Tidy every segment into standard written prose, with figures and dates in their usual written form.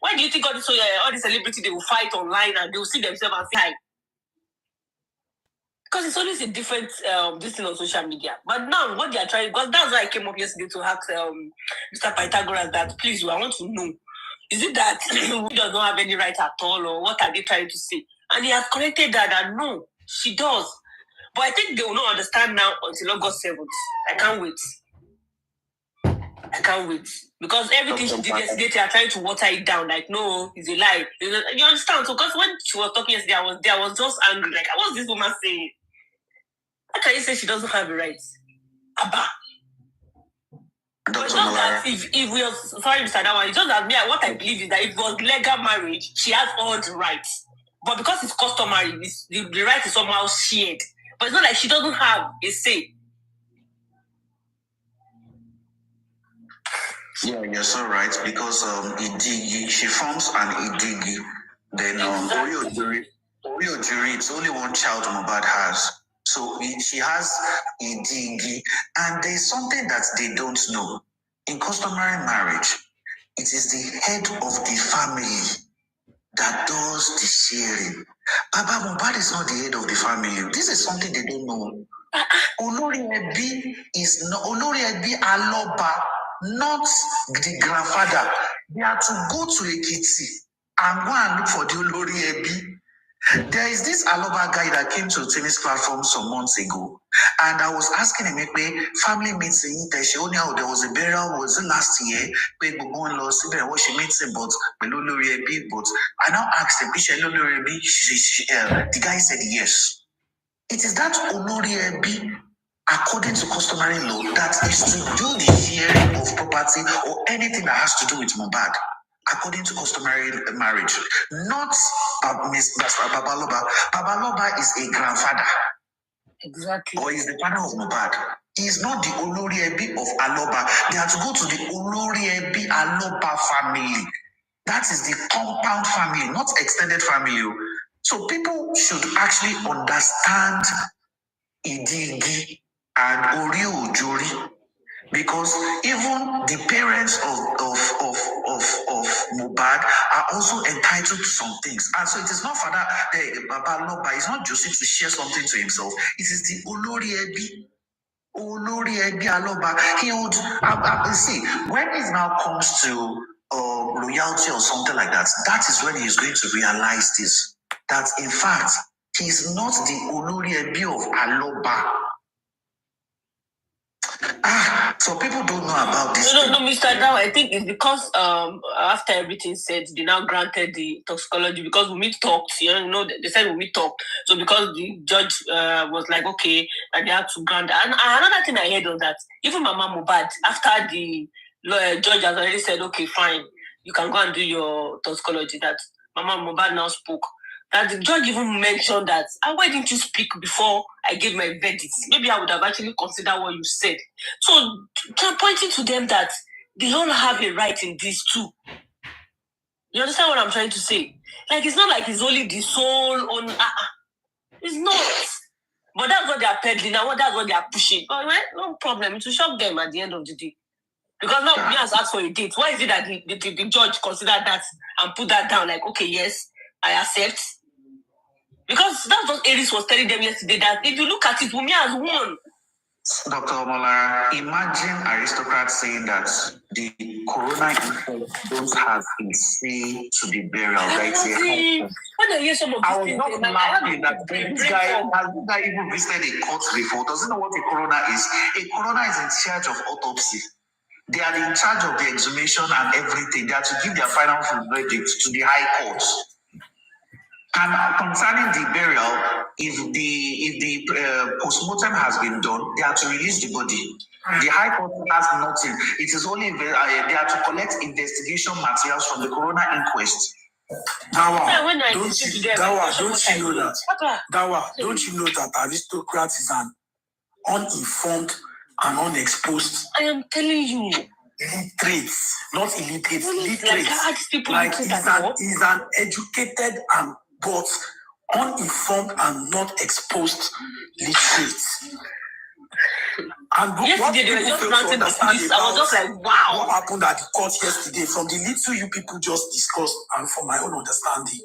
Why do you think all the celebrities, they will fight online and they will see themselves and say hi? Because it's always a different this thing on social media. But now what they are trying, because that's why I came up yesterday to ask Mr. Pythagoras that, please, I want to know, is it that we does not have any right at all, or what are they trying to say? And he has corrected that no, she does. But I think they will not understand now until August 7th. I can't wait. Because everything she did yesterday, they are trying to water it down. Like, no, it's a lie. You understand? So, because when she was talking yesterday, I was just angry. Like, what's this woman saying? How can you say she doesn't have a right? Abba. But just that if we are sorry, Mr. Dawa, it's just that what I believe is that if it was legal marriage, she has all the rights. But because it's customary, the right is somehow shared. But it's not like she doesn't have a say. Yeah, you're so right, because she forms an Idigi. Then Oyo Jury, it's only one child Mohbad has. So she has Idigi, and there's something that they don't know. In customary marriage, it is the head of the family that does the sharing. Baba Mohbad is not the head of the family. This is something they don't know. Olori Ebi Aloba, not the grandfather. They are to go to Ekiti and go and look for the Olori Ebi. There is this Aloba guy that came to Timmy's platform some months ago, and I was asking him, family meeting, there was a burial, was it last year? Was she meeting, but Olori Ebi, but I now asked him, Olori Ebi, the guy said yes. It is that Olori Ebi, according to customary law, that is to do the sharing of property or anything that has to do with Mohbad, according to customary marriage. Not Babaloba. Babaloba is a grandfather. Exactly. Or is the father of Mohbad. He is not the Olori Ebi of Aloba. They have to go to the Olori Ebi Aloba family. That is the compound family, not extended family. So people should actually understand Idigi and Orio Ojori, because even the parents of Mohbad are also entitled to some things. And so it is not Father Babaloba, it's not Joseph to share something to himself. It is the Olori Ebi Aloba. He would see when it now comes to loyalty or something like that. That is when he is going to realize this. That in fact he is not the Olori Ebi of Aloba. So people don't know about this. No, Mr. Dow, I think it's because after everything said, they now granted the toxicology because we talked. They said we talked. So because the judge was like, okay, and they had to grant. And another thing I heard was that even Mama Mohbad, after the judge has already said, okay, fine, you can go and do your toxicology, that Mama Mohbad now spoke. That the judge even mentioned that, why didn't you speak before I gave my verdict? Maybe I would have actually considered what you said. So, pointing to them that they all have a right in this too. You understand what I'm trying to say? Like, it's not like it's only the soul on. It's not. But that's what they are peddling, and that's what they are pushing. But no problem. It will shock them at the end of the day. Because now we have asked for a date. Why is it that the judge considered that and put that down? Like, okay, yes, I accept. Because that's what Aries was telling them yesterday, that if you look at it, Wunmi has won. Dr. Omolara, imagine aristocrats saying that the corona infect don't have a say to the burial. When I hear some of these things, I was not laughing that this guy even visited a court before. Doesn't know what a coroner is. A coroner is in charge of autopsy. They are in charge of the exhumation and everything. They are to give their final verdict to the high court. And concerning the burial, if the postmortem has been done, they are to release the body. The High Court has nothing. It is only they are to collect investigation materials from the coroner inquest. Dawa, don't you know that aristocrat is an uninformed and unexposed? I am telling you. Illiterate, not illiterate, literate. Like he's an educated and but uninformed and not exposed literate. And yesterday they were just ranting the police. I was just like, wow. What happened at the court yesterday, from the little you people just discussed, and from my own understanding,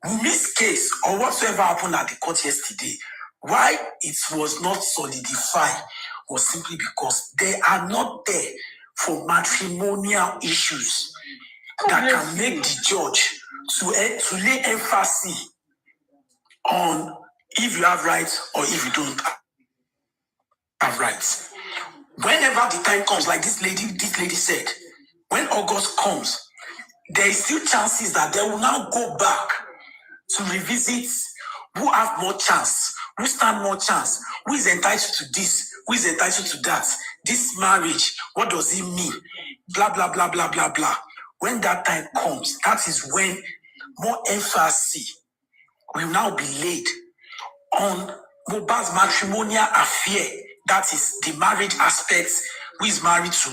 Wumi's case or whatsoever happened at the court yesterday, why it was not solidified was simply because they are not there for matrimonial issues that can make the judge to lay emphasis on if you have rights or if you don't have rights. Whenever the time comes, like this lady said, when August comes, there is still chances that they will now go back to revisit who have more chance, who stand more chance, who is entitled to this, who is entitled to that, this marriage, what does it mean, blah, blah, blah, blah, blah, blah. When that time comes, that is when more emphasis will now be laid on Mohbad's matrimonial affair. That is the marriage aspects, who is married to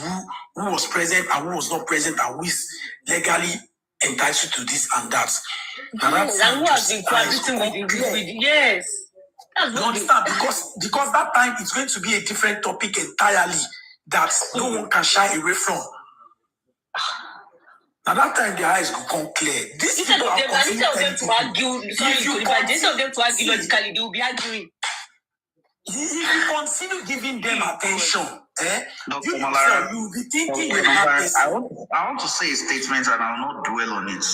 who was present and who was not present, and who is legally entitled to this and that. And who has been cohabiting with yes. You understand? Because that time it's going to be a different topic entirely that no one can shy away from. Now that time their eyes will come clear. Instead of them to argue, instead of them to argue logically, they will be arguing. If you continue giving them attention, you will be thinking I want to say a statement and I will not dwell on it.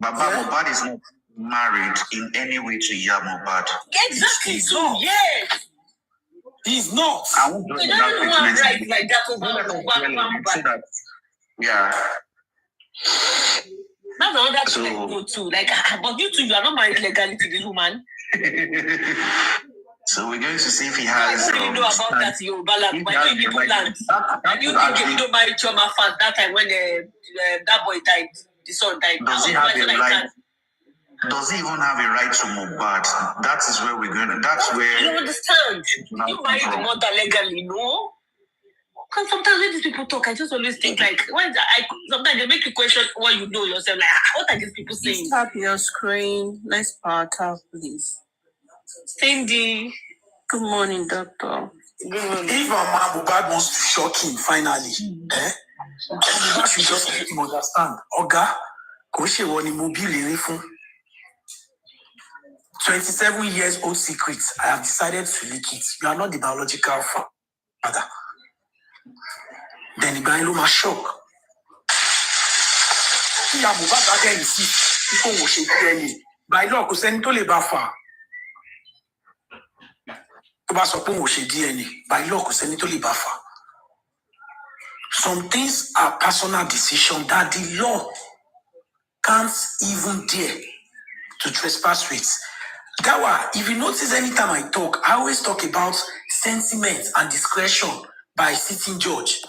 Baba Mohbad is not married in any way to Iya Mohbad. Exactly. So yes. He's not. I won't dwell on that statement. Like that over Mohbad. Yeah. That's another thing I go to. Like, but you two, you are not married legally to this woman. So we're going to see if he has. I don't know about that, Yoruba land. But you people land. You think you don't marry Chioma fast that time when that boy died, the son died. Does he have a right? Does he even have a right to Mohbad? That is where we're going. That's where. You don't understand. You marry the mother legally, no? Because sometimes when these people talk, I just always think like, sometimes they make you question what you know yourself. Like, what are these people saying? Tap your screen. Let's power tap, please. Cindy. Good morning, doctor. Good morning. If Mohbad wants to shock him finally, Mohbad should just make him understand. Oga, kò ṣe wọ ni mo bí lérè fún. 27 years old secrets. I have decided to leak it. You are not the biological father. Then the guy will shock. He have Mohbad again. You see, people will shake you. By law, kò sẹ́ni tó lè bá fà. By law, kò sẹ́ni tó lè bá fà. Some things are personal decisions that the law can't even dare to trespass with. Gawa, if you notice anytime I talk, I always talk about sentiment and discretion by a sitting judge.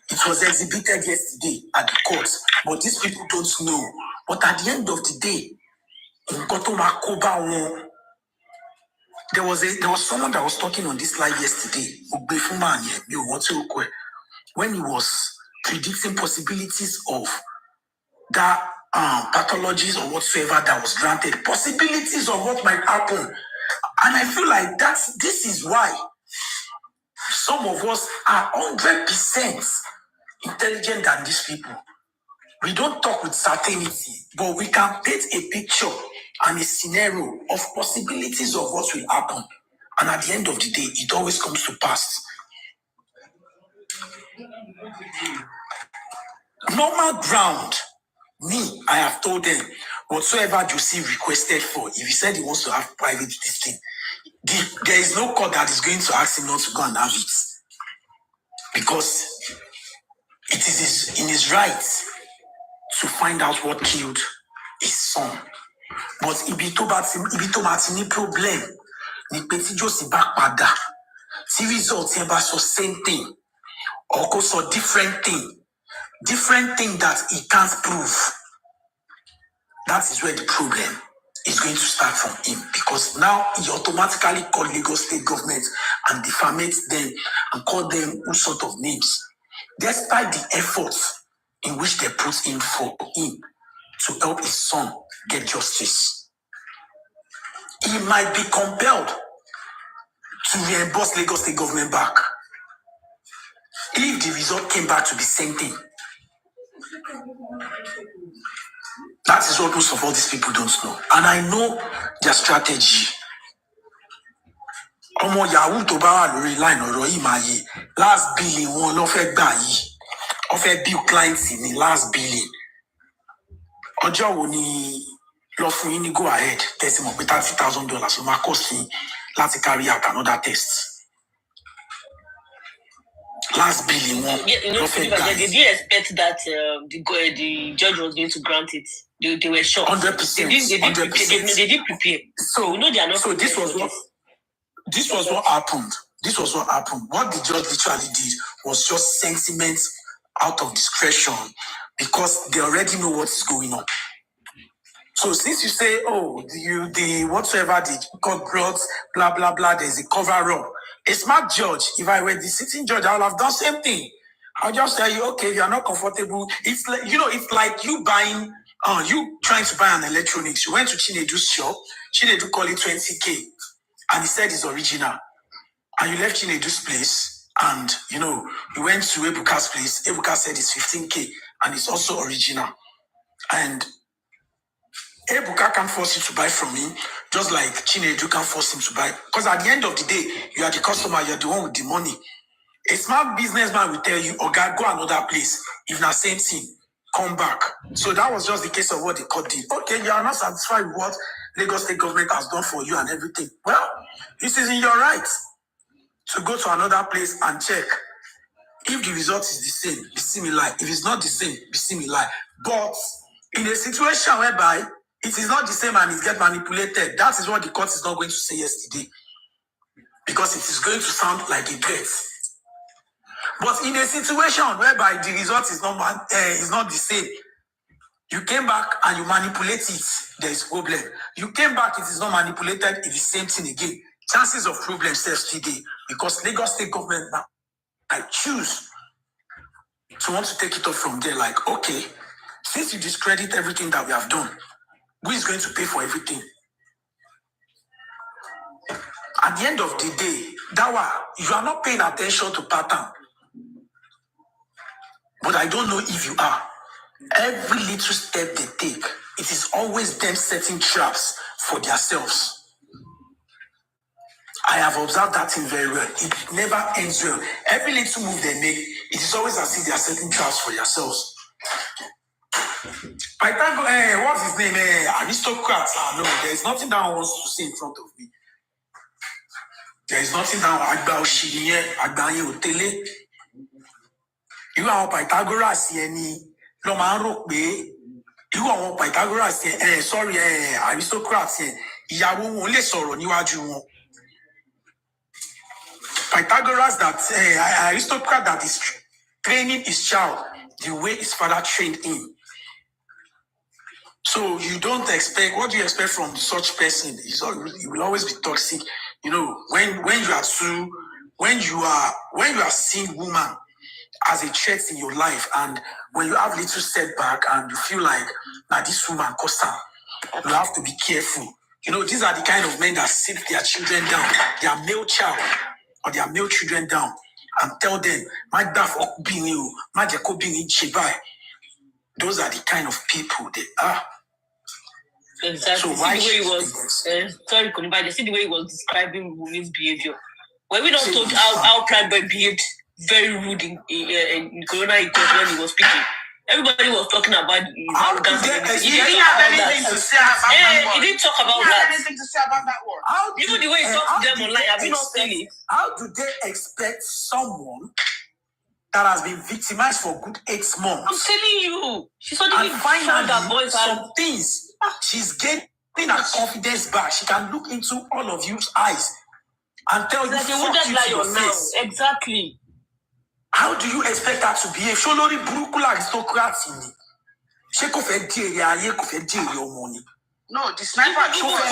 It was exhibited yesterday at the court, but these people don't know. But at the end of the day, there was someone that was talking on this live yesterday, when he was predicting possibilities of that pathologies or whatsoever that was granted, possibilities of what might happen. And I feel like this is why some of us are 100% intelligent than these people. We don't talk with certainty, but we can paint a picture and a scenario of possibilities of what will happen. And at the end of the day, it always comes to pass. Normal ground, I have told them, whatsoever Josie requested for, if he said he wants to have private this thing, there is no court that is going to ask him not to go and have it. Because it is in his right to find out what killed his son. But ibito matini problem, ni peti Josie back pada. See results about so same thing, or also different thing that he can't prove. That is where the problem is going to start from him, because now he automatically called Lagos state government and defamates them and call them all sort of names, despite the efforts in which they put in for him to help his son get justice. He might be compelled to reimburse Lagos State government back. If the result came back to be same thing, that is what most of all these people don't know. And I know their strategy. Ọmọ Yahoo tó bá wà lórí line ọ̀rọ̀ yìí máa yé. Last billing wọn ló fẹ́ gbà yìí. Wọ́n fẹ́ bill clients ní last billing. Ọjọ́ wo ni lọ fún yín ní go ahead tẹ̀sí mọ̀ pé $30,000 ló máa cost yín láti carry out another test. Last billing wọn ló fẹ́ gbà yìí. Did you expect that the judge was going to grant it? They were shocked. 100%. They did prepare. So, they are not. So this was what happened. This was what happened. What the judge literally did was just sentiment out of discretion because they already know what is going on. So since you say, oh, the whatsoever the court brought, blah blah blah, there's a cover up. A smart judge, if I were the sitting judge, I would have done same thing. I'll just tell you, okay, if you're not comfortable, it's like it's like you buying, you trying to buy an electronics. You went to Chinedu's shop, Chinedu called it 20K, and he said it's original. And you left Chinedu's place, and you went to Ebuka's place. Ebuka said it's 15K, and it's also original. And Ebuka can't force you to buy from him, just like Chinedu can't force him to buy. Because at the end of the day, you are the customer, you're the one with the money. A smart businessman will tell you, okay, go another place. If not same thing, come back. So that was just the case of what the court did. Okay, you are not satisfied with what Lagos State government has done for you and everything. Well, this is in your right to go to another place and check. If the result is the same, be similar. If it's not the same, be similar. But in a situation whereby it is not the same and it gets manipulated, that is what the court is not going to say yesterday. Because it is going to sound like a threat. But in a situation whereby the result is not the same, you came back and you manipulate it, there is problem. You came back, it is not manipulated, it is the same thing again. Chances of problems still today because Lagos State government now, I choose to want to take it up from there. Like, okay, since you discredit everything that we have done, who is going to pay for everything? At the end of the day, you are not paying attention to pattern. But I don't know if you are. Every little step they take, it is always them setting traps for themselves. I have observed that thing very well. It never ends well. Every little move they make, it is always as if they are setting traps for themselves. I thank what's his name? Aristocrats. No, there is nothing that one wants to say in front of me. There is nothing that Agba Oshiniye, Agba Otele. You are Pythagoras ni lo ma ro pe you are Pythagoras aristocrats ìyàwó wọn lè sọ̀rọ̀ níwájú wọn. Pythagoras, that aristocrat that is training his child the way his father trained him. So you don't expect, what do you expect from such person? He will always be toxic. When you are seeing woman as a threat in your life, and when you have little setback and you feel like now this woman Costa, you have to be careful. These are the kind of men that sit their children down, their male child or their male children down, and tell them, my daf being you, my deko being chibai. Those are the kind of people they are. Exactly. So why the way he was sorry, Kunibai, see the way he was describing women's behavior. When we don't talk how Prime Boy behaved very rude in Corona Inquest when he was speaking. Everybody was talking about his he didn't have anything to say about that. He didn't talk about that. Anything to say about that one. Even the way he talked to them online, have you not seen it? How do they expect someone that has been victimized for good 8 months? I'm telling you, she suddenly found that voice some things. She's getting her confidence back. She can look into all of you's eyes and tell you, like you wouldn't lie on now. Exactly. How do you expect her to behave? Sholori Burukula aristocrats in me. She could fed dear, ye could fed dear your money. No, the sniper could say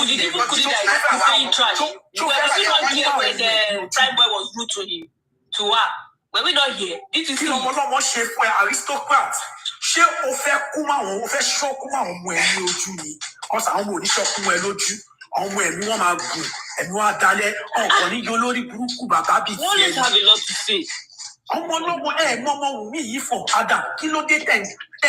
trash. When the Prime Boy was rude to him, to her. When we not here, this is aristocrat. She offer Kuma, offer show Kuma, when you do me. Because I'm only shock when you do. On when you want to go. ẹnu adalẹ ọkọ ní olórí burúkú bàbá bíi Wọ́n lè have a lot to say. ọmọ ọlọ́mọ mọ́mọ́ Wùmí yìí fọ̀ padà kí ló dé tẹ̀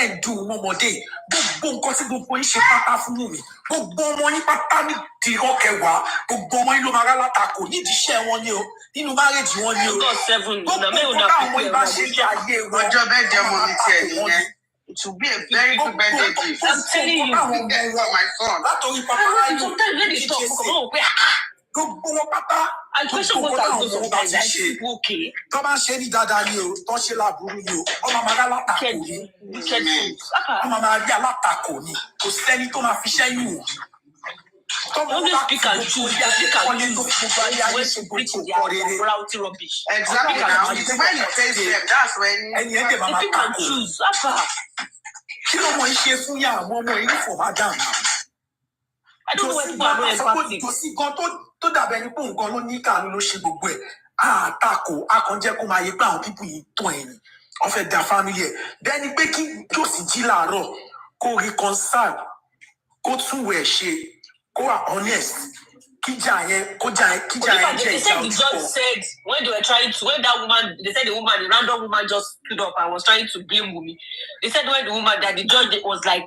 ń dùn mọ́mọdé gbogbo nǹkan tí gbogbo yín ṣe pátá fún Wùmí gbogbo ọmọ yín pátá ní ìdíwọ́ kẹwàá gbogbo ọmọ yín ló máa rá látakò nídìí iṣẹ́ wọn ni o nínú márèjì wọn ni o gbogbo nǹkan táwọn ọmọ yín bá ṣe ní ayé wọn. ọjọ́ bẹ́ẹ̀ jẹ́ mo ní tiẹ̀ nìyẹn. It will be a very good birthday gift. I'm telling you. My son. Látòrí pàpà láyé Sometimes when they talk, come on, gbogbo wọn pátá and question what I do sometimes. I see people okay. tó bá ń ṣe ní dáadáa ni o tó ń ṣe láàbùrú ni o ọmọ máa rí alátakò ni ọmọ máa rí alátakò ni kò sẹ́ni tó máa fi ṣẹ́yìn wò. Don't just speak and choose. Speak and choose. When to preach their morality rubbish. Exactly. Now, it's when it says them, that's when. ẹni ẹ̀ dẹ̀ máa Speak and choose. kí ló mọ̀ ń ṣe fún yà àwọn ọmọ yìí fọ̀ máa dàn náà. I don't know why people are not empathic. kò sí gan tó dàbẹ̀ ní pé nǹkan ló ní kàánú ló ṣe gbogbo ẹ̀ àtakò akànjẹ́ kó máa yẹ pé àwọn pípù yìí tán ẹ̀yìn wọ́n fẹ́ da family ẹ̀ bẹ́ẹ̀ ni pé kí ó sì jí làárọ̀ kó reconcile kó tún wẹ̀ ṣe kó wà honest kíjà yẹn jẹ́ ìjà They said the judge said when they were trying to, when that woman, they said the random woman just stood up and was trying to blame Wunmi. They said when the woman, that the judge was like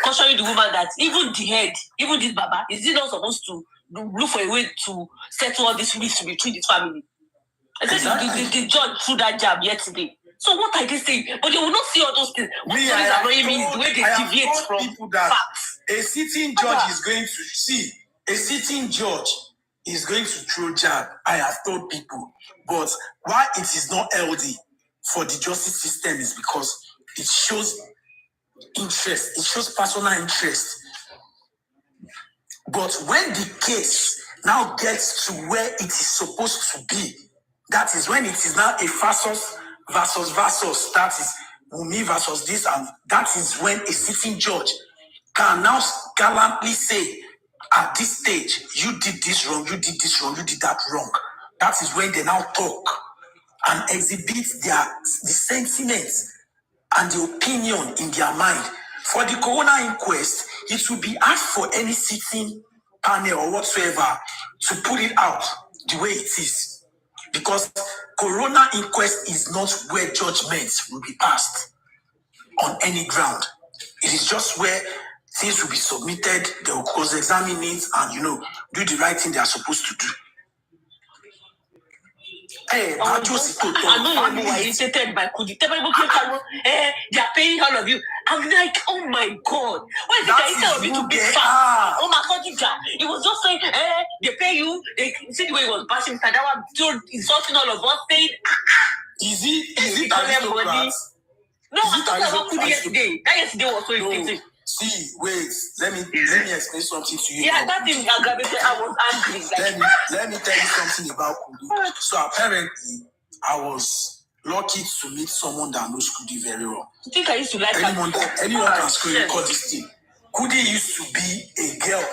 cautioning the woman that even the head, even this Baba, is he not supposed to look for a way to settle all this risk between this family? I said exactly. the judge threw that jab yesterday. So what are they saying? But they will not see all those things. What is annoying me is the way they deviate from facts. A sitting judge is going to see. A sitting judge is going to throw jab. I have told people. But why it is not healthy for the justice system is because it shows interest. It shows personal interest. But when the case now gets to where it is supposed to be, that is when it is now a versus. That is Wunmi versus this, and that is when a sitting judge can now gallantly say, at this stage, you did this wrong, you did this wrong, you did that wrong. That is when they now talk and exhibit the sentiments and the opinion in their mind. For the coroner inquest, it will be hard for any sitting panel or whatsoever to put it out the way it is. Because coroner inquest is not where judgments will be passed on any ground. It is just where things will be submitted, they will cross-examine it and, do the right thing they are supposed to do. Hey, I know you are irritated by Kudi. They are paying all of you. I'm like, oh my God. Why is it that instead of you to be fast? Oh my God, he was just saying, they pay you. They see the way he was bashing Sadawa, insulting all of us, saying, Is it aristocrat? No, I'm talking about Kudi yesterday. That yesterday was so irritating. See, wait. Let me explain something to you. Yeah, that thing aggravated. I was angry. Let me tell you something about Kudi. So apparently, I was lucky to meet someone that knows Kudi very well. I think I used to like anyone can screen record this thing. Kudi used to be a girl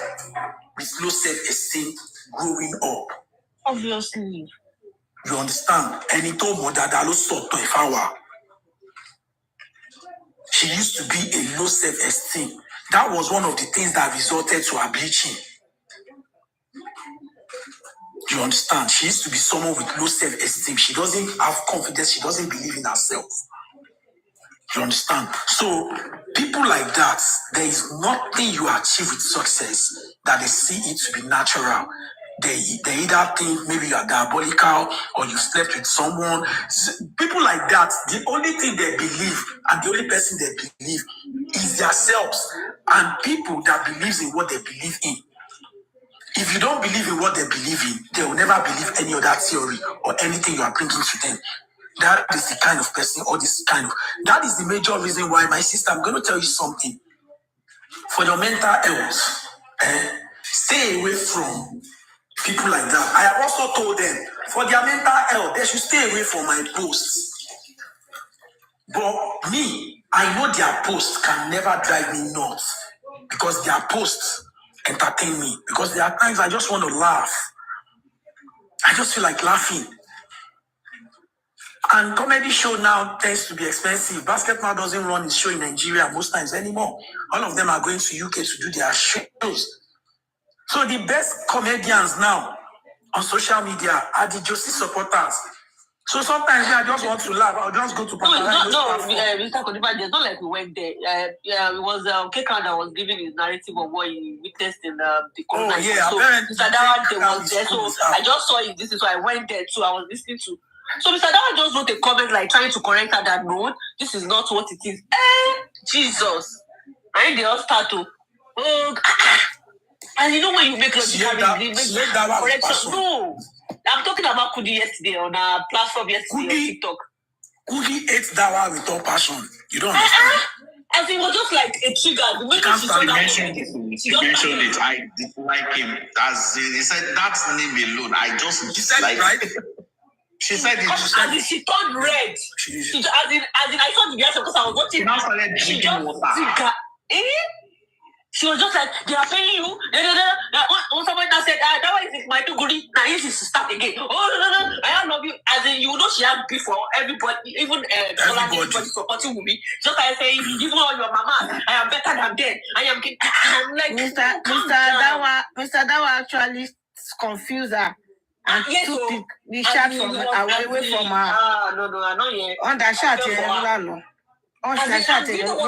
with low self-esteem growing up. Obviously. You understand? Any told me that I lost so if I were. She used to be a low self-esteem. That was one of the things that resulted to her bleaching. You understand? She used to be someone with low self-esteem. She doesn't have confidence. She doesn't believe in herself. You understand? So, people like that, there is nothing you achieve with success that they see it to be natural. They either think maybe you are diabolical or you slept with someone. People like that, the only thing they believe and the only person they believe is themselves and people that believes in what they believe in. If you don't believe in what they believe in, they will never believe any other theory or anything you are bringing to them. That is the kind of person or that is the major reason why, my sister, I'm going to tell you something. For your mental health, stay away from people like that. I have also told them, for their mental health, they should stay away from my posts. But me, I know their posts can never drive me nuts because their posts entertain me. Because there are times I just want to laugh. I just feel like laughing. And comedy show now tends to be expensive. Basketball doesn't run its show in Nigeria most times anymore. All of them are going to UK to do their shows. So the best comedians now on social media are the justice supporters. So sometimes I just want to laugh. I'll just go to Mr. Kodiba, it's not like we went there. It was Kekan that was giving his narrative of what he witnessed in the corona. Oh, yeah, so Mr. Dawa was there. So I just saw it. This is why I went there too. I was listening to. So Mr. Dawa just wrote a comment like trying to correct her that no, this is not what it is. Jesus. And they all start to and you know when you make logical correction. No. I'm talking about Kudi yesterday on our platform yesterday on TikTok. Kudi ate Dawa with all passion. You don't understand. As it was just like a trigger. The way she mentioned it. I dislike him. As he said, that name alone, I just dislike it. Right? She said it. She turned red. As in, I saw the reaction because I was watching. She now started drinking water. She was just like, they are paying you. When somebody now said, that one is my too goodie. Now he is start again. Oh, no, I love you. As in, you know, she had before everybody, even everybody supporting me. Just like saying, even all your mama, I am better than them. I'm like, Mr. Dawa actually confused her and took the shot from away from her. No, not yet. On that shot, for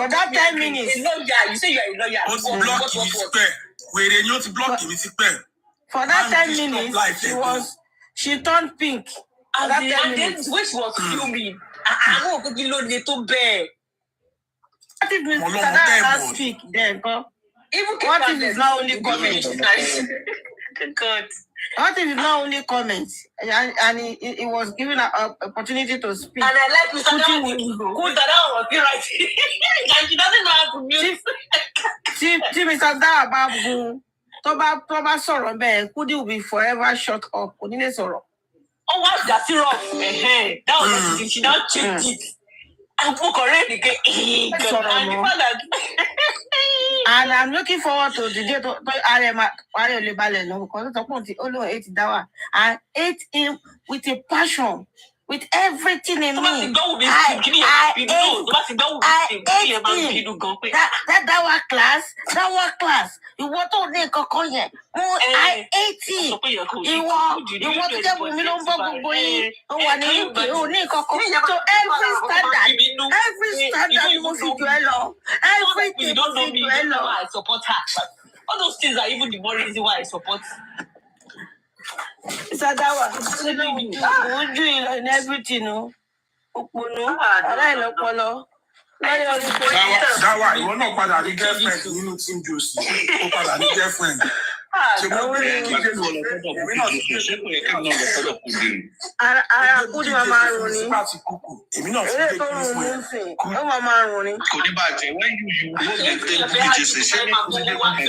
that 10 minutes. You say you're a lawyer. For that 10 minutes, she turned pink. And then when she was filming, I know what you little bear. What if Mr. Dawa speak then? Even what if it's not only comments? God. What if it's not only comments? And he was given an opportunity to speak. And I like Mr. Dawa was right. And she doesn't know how to mute. See, Mr. Dawa, Toba sorrow, Kudi will be forever shut up. Kudine sorrow. Oh, what's that syrup? That was the she now changed it. I'm correct again. And I'm looking forward to the day to because it's only 8 Dawa. I ate him with a passion, with everything in me. I ate him. That Dawa class. You want to make a coin? I ate it. You want to get me on board. So every standard you must dwell. Everything you don't know me. You know why I support her. All those things are even the more reason why I support. Mr. Dawa, would you in everything? No, I don't know. Dawa, you will not padà ní girlfriend nínú team Josie. Ó padà ní girlfriend. Ṣé mo gbé kíkẹ́ lọ èmi náà ti ṣe kò yẹ kí n náà lọ sọ́dọ̀ Kudi. Ara Kudi máa máa rùn ní. Èmi náà ti gbé kíkẹ́ fún ẹ. Ó máa máa rùn ní. Kò ní bàjẹ́ when you hold the tail to the juice ṣé ní Kudi dé kò ní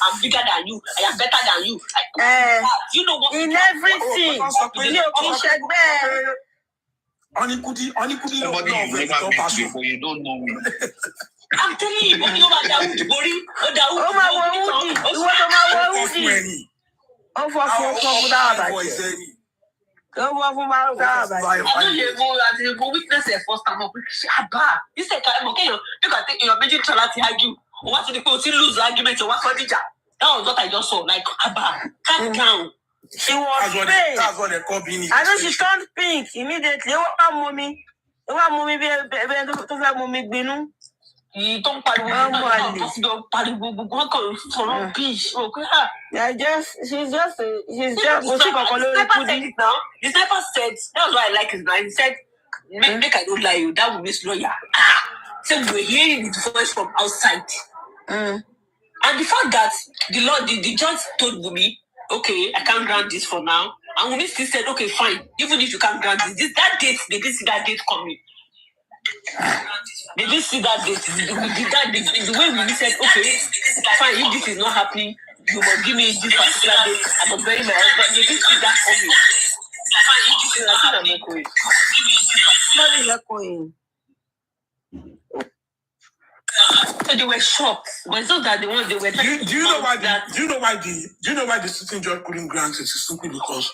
I'm bigger than you. I am better than you. You know what? In everything. Ilé òkè ṣẹgbẹ́. Only Kudi somebody you've never met before, you don't know me. I'm telling you, you know what Dawood Bori, Oh my God, witness it first time. You said, okay, you can take your major child to argue. What did you lose argument? Or what for the job? That was what I just saw. Like, Abba, calm down. She was pink. That's what they call being. I know she turned pink immediately. What mommy? What mommy? Be You don't pariwo. She's just. The sniper said, that's why I like his man. He said, make I don't lie you, that will be lawyer. So we're hearing the voice from outside. And the fact that the judge told Wumi, okay, I can't grant this for now. And Wumi still said, okay, fine. Even if you can't grant this, that date, they didn't see that date coming. They didn't see that date. The way Wumi said, okay, fine, if this is not happening, you must give me this particular date. I must bury my husband. They didn't see that coming. Fine, if this is not happening, so they were shocked, but it's not that they were. Do you know why the sitting judge couldn't grant it? It's simply because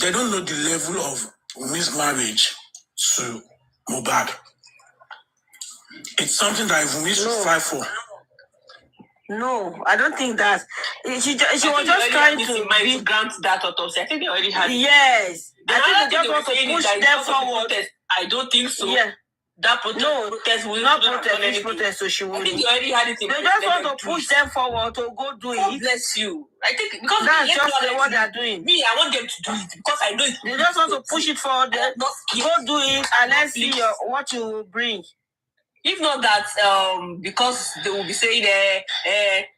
they don't know the level of mismarriage to Mohbad. It's something that we need to fight for. No, I don't think that. She was just trying to grant that autopsy. I think they already had. Yes. I think they just want to push them forward. I don't think so. Yeah. That protest will not protest, protest, so she will. I think you already had it in They just want to push them forward to go do it. God bless you. I think because that's just what they're doing. Me, I want them to do it because I know it. They just want to push it forward. Go do it and let's see what you will bring. If not that, because they will be saying they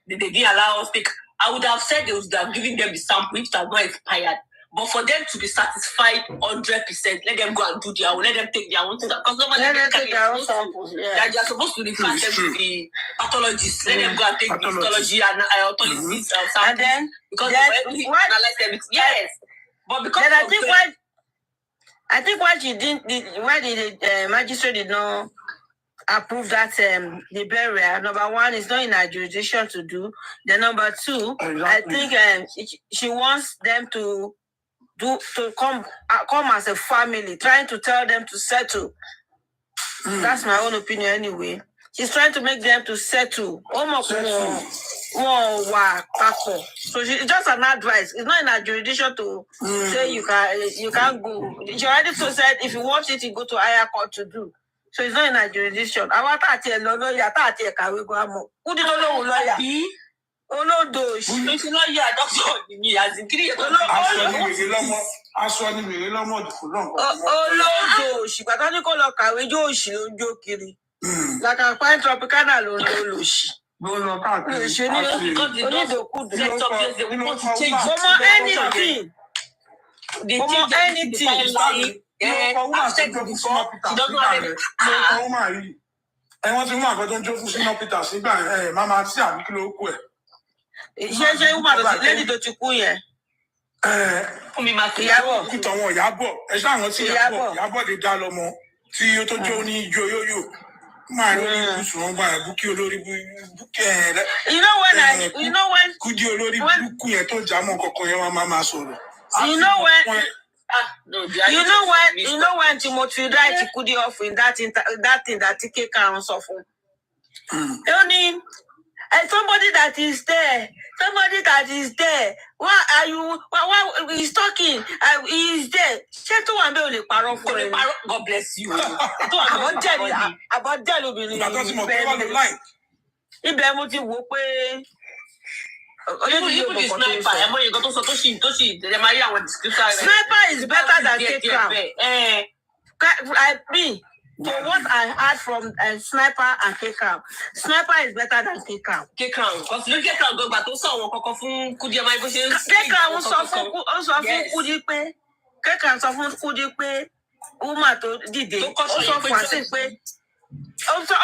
didn't allow us take. I would have said they would have given them the sample if it had not expired. But for them to be satisfied 100%, let them go and do their own. Let them take their own stuff. Because nobody take their own samples. Yeah. They are supposed to refer them to the pathologists. Let them go and take the histology and autolysis samples. And then because we analyze everything. Yes. But because I think why the magistrate did not approve that the burial. Number one, is not in her jurisdiction to do. Then number two, I think she wants them to come as a family, trying to tell them to settle. That's my own opinion anyway. She's trying to make them to settle. So it's just an advice. It's not in her jurisdiction to say you can't go. She already said if you want it, you go to higher court to do. So it's not in our jurisdiction. Our lawyer, who did know lawyer? Olódo òṣì. It's not your doctor me as in 3 years. Olódo òṣì. Gbàtà ní kó lọ kàwé jó òṣì ló ń jó kiri. Like a fine Tropicana ló ń lò òṣì. Anything. They change anything. Wọ́n ti mú àgbẹ̀ tó ń jó fún sínú Peter sígbà mama tí àbí kí ló kú ẹ̀. Ṣé wúmà tó ti lẹ́ni tó ti kú yẹn? Fún mi máa fi Ìyábọ̀. Kí tọ̀wọ̀n Ìyábọ̀ ẹ ṣáà rántí Ìyábọ̀ lè dá lọ́mọ tí ó tó jó ní ijó yóyò. Máa lórí ibùsùn wọn gbà búkí olórí búkí Kúdí olórí búkú yẹn tó jámọ́ kankan yẹn wọ́n máa sọ̀rọ̀. You know when Timothy died, Kudi off in that thing that TK can suffer. Only somebody that is there. Why are you? Why he's talking? He is there. God bless you. About even the sniper is better than K-Crown. I mean, for what I heard from Sniper and K-Crown, Sniper is better than K-Crown. K-Crown, because look at K-Crown go back to someone fún Kudi ama ibo ṣe. K-Crown sọ fún Kudi pé K-Crown sọ fún Kudi pé woman tó dìde ó sọ fún àṣì pé ó sọ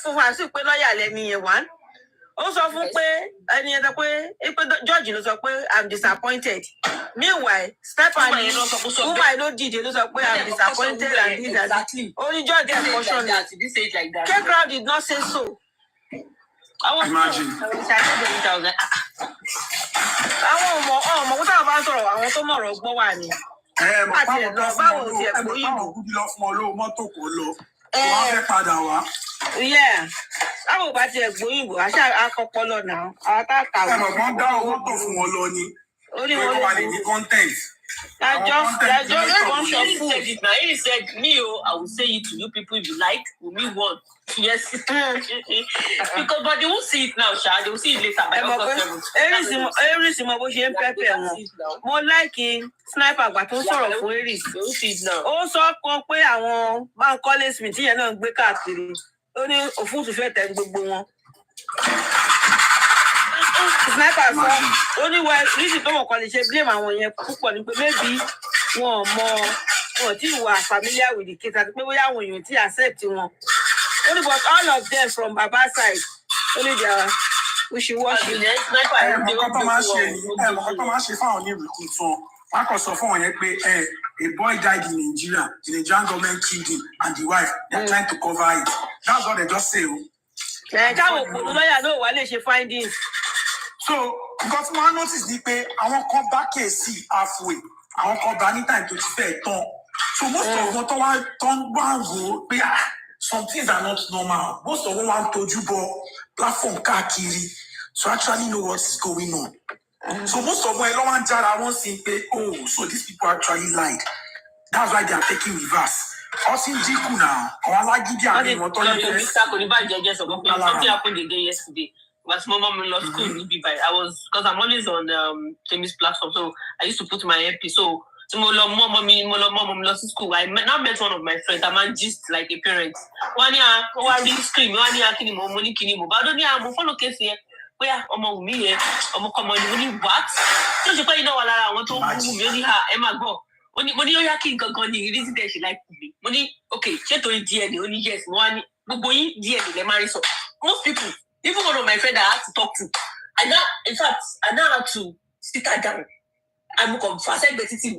fún àṣì pé lọ́ọ̀yà lẹ́ni yẹn wá. Ó sọ fún pé ẹni yẹn sọ pé George ló sọ pé I'm disappointed. Meanwhile, Stephen woman ló dìde ló sọ pé I'm disappointed and this and that. Only George get caution. K-Crown did not say so. Imagine. Àwọn ọmọ kó táwọn bá ń sọ̀rọ̀ àwọn tó mọ̀rọ̀ gbọ́ wà ní. Báwo ti ẹ̀ pé ìbò. Kúdí lọ fún ọ lówó mọ́tò kò lọ. Wọ́n fẹ́ padà wá. Àwọn bá tiẹ̀ gbóyìnbó àṣà akọpọlọ náà àwọn tá a kàwé. Wọ́n dá owó tó fún wọn lọ ni. Pé kó wà lè ní content. He said, me, I will say it to you people if you like. We want. Yes. Because but they won't see it now, Sha. They will see it later. Every single bó ṣe ń pẹ́pẹ́ wọn. Mo like Sniper àgbà tó sọ̀rọ̀ fún Eris. They will see it now. Ó sọ kan pé àwọn Bankole Smith yẹn náà ń gbé káàkiri. Ó ní òfúrufú fẹ́ tẹ gbogbo wọn. Sniper sọ ó ní reason tó wọ́n kọ́ lè ṣe blame àwọn yẹn púpọ̀ ní pé maybe wọn tí wà familiar with the case àti pé bóyá àwọn èèyàn tí accept wọn. Only but all of them from Baba side only their wishy-washy. Ẹ̀mọ̀kọ́tọ́ máa ṣe fáwọn onírìkú tán. Wọ́n kàn sọ fún wọn yẹn pé a boy died in Nigeria, the Nigerian government killed him and the wife, they're trying to cover it. That's what they just say. Káwọn òpònú lọ́yà náà wà lè ṣe findings. So, because one notice ni pé àwọn kan bá kéèsì halfway, àwọn kan bá ní time tó ti fẹ́ tán. So most of them tó wá wò pé some things are not normal. Most of them wá ń tojú bọ platform káàkiri. to actually know what is going on. So most of my long jara won't say, oh, so these people actually lied. That's why they are taking reverse. Something happened again yesterday. Was my mom in law school I was because I'm always on Timmy's platform, so I used to put my MP. So mom school. I now met one of my friends. I'm just like a parent. One year, I really scream. 1 year, kini mo money kini mo. But I don't know. I'm follow case here. Where I'm me here. I'm come on. Money what? So you know what I want to me only her. Emma go. Money you yakin gangan ni reason that she like me. Money okay. She told DNA only yes. One boy DNA they marry so most people. Even one of my friends I had to talk to, in fact, I now had to sit her down. And look up, I said, it's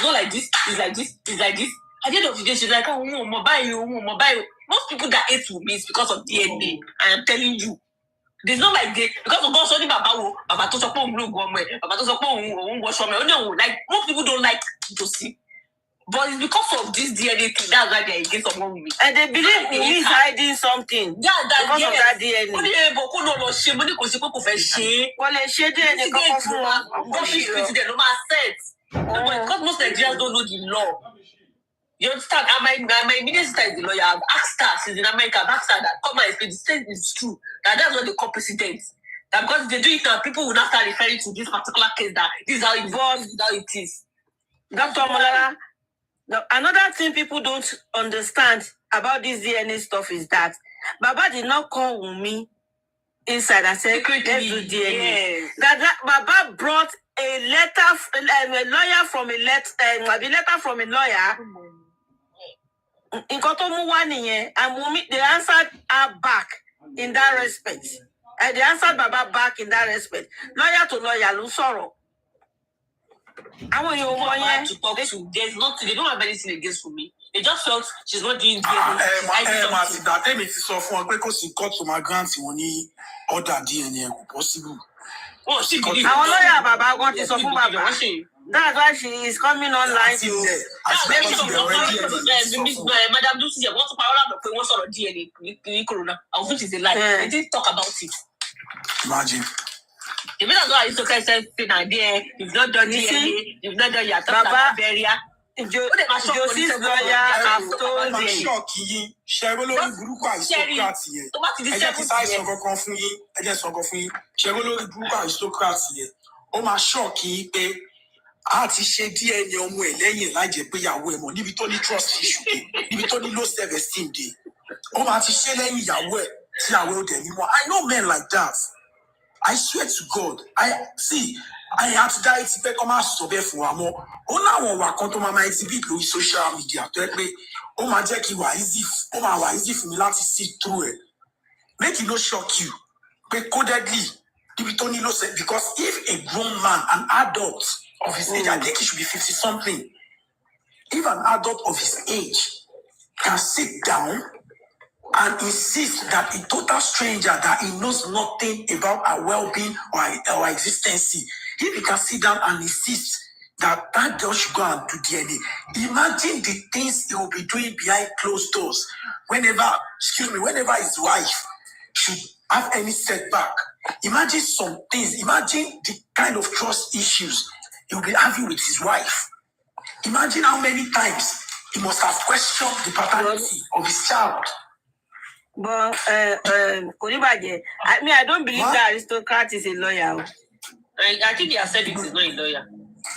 not like this, it's like this, it's like this. At the end of the day, she's like, oh, mobile. Most people that hate with me is because of DNA. I am telling you. There's not like they, because of God, so Baba to support like, most people don't like to see. But it's because of this DNA thing, that's why they're against someone with me. And they believe he's hiding something. Yeah, because of that DNA. Well, because most Nigerians don't know the law. You understand? And my immediate sister is the lawyer. I've asked her, she's in America, I've asked her that, come and explain, the state is true. That's what they call precedent. That because they do it now, people will not start referring to this particular case that this is how it involved, this is how it is. Dr. Molara, another thing people don't understand about this DNA stuff is that Baba did not call Wunmi inside and say, let's do DNA. Yes. That Baba brought a lawyer from a lawyer. In Kotomu and Wunmi, they answered her back in that respect. And they answered Baba back in that respect. Lawyer to lawyer, Lusoro. I want you to talk to. There's nothing. They don't have anything against for me. They just felt she's not doing DNA. That time it is so fun because he got to my grants when he ordered DNA possible. Oh, she got our lawyer Baba got this of Baba. That's why she is coming online to. Madam Lucy, I want to power up what's on DNA corona. I think she's a lie. They didn't talk about it. Imagine. If that's why it's okay, say idea, you've not done DNA, you've not done your Baba burial. Josie's lawyer have told me. Sherolo Buruka aristocrats here. I just size of a confuni, I just want to Sherolo Buruka aristocrats here. Oh, my shocky, àti ṣe DNA ọmọ ẹ̀ lẹ́yìn láìjẹ́ pé ìyàwó ẹ̀ mọ̀ níbi tó ní trust issue dé, níbi tó ní low self-esteem dé. Ó máa ti ṣe lẹ́yìn ìyàwó ẹ̀ tí ìyàwó ẹ̀ dẹ̀ ní mọ́. I know men like that. I swear to God, I have to die to come out of there for more. Oh, now we come to my exhibit on social media. To me, oh my Jackie, why easy? Oh my, why easy for me to see through it? Make it no shock you. But codedly, because if a grown man, an adult of his age, I think he should be 50 something. If an adult of his age can sit down and insist that a total stranger that he knows nothing about our well-being or our existence, if he can sit down and insist that girl should go and do DNA, imagine the things he will be doing behind closed doors whenever his wife should have any setback. Imagine some things. Imagine the kind of trust issues he will be having with his wife. Imagine how many times he must have questioned the paternity of his child. But I don't believe that aristocrat is a lawyer. I think they have said he's not a lawyer.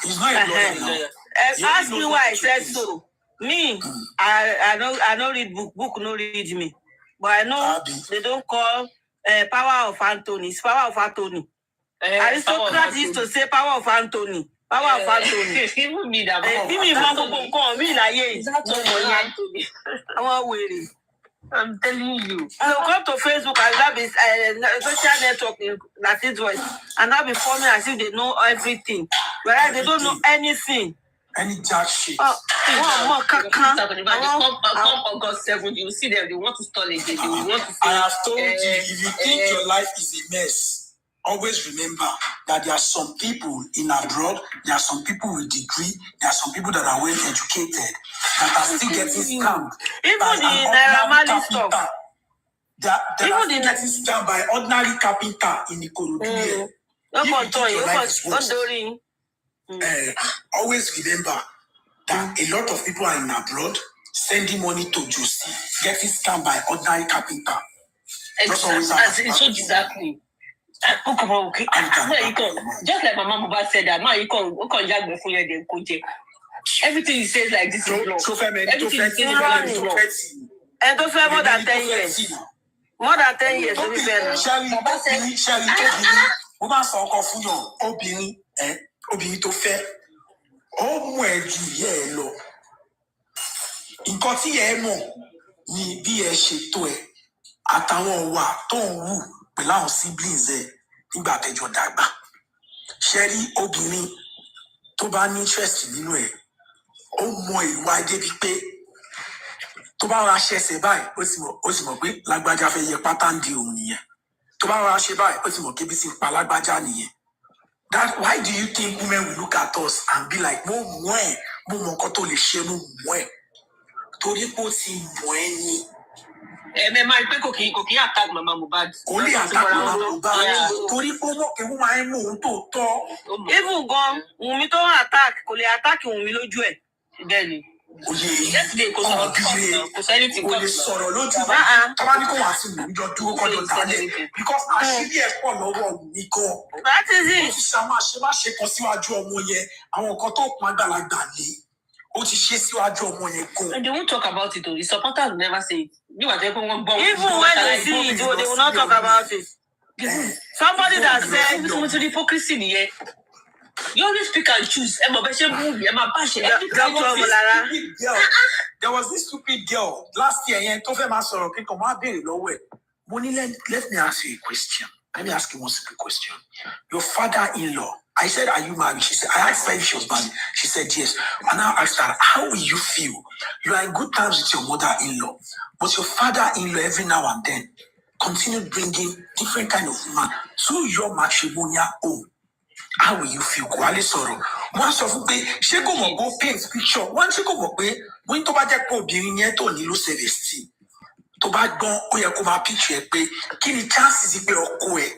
He's not a lawyer. Ask me why I said so. Me, I don't read book no read me. But I know they don't call power of Anthony. It's power of Anthony. Aristocrat used to say power of Anthony. Power of Anthony. Even me that. I'm telling you. I'll come to Facebook and that be social network that is voice, and that be forming as if they know everything, whereas they don't know anything. Any jack shit. Come August 7th, you see them. They want to stall again. They want to say, I have told you, if you think your life is a mess, always remember that there are some people in abroad, there are some people with degree, there are some people that are well educated that are still getting scammed. Even the Naira Marley stuff. That are still getting scammed by ordinary carpenter in the Korodu. Always remember that a lot of people are in abroad sending money to Josie, getting scammed by ordinary carpenter. Exactly. Just like my mom said that, man, you can't everything he says like this is wrong. Everything he says is wrong. And don't feel more than 10 years. More than 10 years. Sherry, woman sọ ọkọ fún yàn obìnrin tó fẹ́ ó mú ẹ ju ìyá ẹ lọ. Nǹkan tí ẹ mọ̀ ni bí ẹ ṣe tó ẹ àtàwọn wà tó ń wù pẹ̀lú àwọn siblings ẹ nígbà tẹ́jọ́ dàgbà. Sherry obìnrin tó bá ní interest nínú ẹ ó mọ ìwà débi pé tó bá ra ṣẹ̀ṣẹ̀ báyìí ó sì mọ̀ pé lágbájá fẹ́ yẹ pátá ń di òun nìyẹn. Tó bá ra ṣe báyìí ó sì mọ̀ kébi sí pa lágbájá nìyẹn. That why do you think women will look at us and be like mo mọ̀ ẹ́ mo mọ̀ nǹkan tó lè ṣe mo mọ̀ ẹ́ torí pé ó ti mọ̀ ẹ́ ni. Máa pé kò kí attack mama Mohbad. Kò lè attack mama Mohbad torí pé ó mọ̀ pé wọ́n máa ń mú òun tó tọ́. Even gan Wunmi tó ń attack kò lè attack Wunmi lójú ẹ̀. Bẹ́ẹ̀ni. Oye kò lè sọ̀rọ̀ lójú tọ́ba ní kò wá sí ìlú ìjọ dúró kọjọ dálẹ̀ because àṣírí ẹ̀ pọ̀ lọ́wọ́ mi gan. That is it. Ó ti ṣe kan síwájú ọmọ yẹn àwọn nǹkan tó pọn àgbàlagbà lé ó ti ṣe síwájú ọmọ yẹn gan. And they won't talk about it o. The supporters will never say it. Even when they see it, they will not talk about it. Somebody that said to the hypocrisy nìyẹn. You always pick and choose. There was this stupid girl last year. Let me ask you a question. Let me ask you one simple question. Your father-in-law, I said, are you married? She said, I asked her if she was married. She said, yes. And now I asked her, how will you feel? You are in good terms with your mother-in-law, but your father-in-law every now and then continued bringing different kind of woman to your matrimonial home. How will you feel? Kwale sọ̀rọ̀. Wọ́n sọ fún pé ṣé kò mọ̀ bó paint picture. Wọ́n ṣé kò mọ̀ pé wọ́n tó bá jẹ́ pé obìnrin yẹn tó nílò self-esteem. Tó bá gbọ́n ó yẹ kó máa picture ẹ pé kí ni chances pé ọkọ ẹ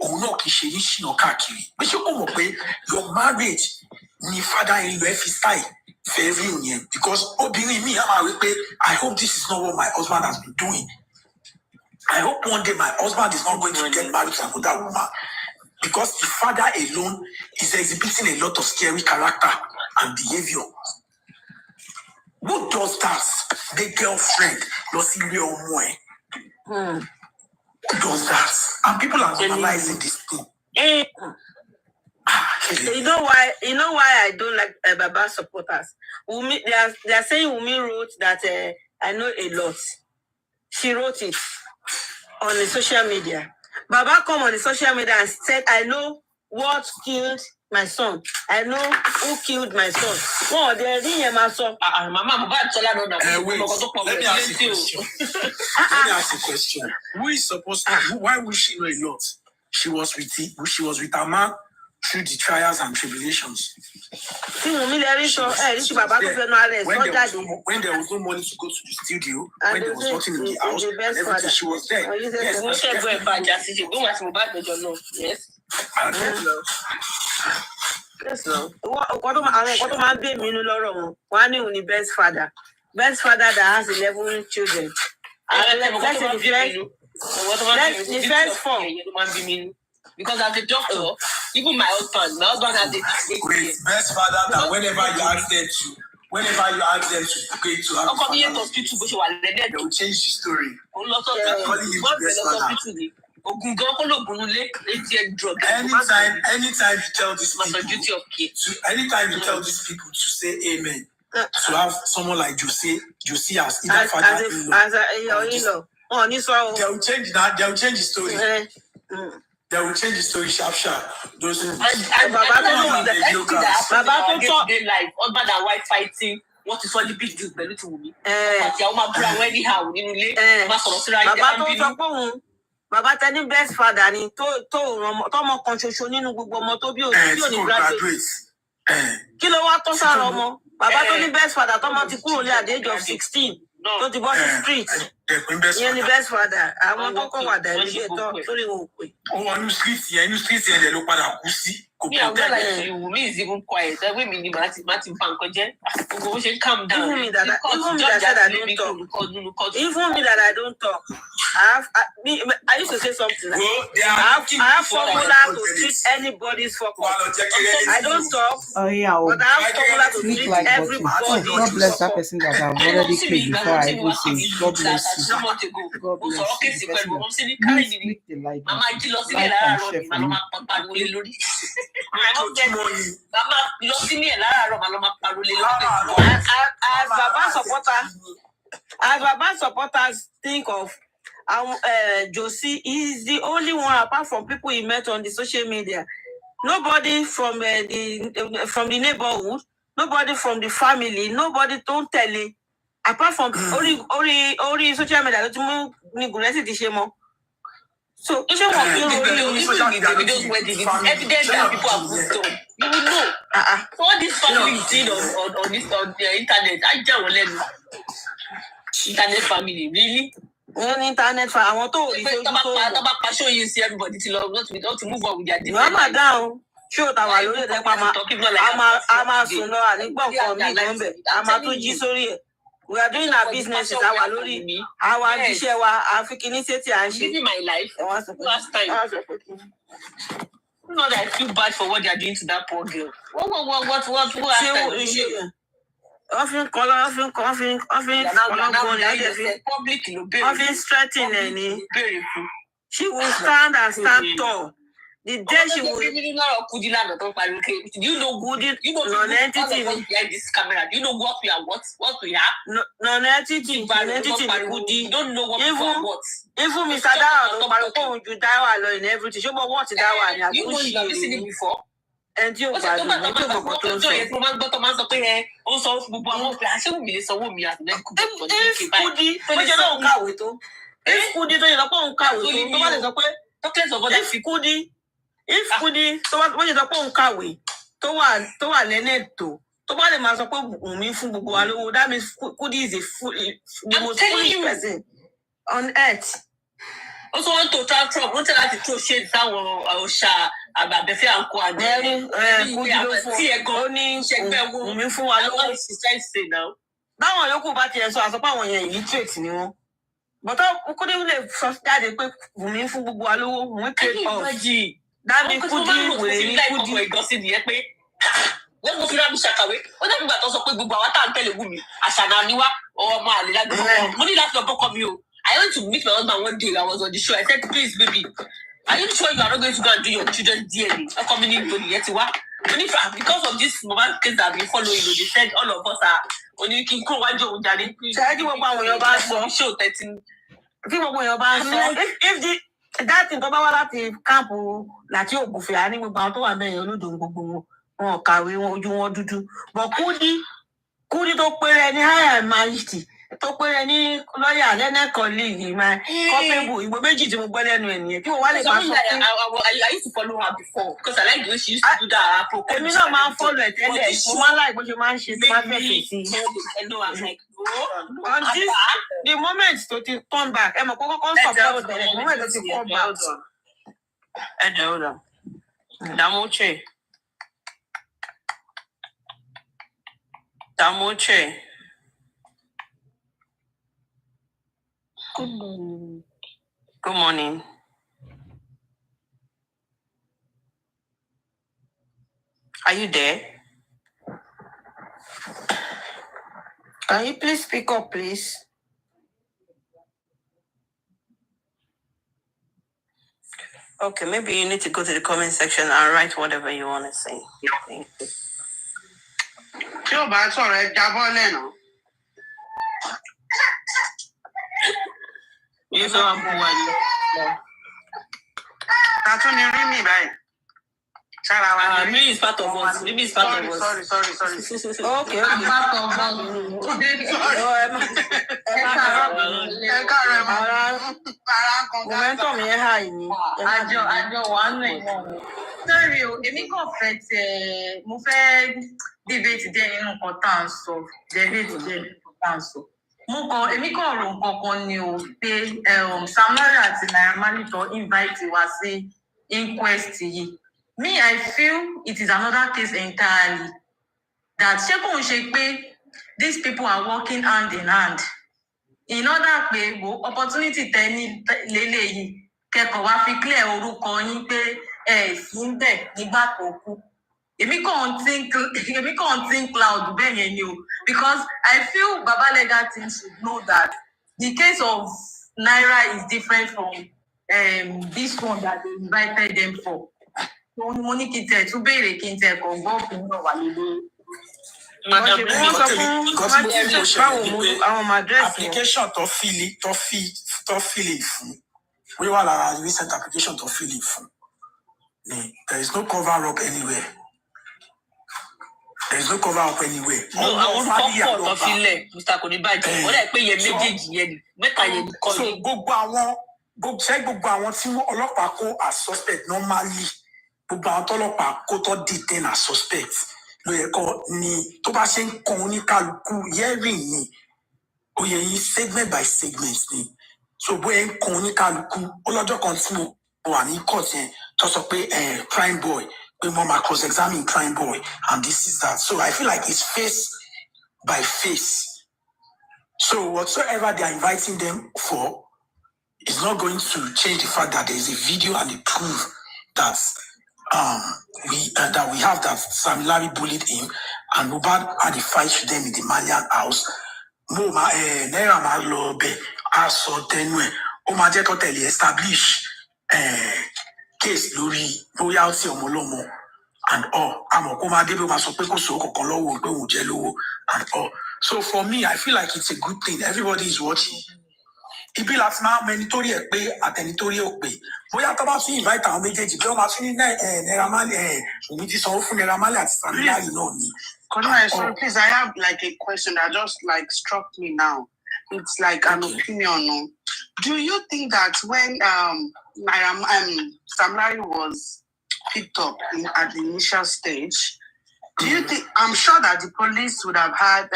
òun náà kì í ṣe ní ṣìnà káàkiri. Pé ṣé kò mọ̀ pé your marriage ni father-in-law ẹ fi style fẹ́ rí yẹn because obìnrin mi á máa wí pé I hope this is not what my husband has been doing. I hope one day my husband is not going to get married to another woman. Because the father alone is exhibiting a lot of scary character and behavior. Who does that? The girlfriend, Who does that? And people are normalizing this thing. You know why I don't like Baba supporters. Wunmi, they are saying Wunmi wrote that I know a lot. She wrote it on the social media. Baba come on the social media and said, I know what killed my son. I know who killed my son. Oh, they're reading my son. Mama, wait, let me ask you a question. Let me ask you a question. Who is supposed to, why would she know a lot? She was with her man through the trials and tribulations. When there was no money to go to the studio, when there was nothing in the house, and everything, she was there. Yes. Best father that has 11 children. Let's the first four. Because as a doctor, even my husband has a best father that whenever you ask them to pray to have they will change the story. Calling him the best father. Anytime you tell these people to say amen, to have someone like Josie as either father-in-law, they will change that. They will change the story. They will change the story sharp. Those Baba don't their life, husband and wife fighting. What is all the big deal? But Wunmi. Baba tell best father ni tó ọmọ kan ṣoṣo nínú gbogbo ọmọ tó bí òní graduate. Kí ló wá tó sára ọmọ? Baba tó ní best father tọ́mọ ti kúrò ní at the age of 16 tó ti bọ́ sí street. You're the best father. I want to go with that. You get sorry, okay. Oh, new streets here, they look at Kusi. Yeah, well, like you, me is even quiet. That way, me, Martin Pankoje. We should calm down. Even me that I don't talk. Even me that I don't talk. I used to say something. Like, I have formula to treat anybody's fuck up. I don't talk. Oh yeah, but I have formula to treat like everybody. God bless that person that I've already paid before I even say God bless you. God bless you. Please click the like button. Like and share for me. As Baba supporters think of Josie is the only one apart from people he met on the social media. Nobody from the neighborhood, nobody from the family, nobody don't tell it. Apart from only social media, so if you want videos where the evidence that people have put on, you will know. So all this family did on the internet, I just will let you. Internet family, really? Internet family. I want to show you see everybody to love, not to move on with their different life. Down. Show that I will let I'm a sorry. We are doing our business. Our African initiative and living my life. Last time. Not that I feel bad for what they are doing to that poor girl. What often strengthening. She will stand and stand tall. The day she will. Do you know good? You know non-entity behind this camera. Do you know what we are? What we are? Non-entity. Non-entity. You don't know what we are. What? Even Mr. Dawa, you die in everything. You know what Dawa? You know you have listened before. And you also if Kudi tó wọ́n ṣe sọ pé òun kàwé tó wà lẹ́nẹ̀tò tó bá lè máa sọ pé òun fún gbogbo wa lówó, that means Kudi is the most foolish person on earth. Also want to try Trump, wọ́n tẹ̀ láti throw shade sáwọn ọ̀ṣà àgbàbẹ́fẹ́ àǹkó àgbẹ̀. Kudi ló fún tí ẹ̀gán ó ní ṣẹgbẹ́ wo òun fún wa lówó. Báwọn yòókù bá tiẹ̀ sọ àsọpọ̀ àwọn yẹn illiterate ni wọ́n. Bọ̀tọ́ Kudi lè sọ jáde pé òun fún gbogbo wa lówó, òun trade off. Dábì Kudi wèrè ní Kudi. Ìgọ́sí nìyẹn pé wọ́n mú fúnra mi ṣàkàwé ó dàbí ìgbà tó sọ pé gbogbo àwọn tá à ń tẹ̀lé wù mí àṣànà ni wá ọmọ àlè lágbègbè mo ní láti lọ bọ́kọ mi o. I went to meet my husband one day. I was on the show. I said, please, baby, are you sure you are not going to go and do your children's DNA? Not coming in because of this moment case that I've been following, they said all of us are only can come one job daddy. So I think about your bad show 13. If that thing about that camp like you go for any about to and you do go on carry you want to do. But Kudi tó péré any higher majesty. Tó péré ní lọ́yà lẹ́nà colleague my couple ìgbò méjì tí mo gbọ́ lẹ́nu ẹ̀ nìyẹn kí wọ́n wá lè máa sọ pé I used to follow her before because I like the way she used to do that. Èmi náà máa ń follow ẹ̀ tẹ́lẹ̀ mo máa ń like bó ṣe máa ń ṣe tí máa fẹ́ fèsì. On this the moment tó ti come back ẹ mọ̀ kó kọ́kọ́ support the moment tó ti come back. Hold on. Damoche. Good morning. Good morning. Are you there? Can you please speak up, please? Okay, maybe you need to go to the comment section and write whatever you want to say. Thank you. Yes, I'm going. Me is part of us. Maybe it's part of us. Sorry. Okay. I'm part of Sorry, èmi kàn fẹ́ tẹ mo fẹ́ debate díẹ̀ nínú nǹkan tá à ń sọ debate díẹ̀ nínú nǹkan tá à ń sọ èmi kàn rò nǹkan ni o pé Sam Larry àti Naira Marley tó invite wá sí inquest yìí. Me, I feel it is another case entirely. That ṣé kò ń ṣe pé these people are working hand in hand. In order pé opportunity tẹ ní lélẹ́yìí kẹ́kọ̀ọ́ wá fi clear orúkọ yín pé sí ń bẹ̀ nígbà tó kú. Èmi kàn think cloud bẹ́ẹ̀ yẹn ni o, because I feel Baba Legal team should know that the case of Naira is different from this one that they invited them for. Mo ní kí n tẹ̀ tún béèrè kí n tẹ̀ kàn gbọ́ òfin náà wà lórí. Application to fill it fún. We were like recent application to fill it fún. There is no cover up anywhere. There is no cover up anywhere. No, I want to feel it. Mr. Konibaji. What I pay your méjèèjì yẹn. Make I call you. So gbogbo àwọn tí ọlọ́pàá kó as suspect normally. Gbogbo àwọn tọ́lọ́pàá kó tó detain as suspect. Ló yẹ kó ní tó bá ṣe ń kan oníkálukú hearing ni. Ó yẹ yín segment by segment ni. So bóyá ń kan oníkálukú ọlọ́jọ́ kan tí mo wà ní court yẹn tó sọ pé crime boy pé mo máa cross examine crime boy and this is that. So I feel like it's face by face. So whatsoever they are inviting them for is not going to change the fact that there is a video and a proof that we have that Sam Larry bullied him and Mohbad had a fight with them in the Malian house. Naira máa lọ bẹ̀ á sọ tẹnu ẹ̀ ó máa jẹ́ kó tẹ̀lé establish case lórí bóyá ó ti ọmọ ọlọ́mọ and all. Àmọ́ kó máa débé ó máa sọ pé kò sówó kankan lọ́wọ́ pé òun jẹ́ lówó and all. So for me, I feel like it's a good thing. Everybody is watching. Ibi láti máa mọ ẹni tó rí ẹ pé àtẹni tó rí ò pé bóyá tó bá tún invite àwọn méjèèjì pé wọ́n máa tún ní Naira Marley òun ti sanwó fún Naira Marley àti Sam Larry náà ni. Sorry, please, I have like a question that just like struck me now. It's like an opinion. No? Do you think that when Sam Larry was picked up at the initial stage, do you think? I'm sure that the police would have had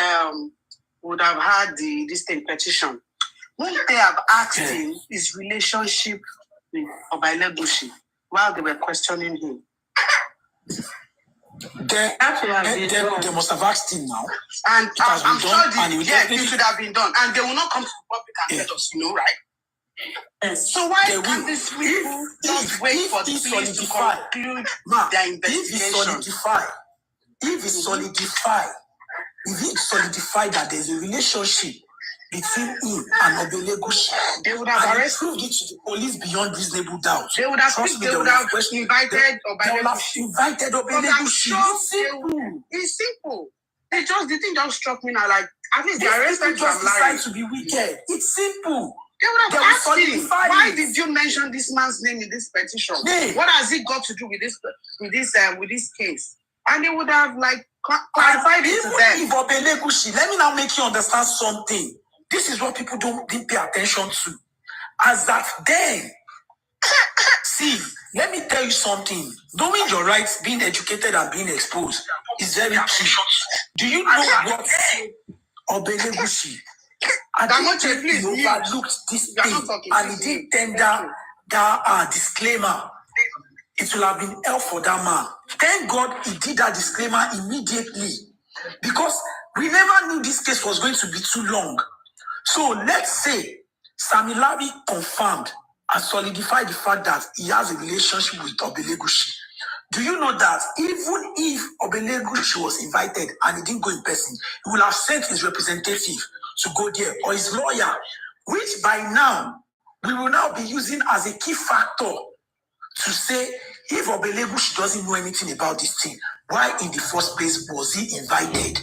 this thing petition. Wouldn't they have asked him his relationship with Obailegushi while they were questioning him? They must have asked him now. And I'm sure it should have been done. And they will not come to the public and tell us, right? Yes. So why can't these people just wait for the police to conclude their investigation? If it solidify that there's a relationship between him and Obailegushi, they would have arrested it to the police beyond reasonable doubt. They would have invited Obailegushi. It's simple. The thing just struck me now. Like at least they arrested Sam Larry to be wicked. It's simple. They would have asked him, why did you mention this man's name in this petition? Yeah. What has it got to do with this case? And they would have like clarified it to them. Obailegushi, let me now make you understand something. This is what people didn't pay attention to. As that then, see, let me tell you something. Knowing your rights, being educated and being exposed is very key. Do you know what Obailegushi? I think he overlooked this thing and he did tender that disclaimer. It will have been hell for that man. Thank God he did that disclaimer immediately because we never knew this case was going to be too long. So let's say Sam Larry confirmed and solidified the fact that he has a relationship with Obailegushi. Do you know that even if Obailegushi was invited and he didn't go in person, he would have sent his representative to go there or his lawyer, which by now we will now be using as a key factor to say if Obailegushi doesn't know anything about this thing, why in the first place was he invited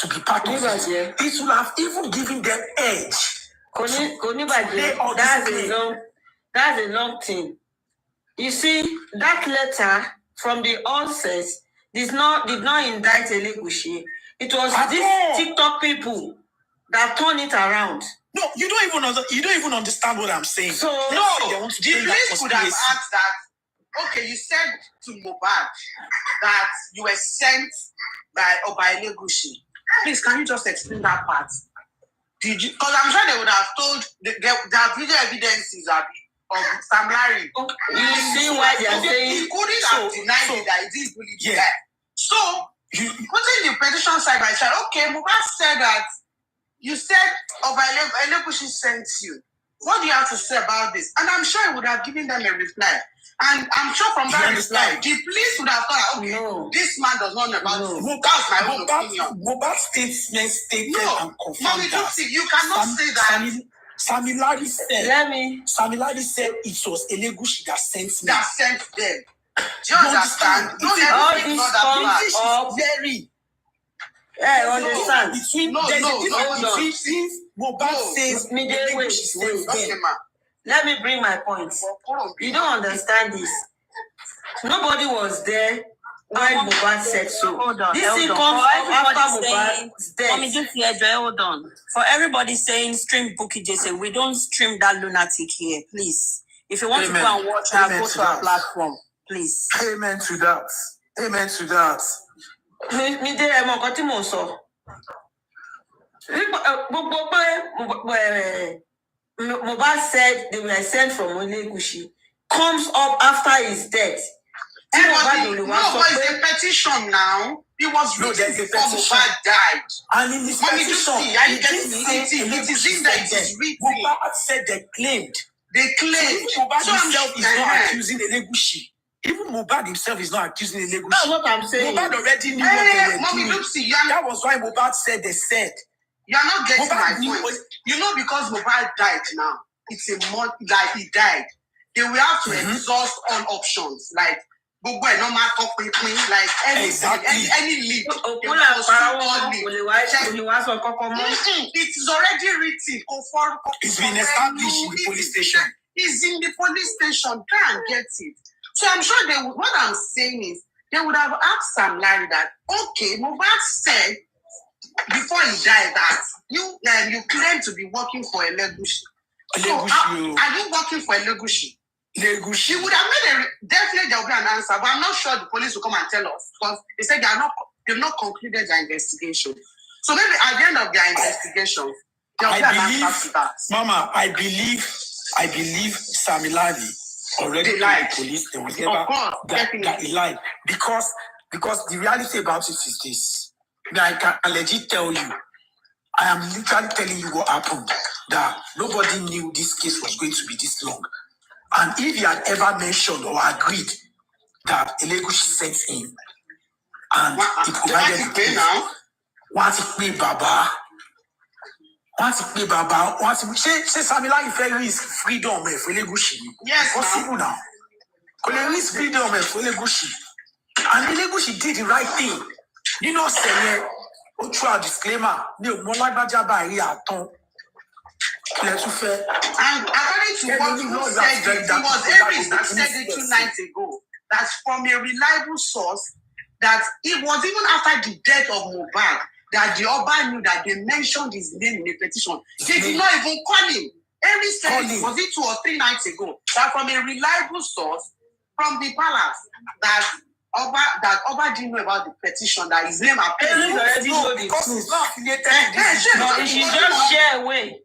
to be part of it? It will have even given them edge. That's a long thing. You see, that letter from the onset did not indict Elegushi. It was these TikTok people that turned it around. No, you don't even understand what I'm saying. So the police could have asked that. Okay, you said to Mohbad that you were sent by Obailegushi. Please, can you just explain that part? Did you? Because I'm sure they would have told their video evidences of Sam Larry. You see why they are saying he couldn't have denied it that he didn't bully the guy. So putting the petition side by side, okay, Mohbad said that you said Elegushi sent you. What do you have to say about this? And I'm sure he would have given them a reply. And I'm sure from that reply, the police would have thought, okay, this man does not know about this. That's my own opinion. Mohbad's statement stated and confirmed that. You cannot say that. Sammy Larry said it was Elegushi that sent me. That sent them. Do you understand? All these songs are very. Yeah, understand. Mohbad says Elegushi sent them. Let me bring my point. You don't understand this. Nobody was there when Mohbad said so. This thing comes after Mohbad's death. Hold on. For everybody saying stream Bukky Jesse, we don't stream that lunatic here, please. If you want to go and watch her, go to our platform, please. Amen to that. Amen to that. Mohbad said they were sent from Elegushi. Comes up after his death. No, but it's a petition now. It was written before Mohbad died. And in this petition, it is written. Mohbad said they claimed. Mohbad himself is not accusing Elegushi. Even Mohbad himself is not accusing Elegushi. That's what I'm saying. Mohbad already knew what they were doing. That was why Mohbad said they said. You are not getting my point. You know, because Mohbad died now, it's a month like he died. They will have to exhaust all options. Like, like any lead. It is already written. It's been established in the police station. It's in the police station. Try and get it. So I'm sure they would, what I'm saying is, they would have asked Sam Larry that, okay, Mohbad said before he died that you claim to be working for Elegushi. So are you working for Elegushi? She would have made definitely there will be an answer, but I'm not sure the police will come and tell us because they said they've not concluded their investigation. So maybe at the end of their investigation, there will be an answer to that. Mama, I believe Sammy Larry already told the police they will never that he lied because the reality about it is this. I can legit tell you, I am literally telling you what happened. That nobody knew this case was going to be this long. And if he had ever mentioned or agreed that Elegushi sent him and he provided the proof, once he pay Baba, say Samila Ifeanyi is freedom for Elegushi. Yes, possible now. Because is freedom for Elegushi. And Elegushi did the right thing. You know, say, through a disclaimer, and according to what you said, it was Aries that said it 2 nights ago. That's from a reliable source. That it was even after the death of Mohbad that the Oba knew that they mentioned his name in a petition. They did not even call him. Aries said it was it 2 or 3 nights ago. That from a reliable source from the palace that Oba didn't know about the petition that his name appeared. Already know the truth. She just share away.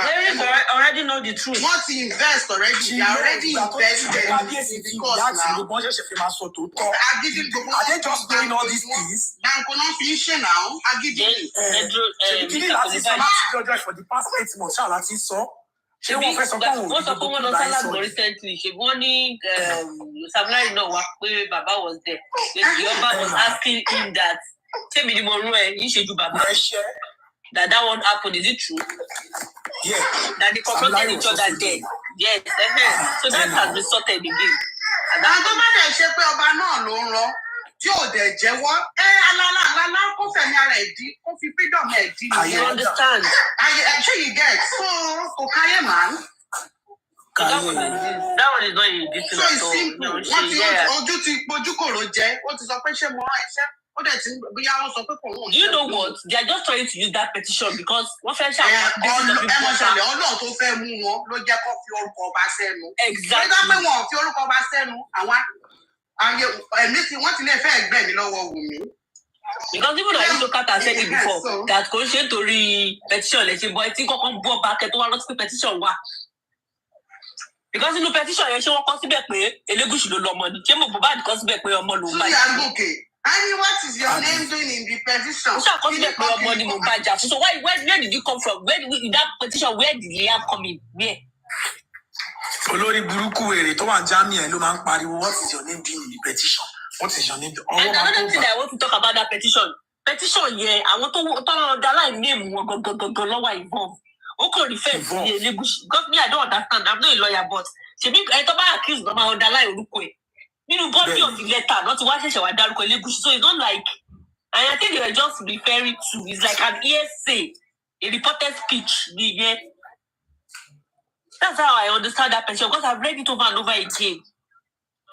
Aries already know the truth. Once he invests already, they already invested in the course now. Are they just doing all these things? Now, for the past 8 months, wọ́n sọ pé wọ́n lọ sálàgbọ̀n recently ṣe wọ́n ní Sam Larry náà wá pé bàbá was there the Oba was asking him that ṣé mi ni mo rún ẹ yìí ṣe ju bàbá that one happened, is it true? Yeah. That they confronted each other there. Yes. So that has been sorted again. Àwọn tó bá dẹ̀ ṣe pé ọba náà ló ń rọ tí ò dẹ̀ jẹ́wọ́ alálá kó fẹ̀mí ara ẹ̀ dí kó fi freedom ẹ̀ dí. You understand? Sure you get. So kò káyé màá. That one is not a detail at all. So it's simple. Wọ́n ti ojú ti pojú kòrò jẹ́. Ó ti sọ pé ṣé mo rán iṣẹ́. Do you know what? They are just trying to use that petition because what fẹ́ ṣàwọn Because even I look at said it before that conscious to petition, let's say, boy, think of go back at one petition. Because in the petition, you show consider pay a legal should no money. Came up bad consider pay your money. Okay. And what is your name doing in the petition? You shall consider pay your money. So where did you come from? Where in that petition? Where did you come in? Where? Olórí burúkú èrè tó wà Germany ló máa ń pariwo, what is your name doing in the petition? What is your name? And another thing that I want to talk about that petition. Petition, yeah, I want to underline name go lower involved. Okay, refer to the legal because me, I don't understand. I'm not a lawyer, but she be I talk about accused my underline Olukwe. You know, body of the letter, not what she was done legal. So it's not like, and I think they were just referring to it's like an hearsay, a reported speech. Yeah. That's how I understand that petition because I've read it over and over again.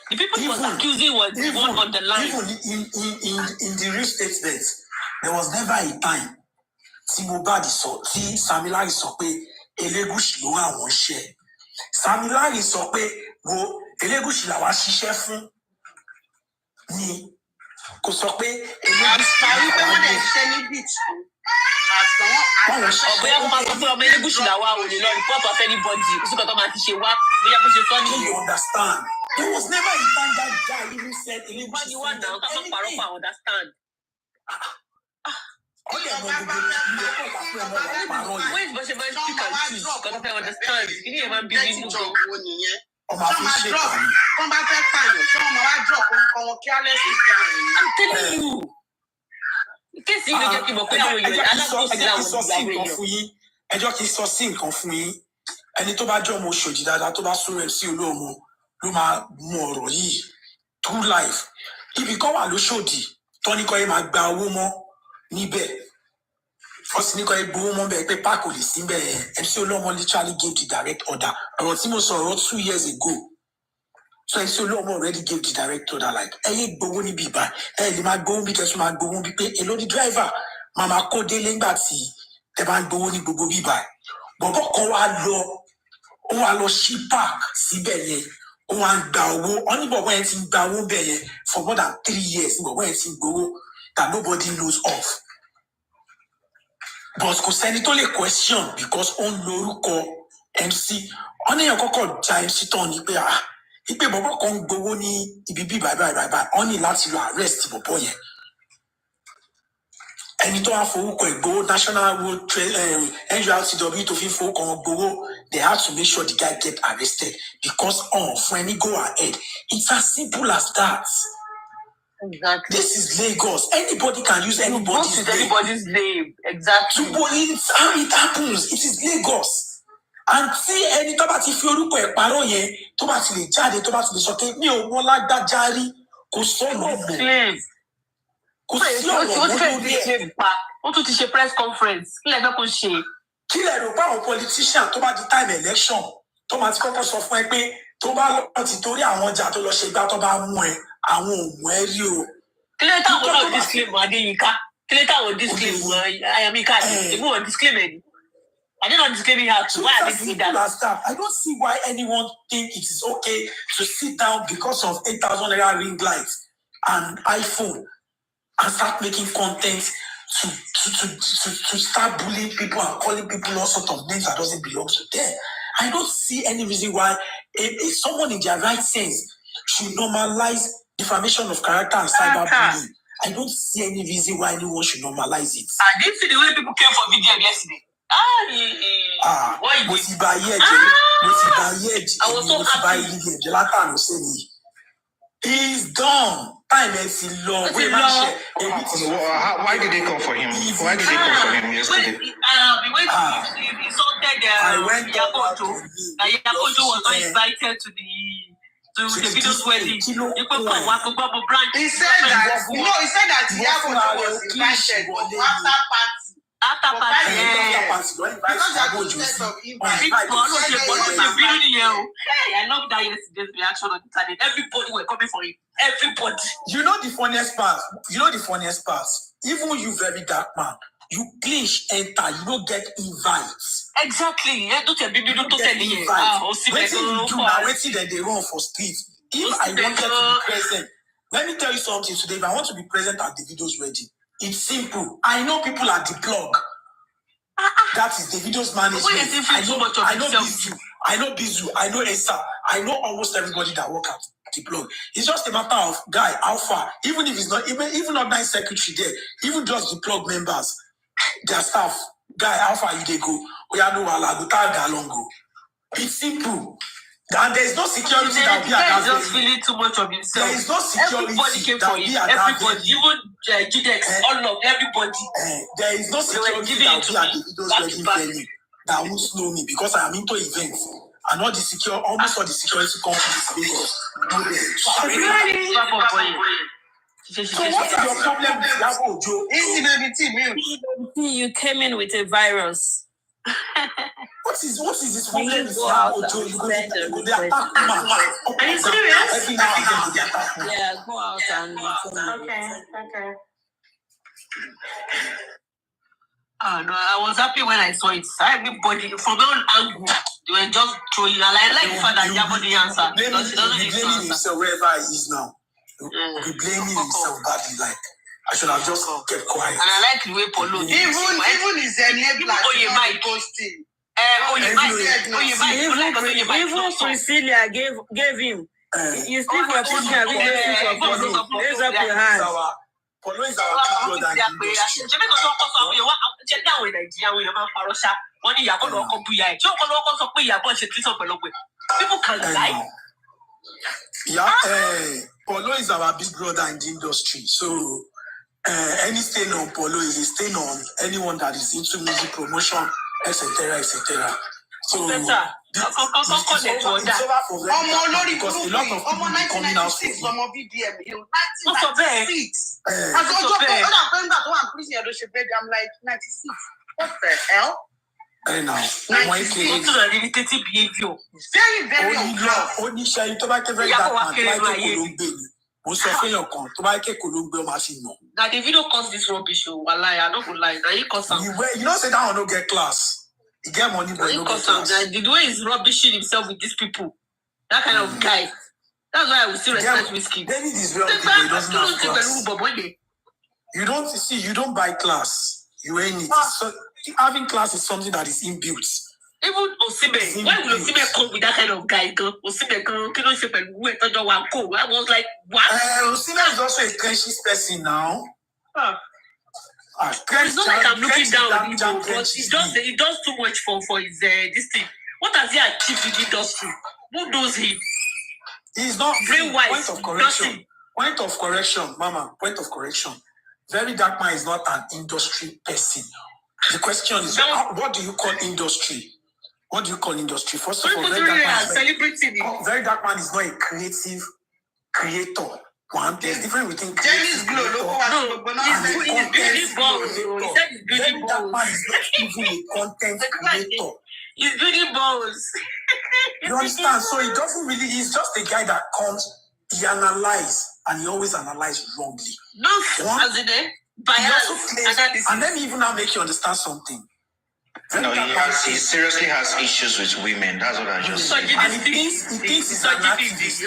The people he was accusing was the one on the line. Even in the real statement, there was never a time tí Mohbad sọ tí Samilari sọ pé Elegushi ló wà wọ́n ṣe. Samilari sọ pé wo Elegushi làwa ṣiṣẹ́ fún ni kò sọ pé Elegushi ló wà wọ́n ṣe. Bóyá mo máa sọ pé ọmọ Elegushi làwa ò lè lọ report of anybody kí sọ́kàn tó máa ti ṣe wá bóyá bó ṣe sọ nìyẹn. You understand? There was never a time that guy even said Elegushi. You want now? That's not I understand. Wait, but she might speak and choose because I understand. You need to be able to I'm telling you. In case you don't get ẹjọ́ kìí sọ sí nǹkan fún yín ẹni tó bá jọ ọmọ Òṣòdì dáadáa tó bá súnmọ́ ẹ̀ sí Olóòmọ ló máa mú ọ̀rọ̀ yìí true life ibì kan wà lóṣòdì tọ́níkọ́ yìí máa gba owó mọ́ níbẹ̀ first níkọ́ yìí gbowó mọ́ bẹ́ẹ̀ pé páàkì ò lè sí bẹ́ẹ̀ MC Olóòmọ literally gave the direct order ọ̀rọ̀ tí mo sọ ọ̀rọ̀ 2 years ago so MC Olóòmọ already gave the direct order like ẹ yé gbowó níbi ìbá ẹ lè máa gbowó bí kẹsùn máa gbowó bí pé èló ní driver máa máa kó délé ńgbà tí ẹ bá ń gbowó ní gbogbo bíbá bọ̀bọ̀ kan wá lọ sí park síbẹ̀ yẹn ó wá ń gba owó wọn ní bọ̀bọ̀ yẹn ti ń gba owó bẹ̀ yẹn for more than 3 years bọ̀bọ̀ yẹn ti ń gbowó that nobody knows of but kò sẹ́ni tó lè question because ó ń lo orúkọ MC wọn níyàn kọ́kọ́ ja MC tán ni pé ìpè bọ̀bọ̀ kan ń gbowó ní ibi bí báyìí wọn ní láti lọ arrest bọ̀bọ̀ yẹn ẹni tó wá fowókọ ìgbowó national road NURTW tó fi fowókọ wọn gbowó they had to make sure the guy get arrested because fún ẹni go ahead it's as simple as that. Exactly. This is Lagos. Anybody can use anybody's name. Exactly. It's how it happens. It is Lagos. And tí ẹni tó bá ti fi orúkọ ẹ̀ parọ́ yẹn tó bá ti lè jáde tó bá ti lè sọ pé mi ò wọ́n lágbájá rí kò sọ̀rọ̀ mọ́. Kò sí ọ̀rọ̀ mọ́ lórí ẹ̀. Ó tún ti ṣe press conference. Kí lẹ fẹ́ kó ṣe? Kí lẹ rò pé àwọn politician tó bá di time election tó máa ti kọ́kọ́ sọ fún ẹ pé tó bá lọ ti torí àwọn ọjà tó lọ ṣe gbá tó bá mú ẹ àwọn ò mú ẹ rí o. Kí lẹ táwọn náà disclaim Adéyínká? Kí lẹ táwọn disclaim Ayọ̀míká? Èmi ò disclaim ẹni. I did not disclaim her too. Why are they doing that? I don't see why anyone think it is okay to sit down because of 8,000 naira ring lights and iPhone and start making content to start bullying people and calling people all sorts of names that doesn't belong to them. I don't see any reason why if someone in their right sense should normalize defamation of character and cyberbullying. I don't see any reason why anyone should normalize it. I didn't see the way people came for video yesterday. Mo ti ba ayé ẹ̀jẹ̀. I was so happy. He's done. Time is low. Why did they come for him? Why did they come for him yesterday? He insulted Yakoto. Yakoto was not invited to the video's wedding. He said that Yakoto was invited after party. I love that yesterday's reaction on the internet. Everybody were coming for him. Everybody. You know the funniest part? Even you very dark man, you glitch enter, you don't get invites. Exactly. Don't get invites. Waiting do now, waiting that they run for streets. If I wanted to be present, let me tell you something today. If I want to be present at the video's wedding, It's simple. I know people at the blog. That is the video's management. I know Bizu. I know Esa. I know almost everybody that work at the blog. It's just a matter of guy, how far. Even if it's not even not nice secretary there, even just the blog members, their staff, guy, how far you they go? We are no go. It's simple. And there is no security that we are just feeling too much of himself. There is no security. Everybody came for him. Everybody, even GDX, all of everybody. There is no security that we are the videos wedding that won't slow me because I am into events. And all the almost all the security companies So what is your problem with Yabo, Joe? You came in with a virus. What is this problem with Yabo, Joe? You go there, attack man. Are you serious? Yeah, go out and Okay. Oh no, I was happy when I saw it. Everybody from one angle, they were just throwing. I like the fact that Yabo didn't answer because she doesn't need to answer. Himself wherever he is now. Be blaming himself badly, like I should have just kept quiet. And I like the way Polo even his enabler posting. Even Priscilla gave him. You still for pushing a video for him. Raise up your hands. Polo is our big brother in the industry. People can lie. Yeah, Polo is our big brother in the industry. So any stain on Polo is a stain on anyone that is into music promotion, etc., etc. So it's over for them because a lot of people are coming out for him. What's up there? I'm like 96. What the hell? Now, irritating behavior. Very only share you to make very dark man. Now the video cause this rubbish. I don't lie. Now you cause you don't say that one don't get class. You get money, but you don't get class. The way he's rubbishing himself with these people, that kind of guy. That's why I will still respect Whiskey. David is very people. He doesn't have class. You don't see. You don't buy class. You ain't it. So having class is something that is inbuilt. Even Osibe, why would Osibe come with that kind of guy? Osibe, I was like, what? Osibe is also a trenches person now. It's not like I'm looking down on him, but he does too much for his this thing. What has he achieved in the industry? Who knows him? He's not brain-wise. Point of correction, Mama. Point of correction. Very Dark Man is not an industry person. The question is, what do you call industry? What do you call industry? First of all, Very Dark Man is not a creative creator. One, there's difference between creative creator and content creator. Very Dark Man is not even a content creator. He's building balls. You understand? So he doesn't really, he's just a guy that comes, he analyzes, and he always analyzes wrongly. No, as in it. And then even now make you understand something. No, he seriously has issues with women. That's what I just said. And he thinks he's an activist.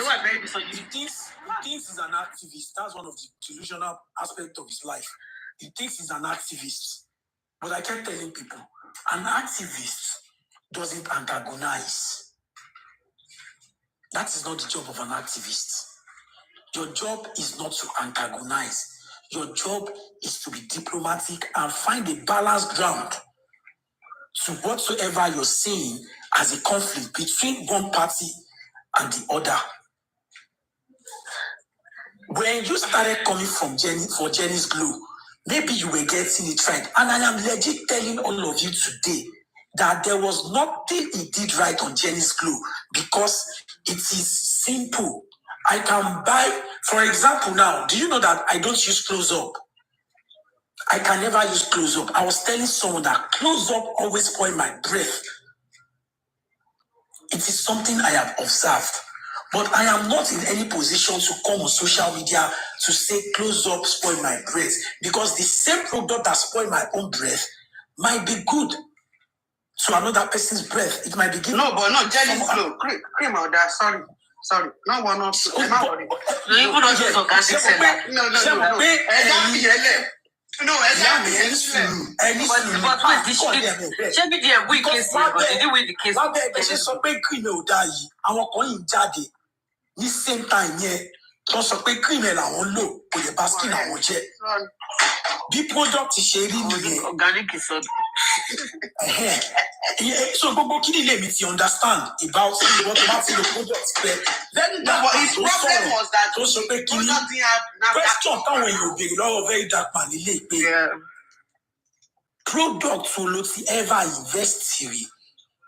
He thinks he's an activist. That's one of the delusional aspects of his life. He thinks he's an activist. But I kept telling people, an activist doesn't antagonize. That is not the job of an activist. Your job is not to antagonize. Your job is to be diplomatic and find a balanced ground to whatsoever you're seeing as a conflict between one party and the other. When you started coming from Jenny's Glow, maybe you were getting it right. And I am legit telling all of you today that there was nothing he did right on Jenny's Glow because it is simple. I can buy, for example, now, do you know that I don't use close-up? I can never use close-up. I was telling someone that close-up always spoil my breath. It is something I have observed. But I am not in any position to come on social media to say close-up spoil my breath. Because the same product that spoil my own breath might be good to another person's breath. It might be given. No, but no, Jenny's Glow. Cream of that, sorry. No one else. No. No, exactly. But wait, this should be the weak case. Did you win the case? What the case? So big criminal die. Àwọn kan yìí jáde ní same time yẹn. Tó sọ pé criminal àwọn lò kò lè bá skin àwọn jẹ́. Bí product ṣe rí nìyẹn. Organic is so. So gbogbo kí ni lè mi ti understand about what about the product pé. Then but his problem was that tó sọ pé kí ni question táwọn èèyàn béèrè lọ́wọ́ very dark man nílé pé product wo ló ti ever invest rí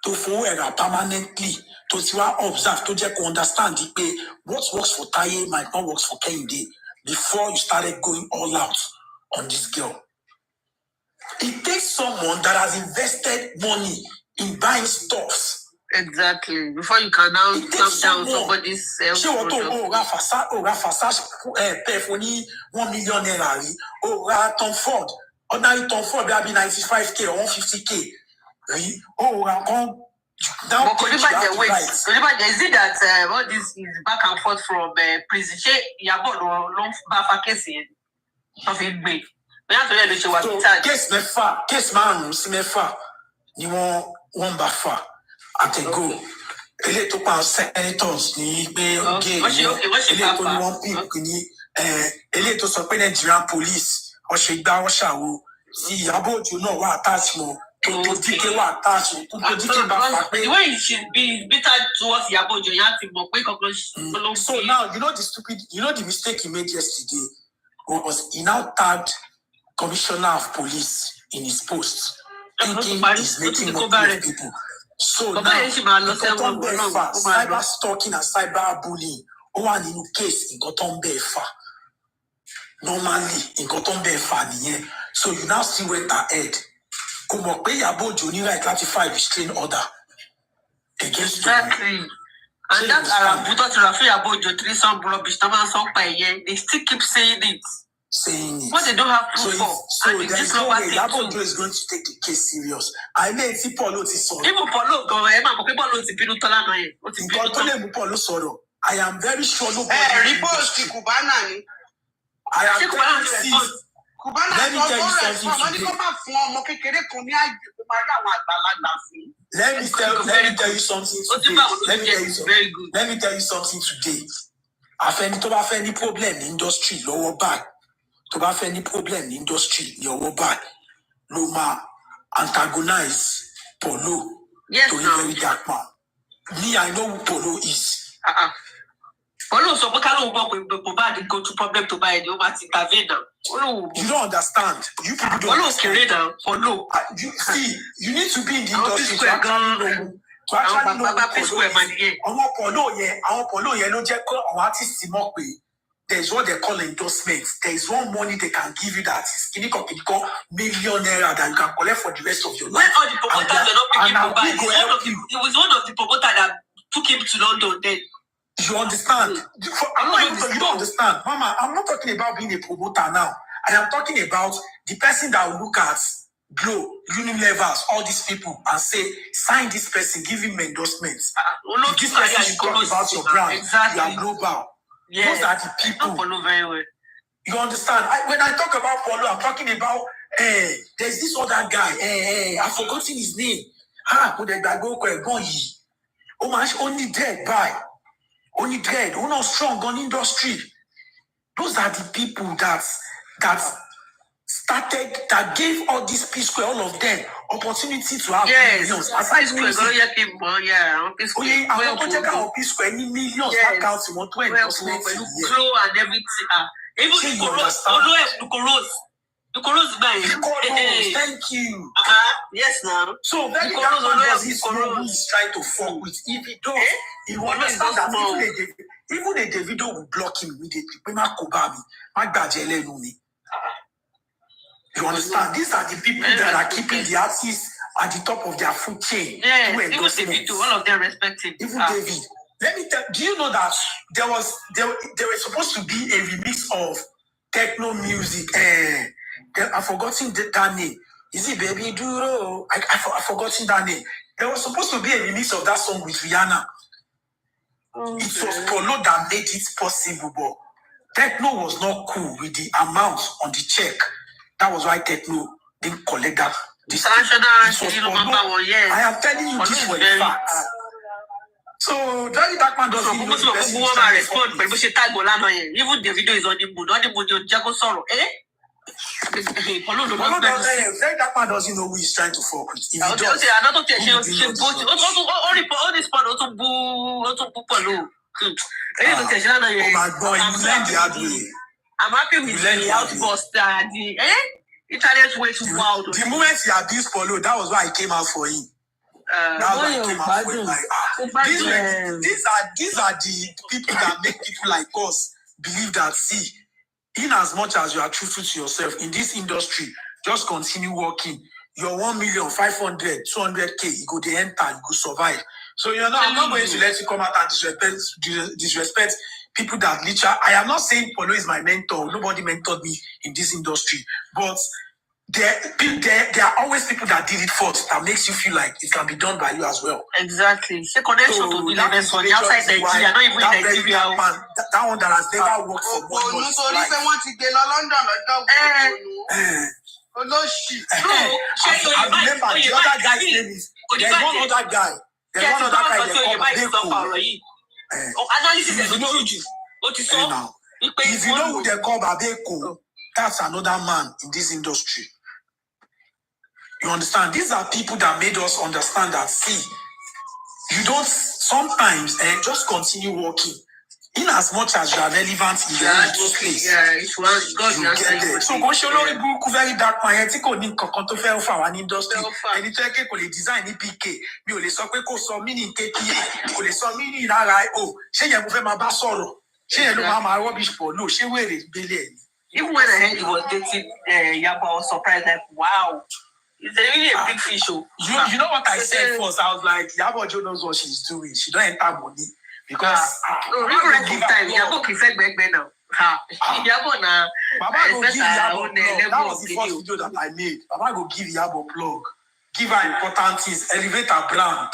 tó fowó ẹ̀rà permanently tó ti wá observe tó jẹ́ kó understand pé what works for Taye might not work for Kehinde before you started going all out on this girl. It takes someone that has invested money in buying stuff. Exactly. Before you can now clamp down somebody's self-product. Fasage perf $1 million rí. Tom Ford. Ordinary Tom Ford will be 95K or 150K. Rí. Now could you buy the weight? Is it that all this is back and forth from prison? Yabo no back case of it big. So case case man si mefa ni won ba fa atego ele to pa senators ni pe oge ele to ni won pick ni ele to sọ pé Nigerian police o se gba o ṣàwo si Iyabo Ojo náà wà attach mo to dike wà attach to dike ba fa pe the way it should be bitter towards Iyabo Ojo you have to mo pe kokon. So now you know the mistake he made yesterday was he now tagged Commissioner of Police in his post, thinking he's making money with people. So now, cyber stalking and cyber bullying, one in case in Goton Befa. Normally, in Goton Befa, so you now still went ahead. Como pay Iyabo Ojo ni right 35 restraint order against exactly. And that's Buto to Rafi Iyabo Ojo 3 some rubbish. They still keep saying it. What they don't have proof for. So there's no way Iyabo Ojo is going to take the case serious. I know if Paulo is sorry. Even Paulo go Paulo ti bínú tola no yen. O ti bínú tola. Paulo sọ̀rọ̀. I am very sure nobody. Report to Cubana ni. I am very sure. Cubana let me tell you something today. Let me tell you something today. Let me tell you something today. Afẹ́ni tó bá fẹ́ ní problem ní industry lọ́wọ́ báyìí. Tó bá fẹ́ ní problem ní industry lọ́wọ́ báyìí. Ló máa antagonize Polo. Yes, to a very dark man. Me, I know who Polo is. Polo so pé ká ló gbọ́ pé kò bá go to problem to buy the over intervene now. You don't understand. You people don't Polo kéré now. Polo. You see, you need to be in the industry to actually know. Àwọn Polo yẹn ló jẹ́ kó àwọn artists mọ̀ pé there is what they call endorsements. There is one money they can give you that is kìnnìkan million naira that you can collect for the rest of your life. When all the promoters are not picking to buy, it was one of the promoters that took him to London then. You understand? You don't understand. Mama, I'm not talking about being a promoter now. I am talking about the person that will look at Glow, Unilevers, all these people and say, sign this person, give him endorsements. This person should talk about your brand. Exactly. You are global. Yes. Those are the people. I follow very well. You understand? When I talk about Polo, I'm talking about, there's this other guy. I've forgotten his name. Only dead by. Only dead. Who not strong on industry. Those are the people that started, that gave all these P Square, all of them, opportunity to have millions. Aside Square, I want to check out P Square, any millions, accounts, you want to endorsements. Flow and everything. Even the Coros guy. Thank you. Yes, now. So very does this know who is trying to fuck with. If he does, he will understand that even a Davido will block him immediately. You understand? These are the people that are keeping the artists at the top of their food chain. Yeah, even Davido, all of them respect him. Even David. Let me tell. Do you know that there was supposed to be a remix of techno music? I've forgotten that name. Is it Baby Duro? I've forgotten that name. There was supposed to be a remix of that song with Rihanna. Okay. It was Polo that made it possible, but techno was not cool with the amount on the check That was why Techno didn't collect that. I am telling you this for a fact. So Very Dark Man doesn't know the best. Even the video is on the mood. On the mood, you Jago sorrow. Very Dark Man doesn't know who he's trying to fuck with. If he does, oh my God, you learn the hard way. I'm happy with the outburst. Italians way too wild. The moment he abused Polo, that was why I came out for him. That's why I came out for him. Like, these are the people that make people like us believe that, see, in as much as you are truthful to yourself in this industry, just continue working. Your 1,500,000, 200K, you go to enter, you go survive. So I'm not going to let you come out and disrespect people that literally. I am not saying Polo is my mentor. Nobody mentored me in this industry, but there are always people that did it first that makes you feel like it can be done by you as well. Exactly. The connection to be like this on the outside Nigeria, not even in Nigeria. That one that has never worked for 1 month. I remember the other guy's name is. There's one other guy. They call Babeko. Analysis is now. If you know who they call Babeko, that's another man in this industry. You understand? These are people that made us understand that, see, you don't sometimes just continue working. In as much as you are relevant in the place. Yeah, it's one God. You get there. So go show Very Dark Man. I think on to fair for an industry. And it's like a design PK. Me only so quick so meaning KPA. Only so meaning RIO. She ya move my basoro. She ya mama rubbish for no. She wear it billion. Even when I heard he was dating Yaba, I was surprised. Like, wow, it's really a big fish. You know what I said first? I was like, Yaba Jo knows what she's doing. She don't enter money. Because this time, Yabo prefer back now. Yabo na. Baba go give Yabo plug. That was the first video that I made. Baba go give Yabo plug. Give her important things. Elevate her brand.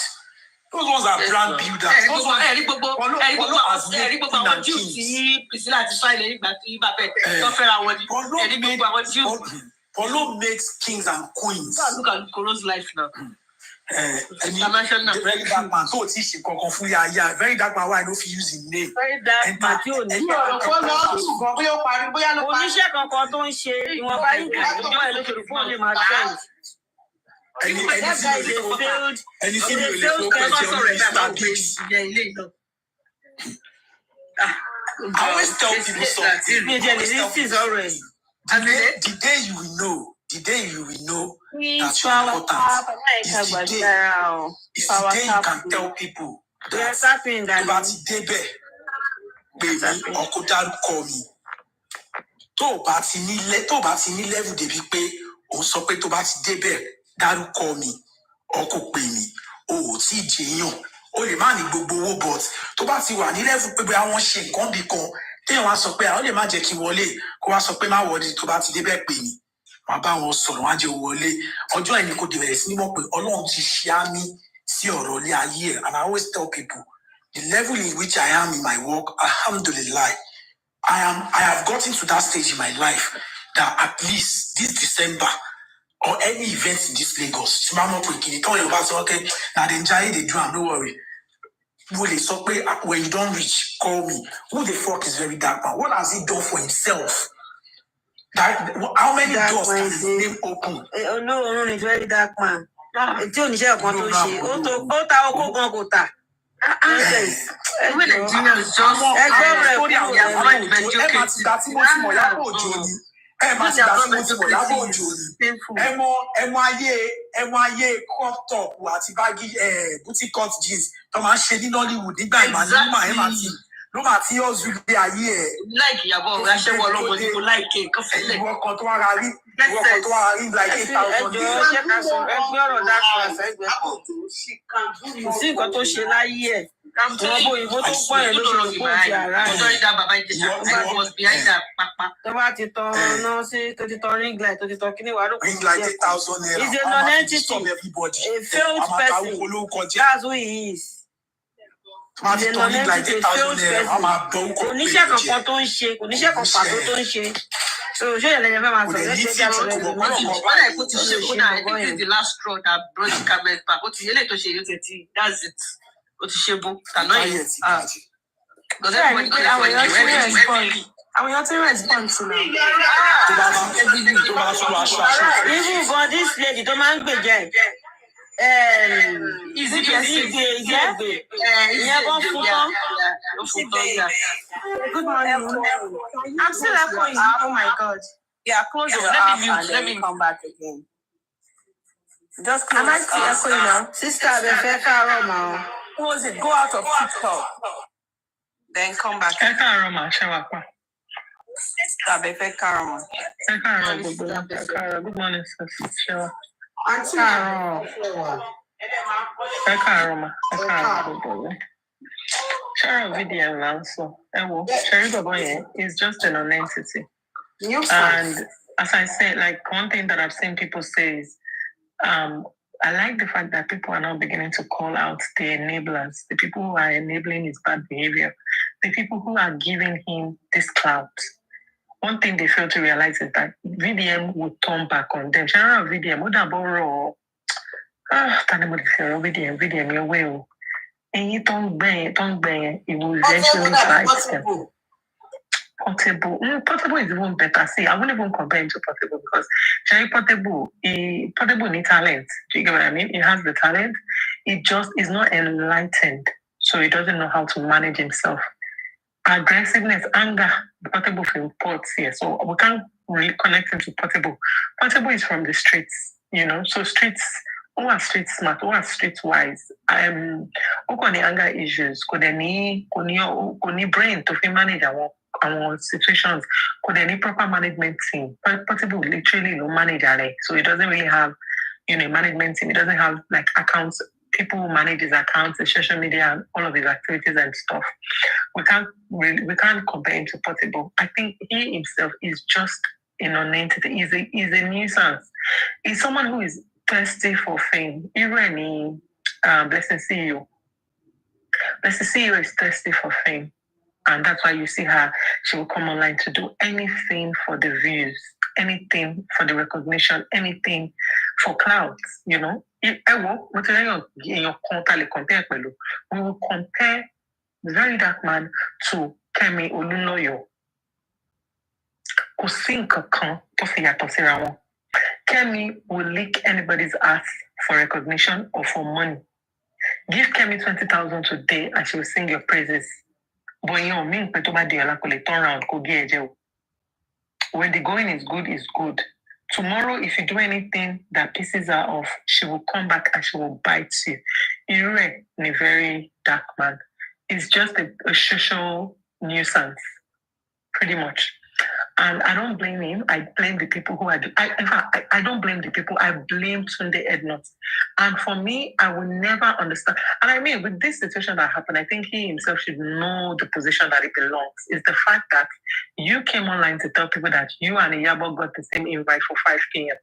Those ones are brand builders. Those ones as Polo makes kings and queens. Look at Polo's life now. Very Dark Man. So it's Very Dark Man. Why I don't feel using name? Very Dark Man. I always tell people something. The day you will know that you're important is the day you can tell people that baby Uncle Dad call me. Tó bá ti ní level débi pé ó sọ pé tó bá ti débẹ̀ dárúkọ mi ọkọ pè mí ó ti jẹyàn ó lè má ní gbogbo owó but tó bá ti wà ní level pé bóyá wọ́n ṣe nǹkan bí kan téèyàn wá sọ pé ó lè má jẹ́ kí wọlé kó wá sọ pé má wọlé tó bá ti débẹ̀ pè mí wọ́n bá wọn sọ̀rọ̀ wọ́n á jẹ́ wọlé ọjọ́ ẹni kò dé bẹ̀rẹ̀ sí ní mọ̀ pé Ọlọ́run ti ṣe á ní sí ọ̀rọ̀ ilé ayé ẹ̀. And I always tell people the level in which I am in my work, alhamdulillah, I have gotten to that stage in my life that at least this December or any event in this Lagos, okay, now the enjoy they do, no worry. When you don't reach, call me. Who the fuck is Very Dark Man? What has he done for himself? How many doors can his name open? No, it's Very Dark Man. It's only share control. Crop top àti baggy booty cut jeans tó máa ń ṣe ní Nollywood nígbà ìmọ̀ ló máa tí ó zu ilé ayé ẹ̀. Like Ìyábọ̀ Ráṣẹ́wọ̀ ọlọ́mọ ní mo like ẹ̀ kọ́fẹ́lẹ̀. Ìwọ kan tó wá ra rí like 8,000 kò sí nǹkan tó ṣe láyé ẹ̀. Ìwọ́n òyìnbó tó pọ̀ ẹ̀ ló ṣe lè kó ti ara ẹ̀. Tó bá ti tán náà sí tó ti tán ring light tó ti tán kíní wàá ló kó ring light 8,000 naira. He's a non-entity, a failed person. That's who he is. He's a non-entity, a failed person. Kò níṣẹ́ kankan tó ń ṣe, kò níṣẹ́ kan pàtó tó ń ṣe. So show you the never man. When I put it, I think this is the last straw that brought the cabinet back. What you let to share it? That's it. What you share book? Does everybody respond? I'm not to respond to now. Even for this lady, don't mind me. Easy. Good morning. I'm still echoing. Oh my God. Yeah, close your app and then we come back again. Just close. Am I still echoing now? Sister, close it. Go out of TikTok. Then come back. Good morning, sister. Share a video now, so is just an non-entity. And as I said, like one thing that I've seen people say is, I like the fact that people are now beginning to call out the enablers, the people who are enabling his bad behavior, the people who are giving him this clout. One thing they fail to realize is that VDM will turn back on them. General VDM, what about VDM, your way. And you don't bang, it will eventually bite them. Portable is even better. See, I wouldn't even compare him to Portable because Jerry Portable needs talent. Do you get what I mean? He has the talent. It just is not enlightened. So he doesn't know how to manage himself. Aggressiveness, anger, Portable from ports here. So we can't really connect him to Portable. Portable is from the streets, so streets, who are street smart, who are street wise. Who got the anger issues, could any brain to manage our situations, could any proper management team. Portable literally no manager, so he doesn't really have, management team. He doesn't have like accounts, people who manage his accounts, the social media, and all of his activities and stuff. We can't compare him to Portable. I think he himself is just a non-entity. He's a nuisance. He's someone who is thirsty for fame. Even Blessing CEO. Blessing CEO is thirsty for fame. And that's why you see her, she will come online to do anything for the views, anything for the recognition, anything for clouds, We will compare the very dark man to Kemi Oluloyo. Kemi will lick anybody's ass for recognition or for money. Give Kemi 20,000 today and she will sing your praises. When the going is good. Tomorrow, if you do anything that pisses her off, she will come back and she will bite you. Ire, a very dark man. It's just a social nuisance, pretty much. And I don't blame him. I blame the people who are. I don't blame the people. I blame Tunde Ednut. And for me, I will never understand. And I mean, with this situation that happened, I think he himself should know the position that it belongs. Is the fact that you came online to tell people that you and Iyabo got the same invite for 5 p.m.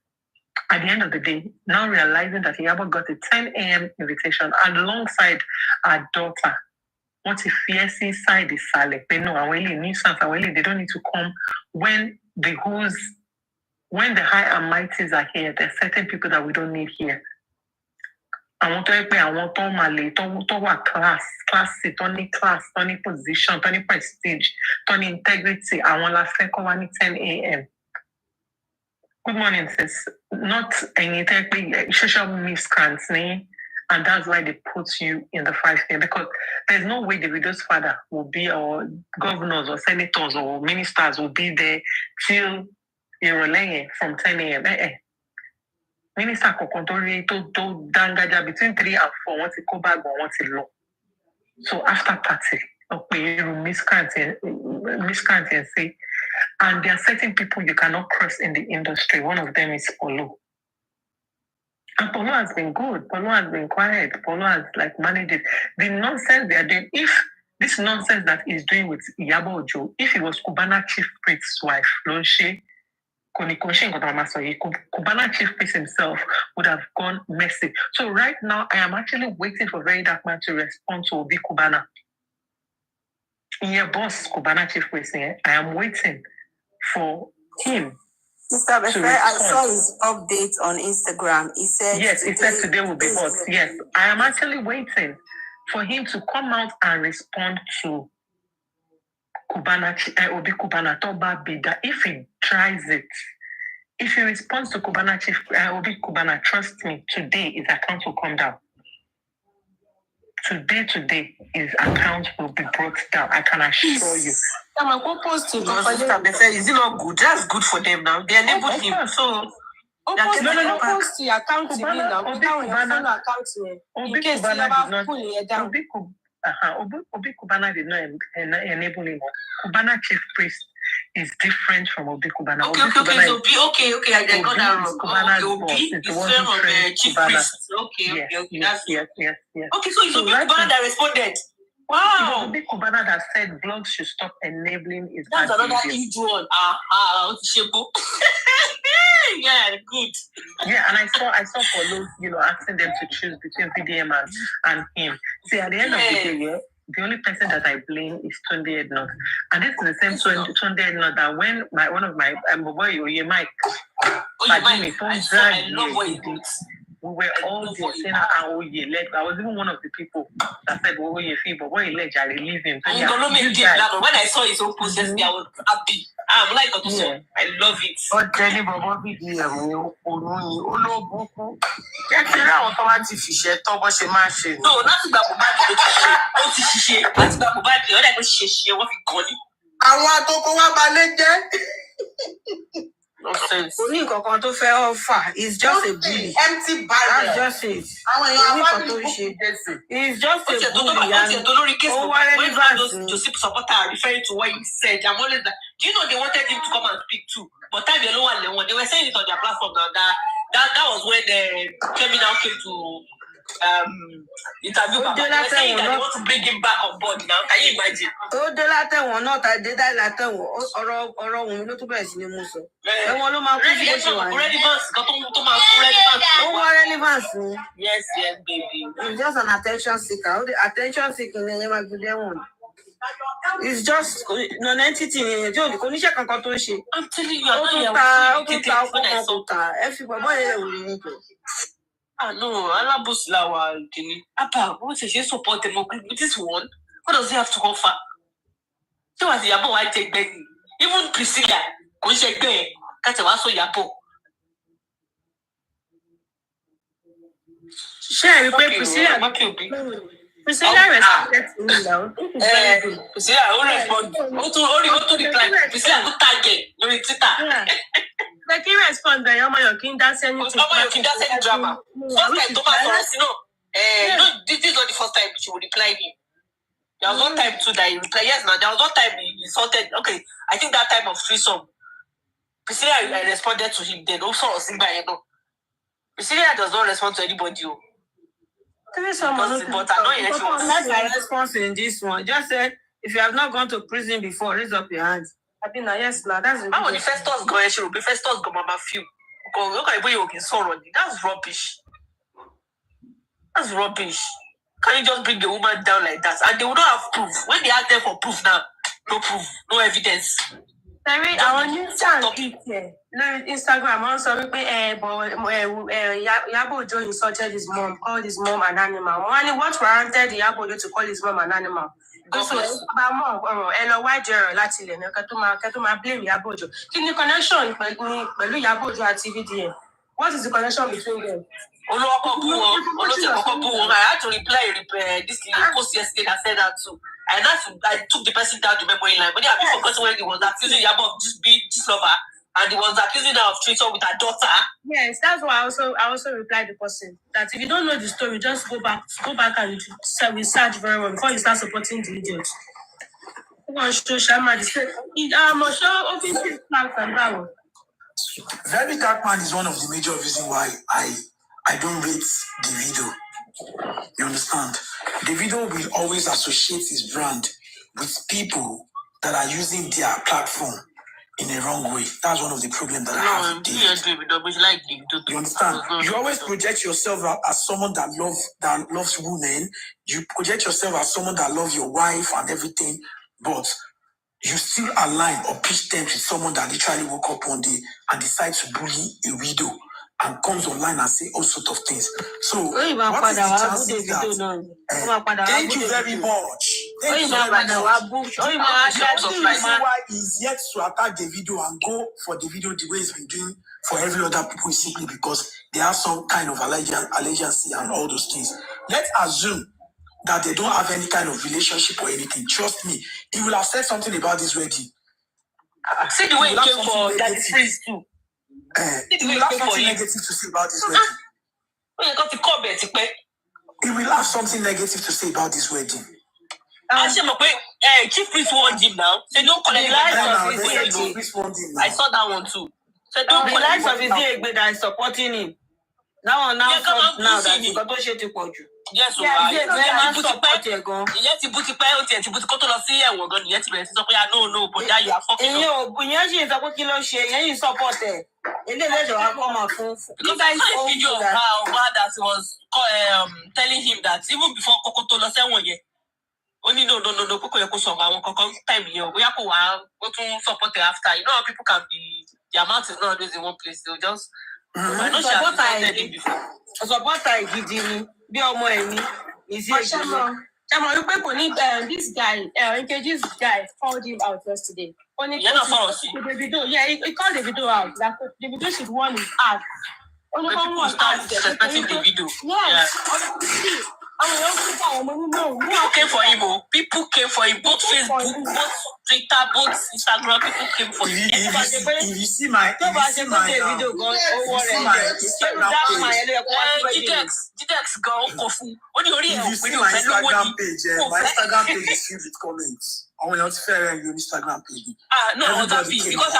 At the end of the day, now realizing that Iyabo got a 10 a.m. invitation alongside our daughter. What if fierce side is silent? They know nuisance. They don't need to come when the high and mighties are here. There's certain people that we don't need here. I want to classy, Tony position, Tony prestige, Tony integrity. I want to 10 a.m. Good morning, sis. Not any social miscreants, and that's why they put you in the 5 p.m. because there's no way the widow's father will be, or governors or senators or ministers will be there till from 10 a.m. Minister Kokontori to Dangaja between 3 and 4 once he go back or once he low. So after party, miscreant and say, and there are certain people you cannot cross in the industry. One of them is Polo. And Polo has been good. Polo has been quiet. Polo has managed it. The nonsense they are doing, if this nonsense that he's doing with Iyabo Ojo, if it was Cubana chief priest's wife, Lonche, Cubana chief priest himself would have gone messy. So right now, I am actually waiting for Very Dark Man to respond to Obi Cubana. In your boss, Cubana chief priest, I am waiting for him. Mr. Befe, I saw his update on Instagram. He said today will be hot. Yes, I am actually waiting for him to come out and respond to Obi Kubana Toba Bida. If he tries it, if he responds to Kubana Chief Obi Kubana, trust me, today his account will come down. Today, his account will be brought down. I can assure you. Is it not good? That's good for them now. They enabled him. So post your account to me now. Obi Kubana did not enable him. Kubana Chief Priest is different from Obi Kubana. Okay. I got that wrong. Obi is different from the Chief Priest. Okay. Yes. Okay, so it's Obi Kubana that responded. Wow. Obi Kubana that said blogs should stop enabling his bad behavior. That's another huge one. Yeah, good. Yeah, and I saw follows, asking them to choose between VDM and him. See, at the end of the day, the only person that I blame is Tunde Ednot. And this is the same Tunde Ednot that when one of my boy, Mike, I love what he did. We were all there saying, I was even one of the people that said, but when I leave him. So when I saw his own post yesterday, I was happy. I'm like, I love it. But then, no, nonsense. It's just a bully. Empty barrel. That's just it. It's just a bully. Joseph supporter are referring to what he said. I'm always like, do you know they wanted him to come and speak too? But time they were saying it on their platform now. That was when the criminal came to interview Baba. They were saying that they want to bring him back on board now. Can you imagine? Relevance. Yes, baby. It's just an attention seeker. The attention seeking it's just non-entity. I'm telling you, no, Alabusla Guinea. Apa, what is she support democracy with this one? What does he have to offer? So as Yabo, I take back. Even Priscilla, when she go, that's a so Yabo. Share, Priscilla. Priscilla responded to me now. Priscilla, only respond. Only go to the client. Priscilla, good target. No, it's it. The key respond by your king that's any drama. First time, this is not the first time she would reply me. There was one time too that he replied. Yes, now there was one time he insulted. Okay, I think that time of threesome. Priscilla, I responded to him. Then also Priscilla does not respond to anybody. That's my response in this one. Just said, if you have not gone to prison before, raise up your hands. Yes, now that's how the Festus go, she will be Festus go, Mama few. Look at you can sorrow. That's rubbish. That's rubbish. Can you just bring the woman down like that? And they will not have proof. When they ask them for proof now, no proof, no evidence. Sorry, I want you to Instagram also Yabo Joe insulted his mom, called his mom an animal. What warranted Yabo Joe to call his mom an animal? So about mom, why blame Yabo Joe. Can you connection Yabo Joe at TVDN? What is the connection between them? I had to reply this post yesterday that said that too. And I took the person down the memory line. But I forgot when he was accusing Yabo of just being this lover. And he was accusing her of treason with her daughter. Yes, that's why I also replied the person that if you don't know the story, just go back and research very well before you start supporting the idiot. Very Dark Man is one of the major reasons why I don't rate Davido. You understand? Davido will always associate his brand with people that are using their platform in a wrong way. That's one of the problems that I have with Davido. You understand? You always project yourself as someone that loves women. You project yourself as someone that loves your wife and everything. But you still align or pitch them with someone that literally woke up one day and decides to bully a widow and comes online and say all sorts of things. So, what is the chances that... thank you very much. Thank you very much. The reason why he's yet to attack the video and go for the video the way he's been doing for every other people is simply because they have some kind of allegiance and all those things. Let's assume that they don't have any kind of relationship or anything. Trust me, he will have said something about this wedding. See the way he came for that freeze too. He will have something negative to say about this wedding. He will have something negative to say about this wedding. Chief Priest warned him now. Say don't collect the lives of his wedding. I saw that one too. So don't the lives of his wedding that is supporting him. That one now that he got to share to you. Yes, yeah, right. Yes, no, but that you are fucking up. Because I saw a video of her that was telling him that even before Koko told us only no, Koko Yoko song, I won't come time here. We have to support it after. You know how people can be, the amount is not always in one place. They'll just I know she has supported him before. Be ọmọ ẹni is here. This guy, this guy called him out yesterday. He called the video out. That the video should warn his ass. People start suspecting the video. Yes. People came for him. People came for him. Both Facebook, both Twitter, both Instagram. People came for him. If you see my Instagram page is filled with comments. I want to share your Instagram page. No, because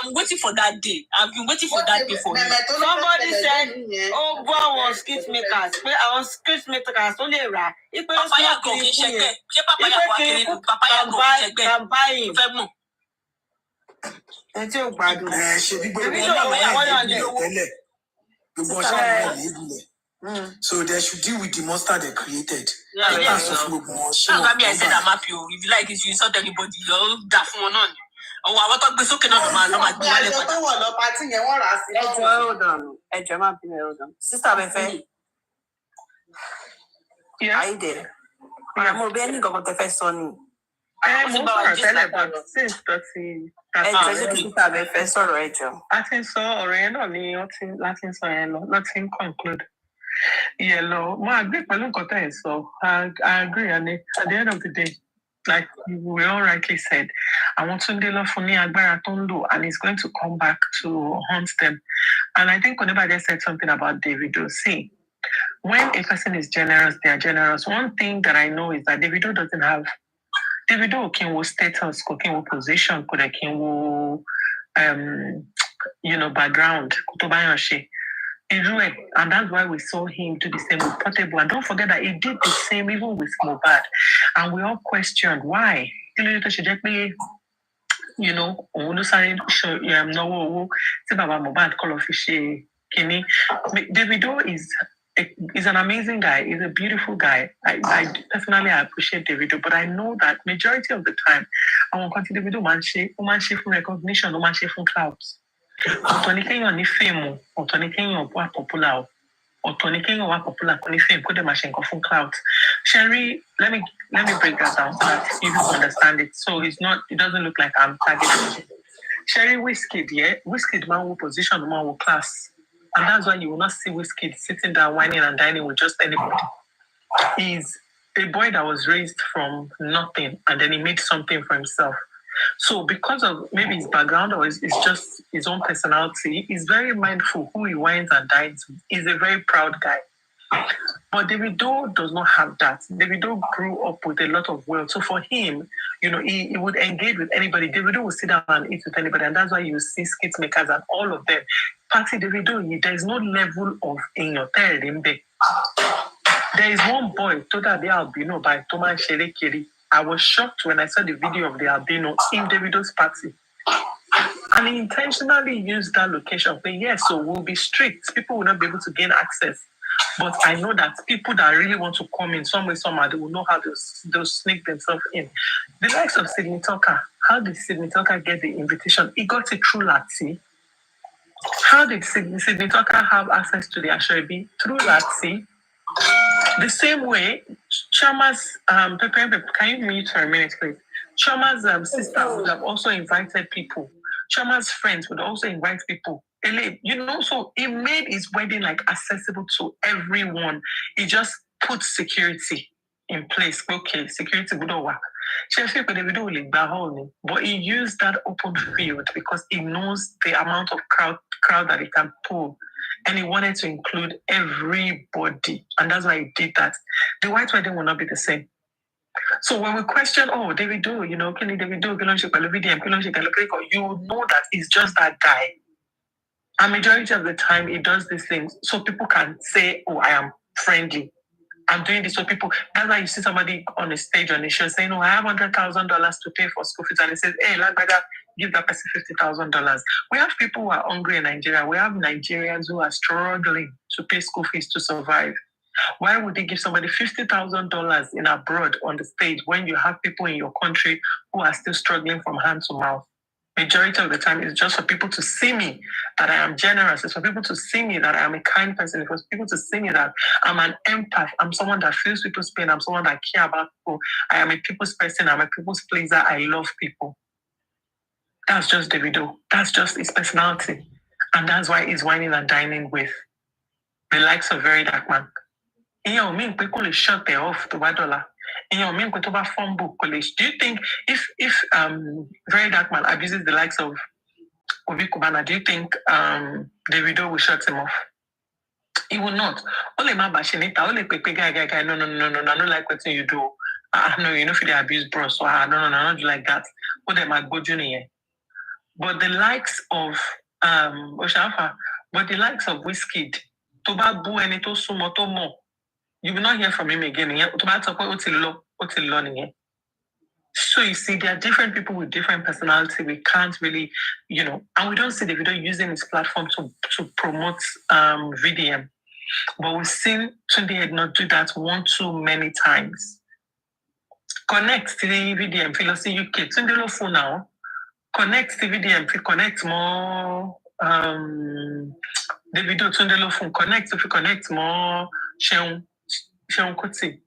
I'm waiting for that day. I've been waiting for that day for you. Somebody said, "Oh, boy, was skit makers. I was skit makers only right. If Papaya go can buy him." Until bad. So they should deal with the monster they created. That's why I said I'm happy. If you like it, you insult everybody. You're daft one on. Oh, I want to be so cannot man. Hold on. Sister Befe. Yeah. Are you there? I'm obeying God to first son. I'm sorry, but since Sister Befe, sorry, Joe. I think so. Already, nothing so. Nothing conclude. Yellow. I agree with so I agree, and at the end of the day, like we all rightly said, I want to deal for Agbara and he's going to come back to haunt them. And I think whenever they said something about Davido, see, when a person is generous, they are generous. One thing that I know is that Davido doesn't have can will status, can will position, can will background, and that's why we saw him do the same with Portable. And don't forget that he did the same even with Mohbad. And we all questioned why. Davido is an amazing guy. He's a beautiful guy. I personally appreciate Davido, but I know that majority of the time, I want to continue Davido man for recognition, man for clouds. Ọ̀tọ̀nìkẹ́yàn ní fíìmù, ọ̀tọ̀nìkẹ́yàn wà popular, ọ̀tọ̀nìkẹ́yàn wà popular kò ní fíìmù kó dẹ̀ máa ṣe nǹkan fún clout. Sherry, let me break that down so that you can understand it. So it doesn't look like I'm targeting. Sherry Wizkid, Wizkid man will position, man will class. And that's why you will not see Wizkid sitting down, whining and dining with just anybody. He's a boy that was raised from nothing and then he made something for himself. So because of maybe his background or it's just his own personality, he's very mindful who he wines and dines with. He's a very proud guy. But Davido does not have that. Davido grew up with a lot of wealth. So for him, he would engage with anybody. Davido would sit down and eat with anybody. And that's why you see skit makers and all of them. Party Davido, there is no level of in your Rimbe. There is one boy, Toda the Albino by Toman Sherekiri. I was shocked when I saw the video of the albino in Davido's party. And he intentionally used that location. But yes, so we'll be strict. People will not be able to gain access. But I know that people that really want to come in some way, somehow, they will know how they'll sneak themselves in. The likes of Sidney Tucker how did Sydney Tucker get the invitation? He got it through Lati. How did Sydney Tucker have access to the Ashoebi? Through Lati. The same way, Chama's, can you mute for a minute, please? Chama's sister would have also invited people. Chama's friends would also invite people. So he made his wedding like accessible to everyone. He just put security in place. Okay, security would not work. But he used that open field because he knows the amount of crowd that he can pull. And he wanted to include everybody. And that's why he did that. The white wedding will not be the same. So when we question, Davido, can Davido, you know that it's just that guy. A majority of the time, he does these things so people can say, I am friendly. I'm doing this so people, that's why you see somebody on a stage on a show saying, I have $100,000 to pay for school fees. And he says, hey, like that, give that person $50,000. We have people who are hungry in Nigeria. We have Nigerians who are struggling to pay school fees to survive. Why would they give somebody $50,000 in abroad on the stage when you have people in your country who are still struggling from hand to mouth? Majority of the time, it's just for people to see me that I am generous. It's for people to see me that I am a kind person. It's for people to see me that I'm an empath. I'm someone that feels people's pain. I'm someone that cares about people. I am a people's person. I'm a people's pleaser. I love people. That's just Davido. That's just his personality. And that's why he's whining and dining with the likes of Very Dark Man. People shut their off to $1. Do you think if Very Dark Man abuses the likes of Obi Kubana, do you think Davido will shut him off? He will not. Ole ma bashinita, ole pepe guy. No, I don't like what you do. No, if they abuse bro, so no, I don't do like that. What am I go junior? But the likes of Oshafa, but the likes of Wizkid, Toba Bu and Ito Sumo Tomo, you will not hear from him again. So you see, there are different people with different personality. We can't really, and we don't see the video using his platform to promote VDM. But we've seen Tunde not do that one too many times. Connect to the VDM, Philosophy UK. Tunde lo phone now. Connect to VDM, connect more. The video Tunde lo phone. Connect more. Sheon Kuti.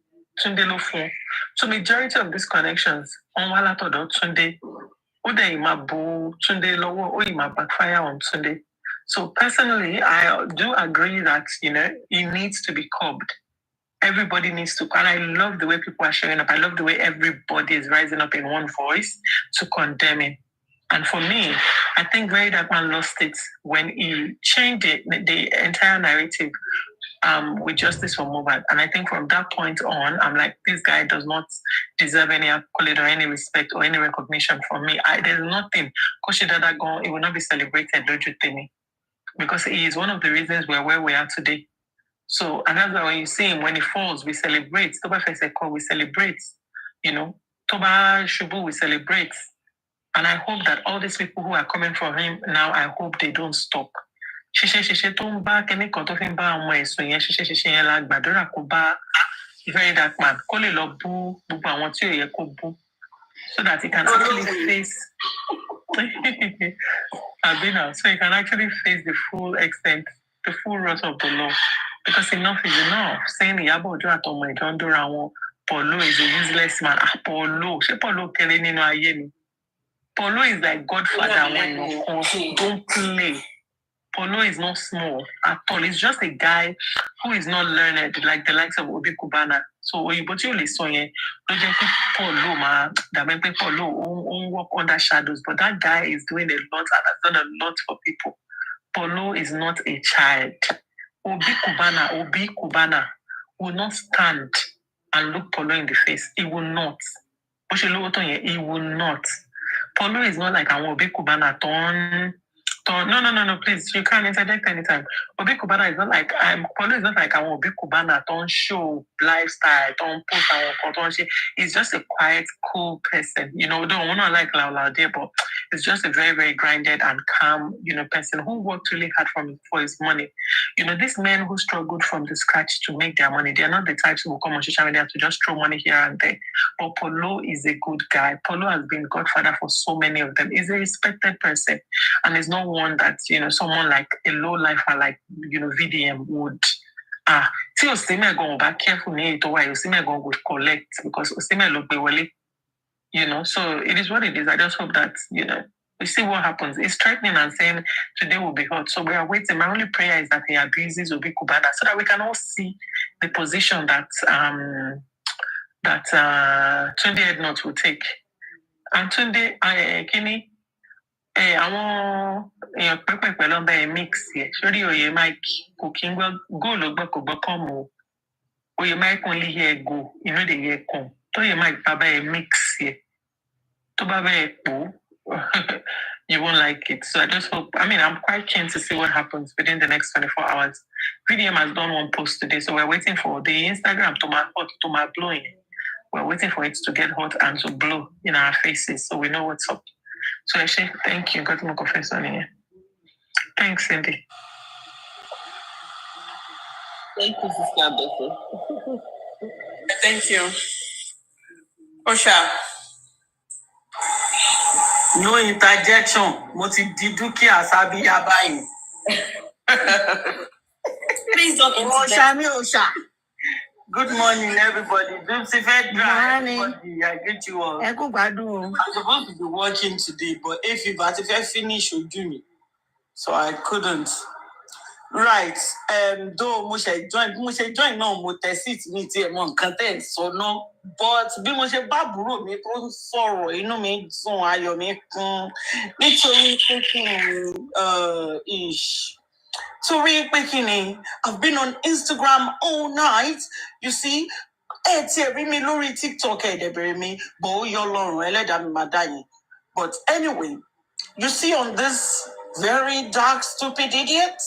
Tunde lo phone. So majority of these connections on wala todo Tunde. Ode imabu Tunde lowo or ima backfire on Tunde. So personally, I do agree that it needs to be curbed. Everybody needs to, and I love the way people are showing up. I love the way everybody is rising up in one voice to condemn it. And for me, I think Very Dark Man lost it when he changed the entire narrative with Justice for Mohbad. And I think from that point on, I'm like, this guy does not deserve any accolade or any respect or any recognition from me. There's nothing. Koshi Dadagon, it will not be celebrated, don't you think? Because he is one of the reasons we're where we are today. So, and that's why when you see him, when he falls, we celebrate. Toba Feseko, we celebrate. Toba Shubu, we celebrate. And I hope that all these people who are coming from him now, I hope they don't stop. Shishe Tumba, Kene Kotofimba, Mwe, so yen Shishe la Gbadura Kuba, Very Dark Man, Kole Lobu, Buba, I want you Yekobu, so that he can actually face. So you can actually face the full extent, the full wrath of the law. Because enough is enough. Saying the Yabo Joatomo, John Duran, Polo is a useless man. Polo, she Polo Kelly no Ayemi. Polo is like Godfather when you don't play. Polo is not small at all. He's just a guy who is not learned, like the likes of Obi Kubana. So but you listen, Polo, that make Polo walk under shadows. But that guy is doing a lot and has done a lot for people. Polo is not a child. Obi Kubana will not stand and look Polo in the face. He will not. He will not. Polo is not like an Obi Kubana No, please. You can't interject anytime. Obi Kubana is not like Polo is not like an Obi Kubana don't show lifestyle, don't post. He's just a quiet, cool person. Don't want to like loud there, but it's just a very, very grounded and calm, person who worked really hard for his money. These men who struggled from the scratch to make their money, they're not the types who will come on social media to just throw money here and there. But Polo is a good guy. Polo has been godfather for so many of them. He's a respected person. And it's not one that, someone like a low lifer like, VDM would. See, Osime going back careful, Osime going would collect because Osime look be so it is what it is. I just hope that, we see what happens. It's threatening and saying today will be hot. So we are waiting. My only prayer is that he abuses Obi Kubana so that we can all see the position that Tunde Ednut will take. And Tunde Kini, àwọn èèyàn pẹ́pẹ́ pẹ̀lú ọba ẹ̀ mix yẹ sórí oyè Mike kò kí ń gbọ́ góòlù gbọ́ kàn mọ́ oyè Mike only hear go dey hear come tóyè Mike bàbá ẹ̀ mix yẹ tó bàbá ẹ̀ pò you won't like it. So I just hope, I'm quite keen to see what happens within the next 24 hours. VDM has done one post today, so we're waiting for the Instagram to my hot, to my blowing. We're waiting for it to get hot and to blow in our faces so we know what's up. So actually, thank you. Got my confess on here. Thanks, Cindy. Thank you, Sister Bethel. Thank you. Osha. No interjection. Mo ti di dúkìá sábíyá báyìí. Please don't interject. Osha. Good morning, everybody. Everybody, I greet you all. I'm supposed to be working today, but if you finish, you do me. So I couldn't. Right. Though mo ṣe join náà mo tẹ seat mi tí ẹ mọ nǹkan tẹ́ ẹ̀ sọ náà. But bí mo ṣe bá àbúrò mi tó ń sọ̀rọ̀ inú mi dùn ayọ̀ mi kún nítorí pé kí ni torí pé kí ni I've been on Instagram all night, you see. Tí ẹ rí mi lórí TikTok dẹ̀ bẹ̀rẹ̀ mi bò ó yọ lọ́rùn ẹlẹ́dàá mi máa dá yín. But anyway, you see on this very dark stupid idiot,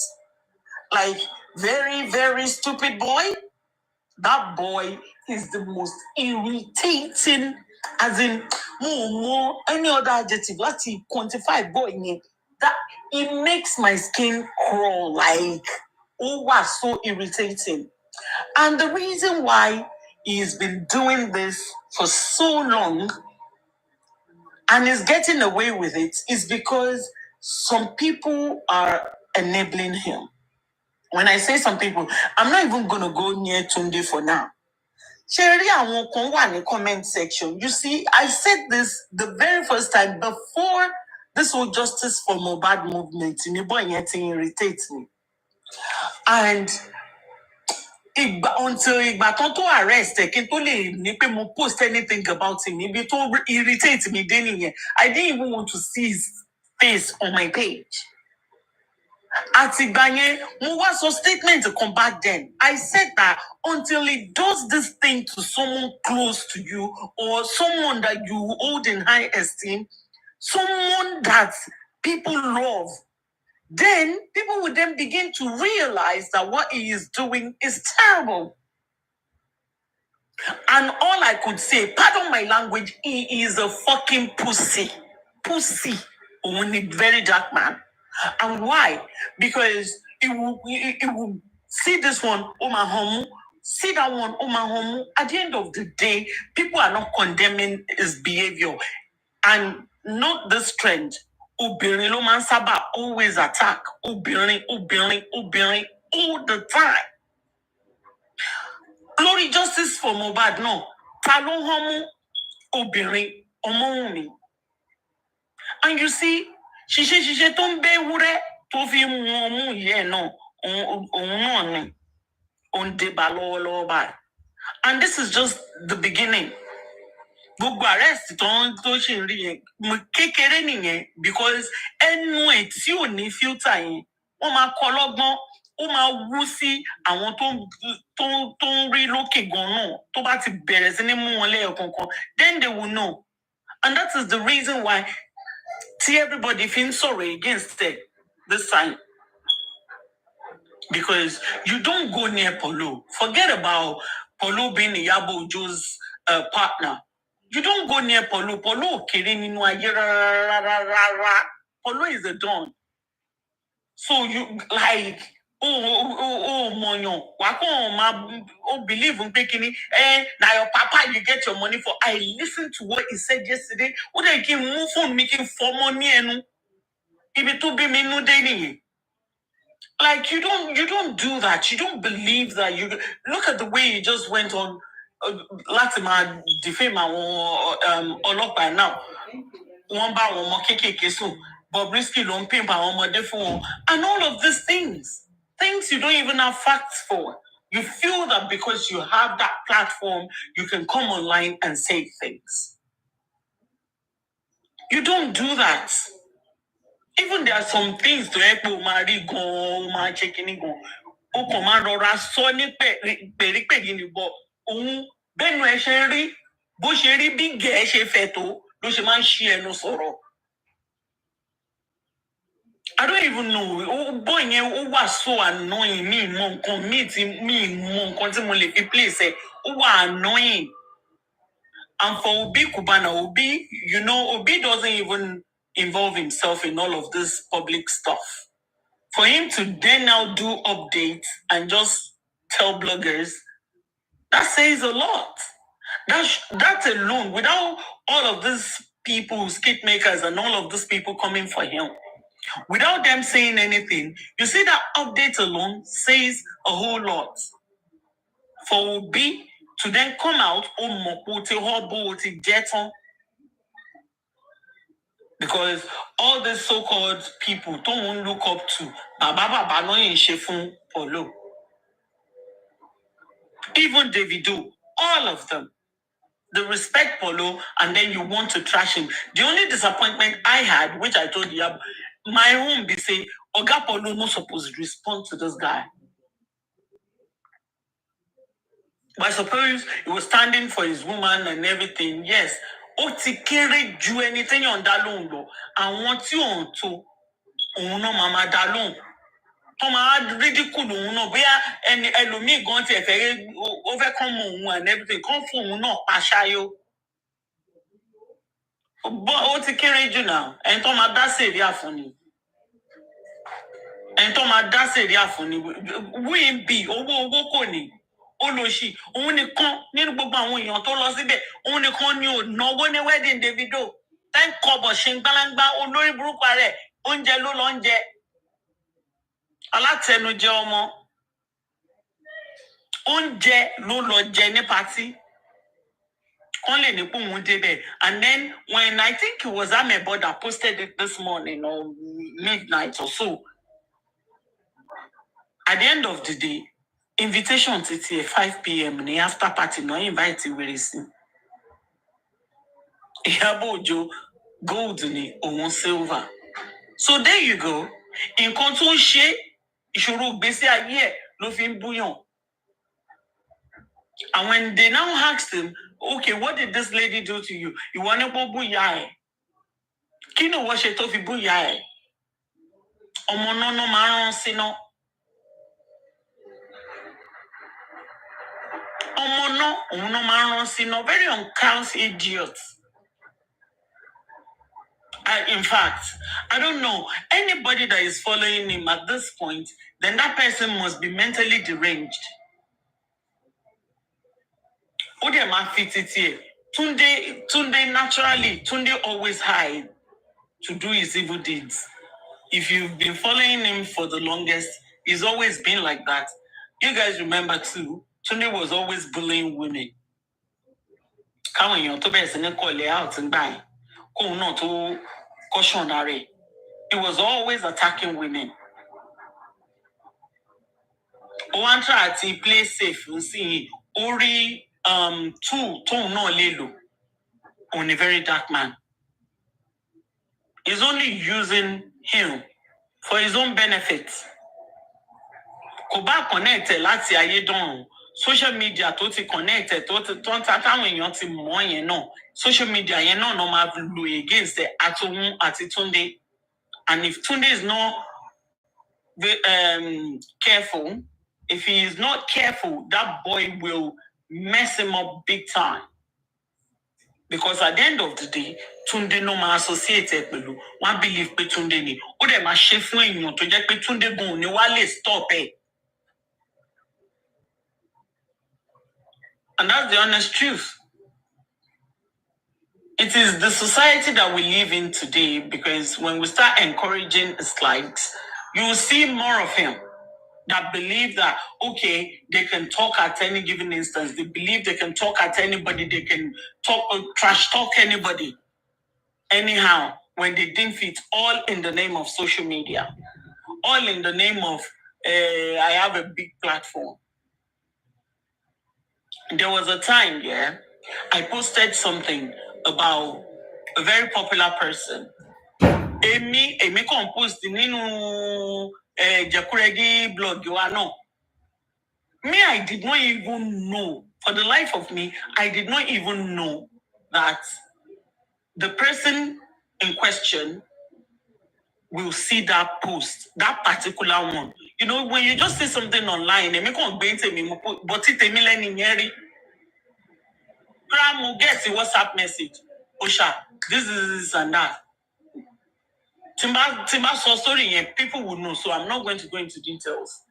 like very, very stupid boy. That boy is the most irritating, as in more any other adjective. Let's quantify boy. That it makes my skin crawl. Like, was so irritating. And the reason why he's been doing this for so long and is getting away with it is because some people are enabling him. When I say some people, I'm not even going to go near Tunde for now. Sherry, I won't come in the comment section. You see, I said this the very first time before this whole Justice for Mohbad movement. It irritates me. And until Igbaton to arrest, I post anything about him. It irritates me. I didn't even want to see his face on my page. Atibanye, was a statement to come back then. I said that until he does this thing to someone close to you or someone that you hold in high esteem, someone that people love, then people would then begin to realize that what he is doing is terrible. And all I could say, pardon my language, he is a fucking pussy. Pussy. Only very dark man. And why? Because it will see this one, Omahomu, see that one, Omahomu. At the end of the day, people are not condemning his behavior. And not this trend. Obirin lo man saba always attack. Obirin, all the time. Glory justice for Mohbad, no. Talo homu, Obirin, Omoumi. And you see, she tombe wure to fi mu ye no on debalo ba. And this is just the beginning. Gbogbo arrest to she ri kekere niyen because enu e ti o ni filter yen wọ́n máa kọ lọ́gbọ́n ó máa wú sí àwọn tó ń rí lókè gan-an tó bá ti bẹ̀rẹ̀ sí ní mú wọn lẹ́yọ̀kọ̀ọ̀kan then they will know. And that is the reason why everybody feels sorry against it this time. Because you don't go near Polo. Forget about Polo being Iyabo Ojo's partner. You don't go near Polo. Polo Polo is a don. So you like monyo. Believe in picking now your papa you get your money for. I listened to what he said yesterday. What they can move on making for money and if it to be me no daily. Like you don't do that. You don't believe that. You look at the way you just went on. Latima defame or by now. One by one more keke so Bobrisky don't pay by one more phone and all of these things you don't even have facts for. You feel that because you have that platform, you can come online and say things. You don't do that. Even there are some things to help Mari go, my checking go. O command or a sonny peripegini bo. Ben Sherry, Busheri big gash feto, Lushman share no sorrow. I don't even know. Oh boy, who was so annoying me, mon committee me, mon continually place. Who are annoying. And for Obi Kubana, Obi doesn't even involve himself in all of this public stuff. For him to then now do updates and just tell bloggers, that says a lot. That alone, without all of these people, skit makers, and all of these people coming for him, without them saying anything, you see that update alone says a whole lot. For Obi to then come out, because all the so-called people don't look up to Baba no Shefun Polo. Even Davido, all of them. The respect Polo, and then you want to trash him. The only disappointment I had, which I told you, my home be say, Oga Polo not supposed to respond to this guy. But I suppose he was standing for his woman and everything. Yes. Otikere do anything on that loan though. I want you on to no mama that loan. Toma ridicule no be and elomi going to overcome and everything. Come for no pashayo. But Otikere do now. And Toma that's it yeah funny. And Toma that's it yeah funny. We be owo koni. Olóṣì òun nìkan nínú gbogbo àwọn èèyàn tó lọ síbẹ̀ òun nìkan ni ò náwó ní wedding Davido ten kọ́bọ̀ ṣe ń gbáláńgbá olórí burúkú rẹ̀ oúnjẹ ló lọ ń jẹ alátẹnujẹ ọmọ oúnjẹ ló lọ jẹ ní patí kán lè ní pé òun débẹ̀. And then when I think it was Amebo that posted it this morning or midnight or so, at the end of the day, invitation till 5 p.m. in the after party, no invite very soon. Ojo, gold ni òun silver. So there you go. Nǹkan tó ń ṣe ìṣòro ìgbésí ayé ẹ̀ ló fi ń búyàn. And when they now asked him, okay, what did this lady do to you? Ìwọ ní pé búyà ẹ̀. Kí ni wọ́n ṣe tó fi búyà ẹ̀? Ọmọ náà máa rán síná. Ọmọ náà òun náà máa rán síná. Very uncouth idiot. In fact, I don't know. Anybody that is following him at this point, then that person must be mentally deranged. Tunde naturally, Tunde always hide to do his evil deeds. If you've been following him for the longest, he's always been like that. You guys remember too, Tunde was always bullying women. Come on, to be call out and buy. Not to cautionary. He was always attacking women. One try to play safe. You see, Ori two no lelo on a very dark man. He's only using him for his own benefit. Koba connected lati aye don. Social media tó ti connected tó ta táwọn èèyàn ti mọ̀ yẹn náà. Social media yẹn náà no ma lo against the Atohun àti Tunde. And if Tunde is not careful, if he is not careful, that boy will mess him up big time. Because at the end of the day, Tunde no ma associate pẹ̀lú. Wọ́n believe pé Tunde ni. Ó dẹ̀ máa ṣe fún èèyàn tó jẹ́ pé Tunde gan ni wá lè stop ẹ̀. And that's the honest truth. It is the society that we live in today, because when we start encouraging slights, you will see more of him that believe that, okay, they can talk at any given instance. They believe they can talk at anybody. They can talk or trash talk anybody. Anyhow, when they deem fit, all in the name of social media, all in the name of, I have a big platform. There was a time, I posted something about a very popular person. Amy composed nínú Jakuregi blog wa no. Me, I did not even know. For the life of me, I did not even know that the person in question will see that post, that particular one. You know, when you just see something online, they make on but it Grandma gets a WhatsApp message. Osha, this is and that. Timba saw story and people would know, so I'm not going to go into details.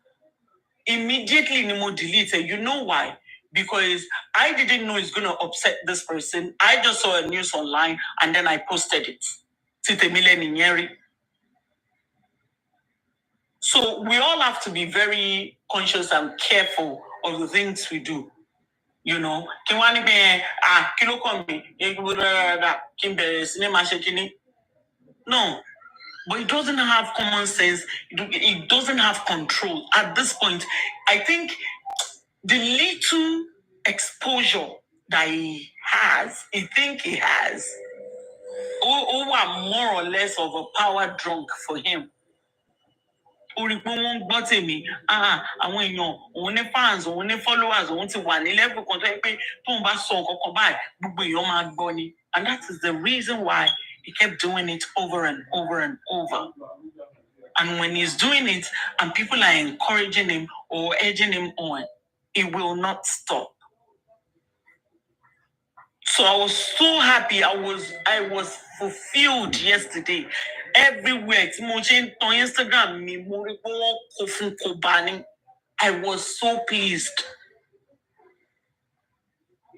Immediately Nemo deleted. You know why? Because I didn't know it's going to upset this person. I just saw a news online and then I posted it. So we all have to be very conscious and careful of the things we do. You know, no, but it doesn't have common sense. It doesn't have control. At this point, I think the little exposure that he has, more or less of a power drunk for him. Àwọn èèyàn, òun ní fans, òun ní followers, òun ti wà ní level kan tó yẹ pé tóun bá sọ nǹkan kan báyìí, gbogbo èèyàn máa gbọ́ ni. And that is the reason why he kept doing it over and over and over. And when he's doing it and people are encouraging him or urging him on, he will not stop. So I was so happy. I was fulfilled yesterday. Everywhere. On Instagram, I was so pleased.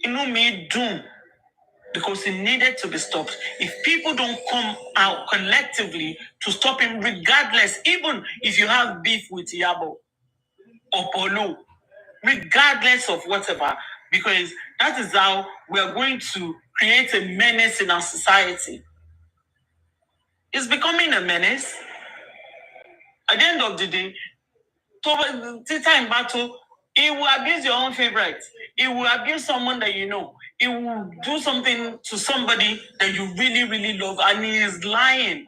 You know me, doom. Because it needed to be stopped. If people don't come out collectively to stop him, regardless, even if you have beef with Yabo or Polo, regardless of whatever, because that is how we are going to create a menace in our society. It's becoming a menace. At the end of the day, in battle, it will abuse your own favorite. It will abuse someone that you know. It will do something to somebody that you really, really love, and he is lying.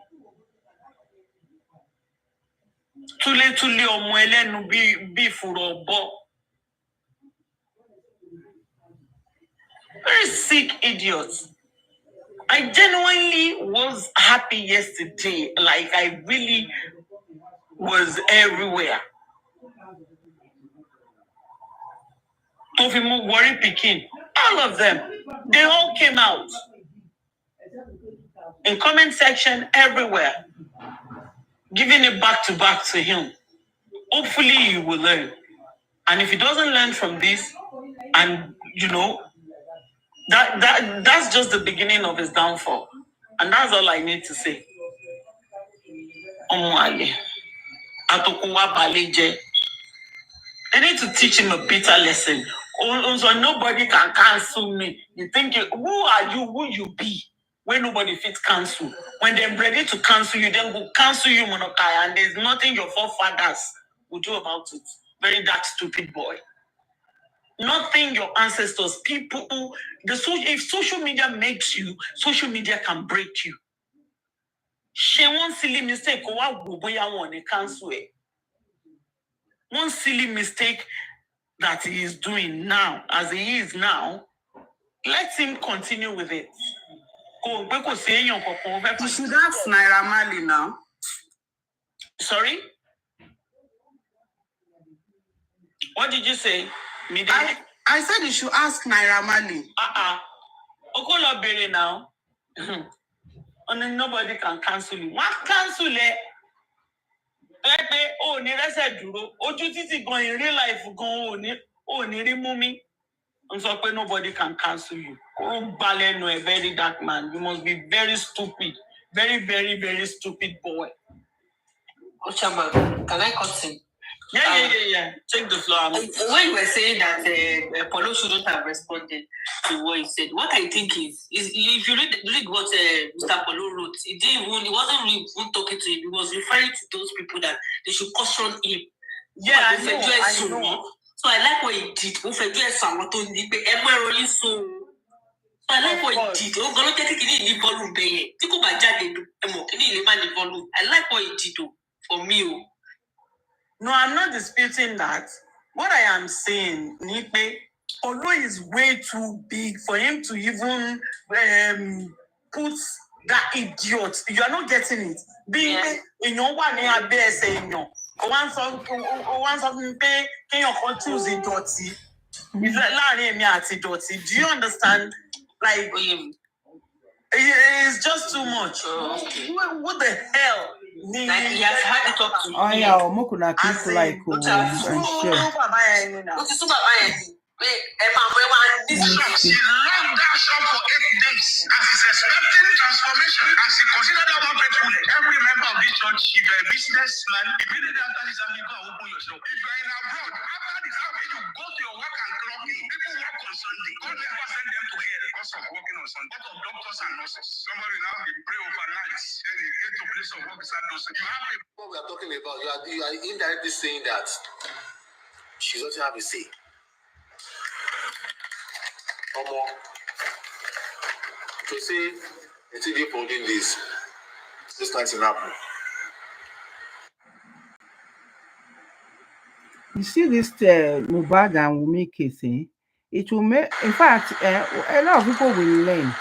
Very sick idiots. I genuinely was happy yesterday. Like, I really was everywhere. Tofimu, Worry Pikin, all of them, they all came out. In comment section, everywhere. Giving it back to him. Hopefully he will learn. And if he doesn't learn from this, and you know, that's just the beginning of his downfall. And that's all I need to say. I need to teach him a bitter lesson. Also, nobody can cancel me. You think, who are you? Who you be? When nobody fits cancel. When they're ready to cancel you, then go cancel you, Monokai, and there's nothing your forefathers will do about it. Very that stupid boy. Nothing your ancestors, people, if social media makes you, social media can break you. She one silly mistake, cancel it. One silly mistake that he is doing now, as he is now, let him continue with it. You should ask Naira Marley now. Sorry? What did you say? I said you should ask Naira Marley. Okola Bere now. And nobody can cancel you. What cancel it? Oh, ni rese duro. Ojú títì gan in real life gan oh ni rí mú mi. And so nobody can cancel you. Oh, Baleno, a very dark man. You must be very stupid. Very, very, very stupid boy. Ochaman, can I cut in? Yeah. Take the floor. When you were saying that Polo shouldn't have responded to what he said, what I think is if you read what Mr. Polo wrote, he wasn't really talking to him. He was referring to those people that they should caution him. Yeah, I know. So I like what he did. So I like what he did. I like what he did for me. No, I'm not disputing that. What I am saying, Nipe, although is way too big for him to even put that idiot. You are not getting it. Being in your one near there saying no. Once of pay can you choose it dirty? It's like me at dirty. Do you understand? Like it's just too much. What the hell? Like he has had it up to oh yeah, Mokuna keep like and share. She loved that shop for 8 days and she's expecting transformation. And she considered that one faithfulness. Every member of this church, if you're a businessman, immediately after this service, go and open your shop. If you're in abroad, after this service, you go to your work and clock in. People work on Sunday. God never send them to hell because of working on Sunday. What of doctors and nurses? Somebody now they pray overnight, then they get to place of work beside those. You have people. What we are talking about, you are indirectly saying that she doesn't have a say. To say it's a deep holding this can't happen. You see this Mohbad and Wunmi case, it will make, in fact, a lot of people will learn.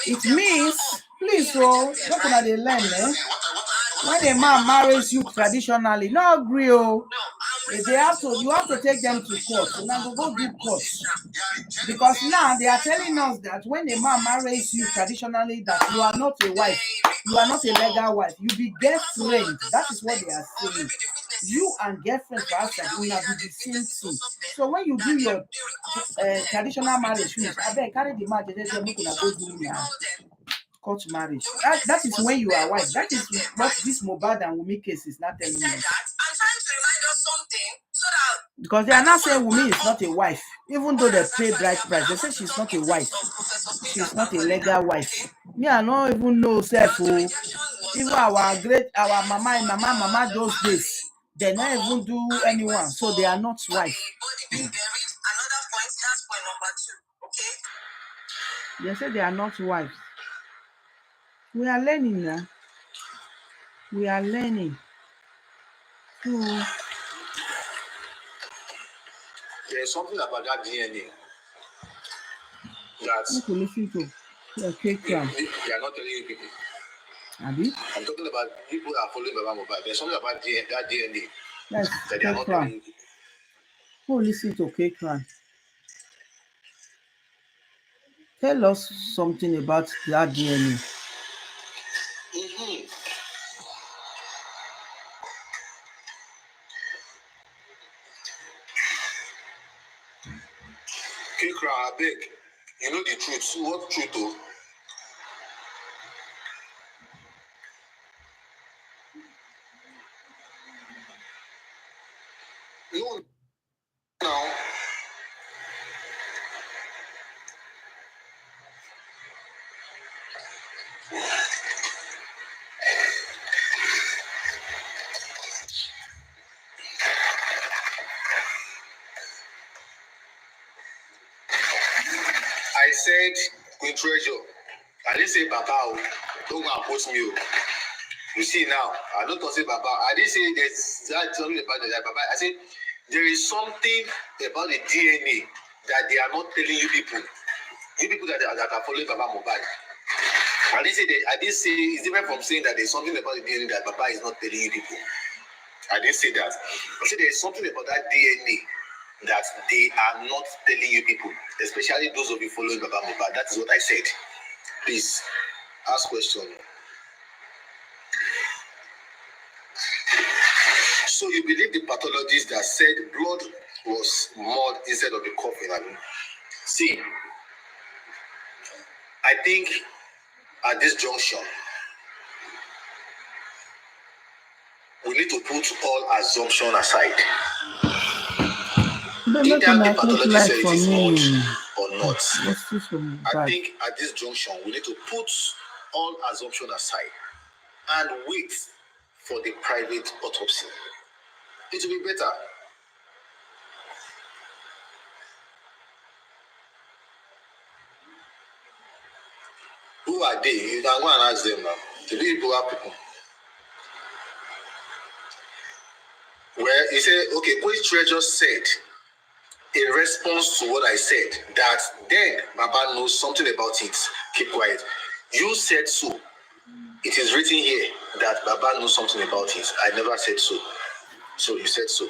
It means, please, so look at the learn, when a man marries you traditionally, no agree, you have to take them to court. So now go do court. Because now they are telling us that when a man marries you traditionally, that you are not a wife, you are not a legal wife, you be girlfriend. That is what they are saying. You and girlfriend for outside will not be the same thing. So when you do your traditional marriage finish, I beg carry the marriage and then go do now. Court marriage. That is when you are wife. That is what this Mohbad and Wunmi case is not telling us. Because they are not saying Wunmi is not a wife, even though they pay bride price. They say she's not a wife. She's not a legal wife. Me, I don't even know self. Even our mama those days, they not even do anyone, so they are not wife. They say they are not wives. We are learning now. We are learning. There's something about that DNA that you listen to. Okay, they are not telling you people. Abi? I'm talking about people that are following Baba Mohbad. There's something about that DNA yes, that they are not telling you people. Who listen to K-Clan? Tell us something about that DNA. K-Clan, I beg. You know the truth. What truth though? No. Now. I said in treasure. I didn't say Baba. Don't go and post me. You see now, I don't say Baba. I didn't say there's something about that Baba. I said there is something about the DNA that they are not telling you people. You people that are following Baba Mohbad. I didn't say it's different from saying that there's something about the DNA that Baba is not telling you people. I didn't say that. I said there's something about that DNA that they are not telling you people, especially those of you following Baba Mohbad. That is what I said. Please ask question. So you believe the pathologist that said blood was mud instead of the coffin? I mean, see, I think at this junction, we need to put all assumption aside. Either the pathologist said it is mud or not. I think at this junction, we need to put all assumption aside and wait for the private autopsy. It will be better. Who are they? You can go and ask them now. The people are people. Well, he said, okay, Queen Treasure said, in response to what I said, that then Baba knows something about it. Keep quiet. You said so. It is written here that Baba knows something about it. I never said so. So you said so.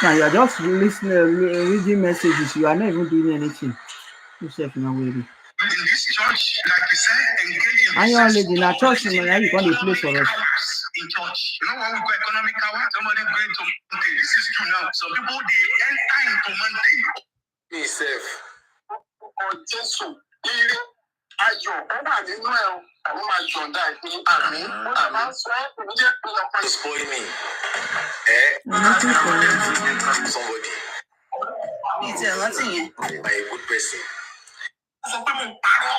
Now you are just listening, reading messages. You are not even doing anything. Yourself in a way. In this church, like you said, engage in and your lady in a church, you can't play for us. in church. You know what we call economic hour? Somebody going to Monday. This is true now. Some people they enter into Monday. Me self. Oh, Jesus. Ayọ̀ ó wà nínú ẹ̀ o, àwọn máa jọ̀ǹda ìpín àmì spoil me. Somebody. It's a lot in it. By a good person. Sọ pé mo parọ́.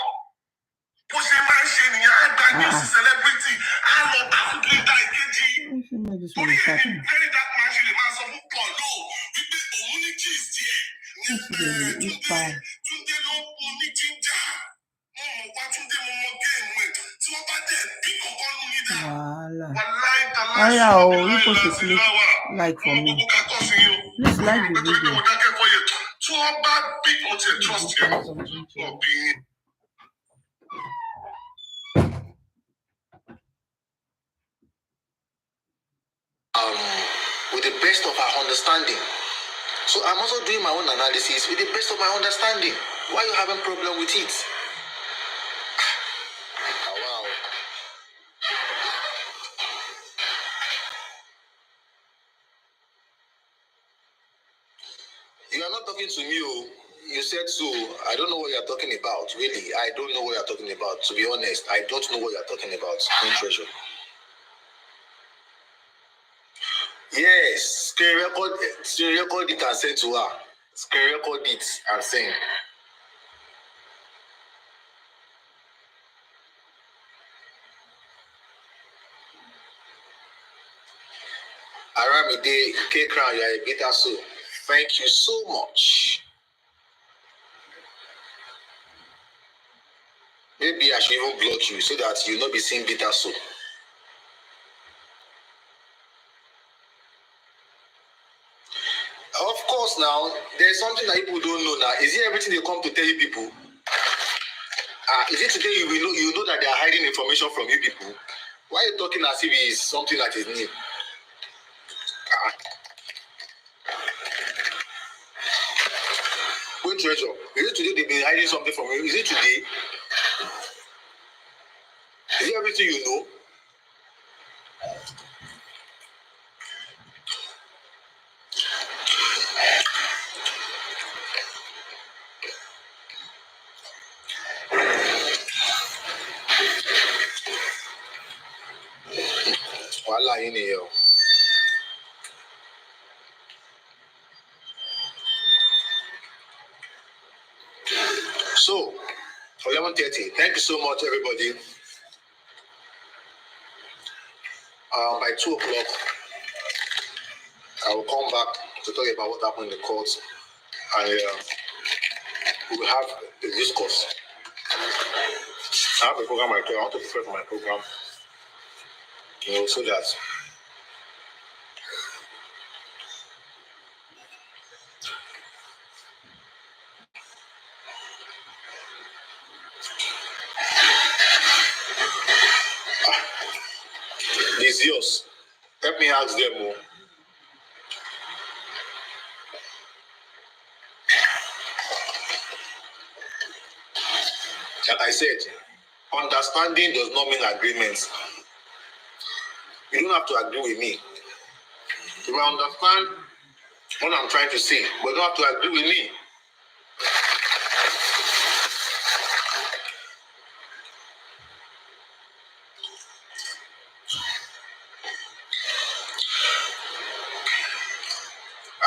Bó ṣe máa ń ṣe nìyẹn, á gba news celebrity, á lọ bá fún Twitter ìkejì. Orí ẹni very dark man ṣe lè máa sọ fún Paul lóò wípé òun ní gist díẹ̀. Túndé ló ń ní jíjà. You supposed to click like for me. Please like the video. With the best of our understanding. So I'm also doing my own analysis with the best of my understanding. Why are you having problem with it? Wow. You are not talking to me. You said so. I don't know what you're talking about. Really, I don't know what you're talking about. To be honest, I don't know what you're talking about. In treasure. Yes, screen record it and send to her. Screen record it and send. Aramide K Crown, you are a bitter soul. Thank you so much. Maybe I should even block you so that you'll not be seeing bitter soul. Of course, now there's something that people don't know now. Is it everything they come to tell you people? Is it today you know that they are hiding information from you people? Why are you talking as if it's something that is new? Good treasure. Is it today they've been hiding something from you? Is it today? Is it everything you know? Wala in here. So, 11:30. Thank you so much, everybody. By 2 o'clock, I will come back to talk about what happened in the court, and we will have a discourse. I have a program I want to prepare for my program, so that is yours. Let me ask them more. Like I said, understanding does not mean agreement. You don't have to agree with me. You will understand what I'm trying to say, but you don't have to agree with me.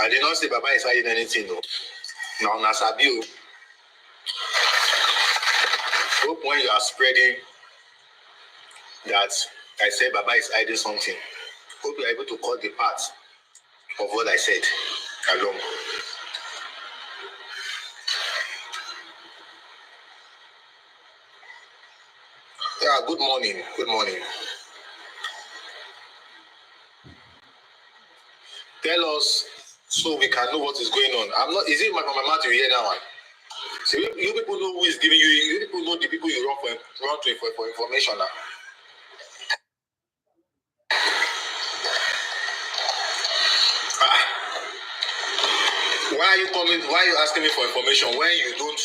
I did not say Baba is hiding anything, though. Now, Nasabi, hope when you are spreading that I said Baba is hiding something, hope you are able to cut the part of what I said along. Yeah, good morning. Good morning. Tell us so we can know what is going on. I'm not. Is it my mouth you hear that one? So you people know who is giving you. You people know the people you run to for information now. Why are you coming? Why are you asking me for information when you don't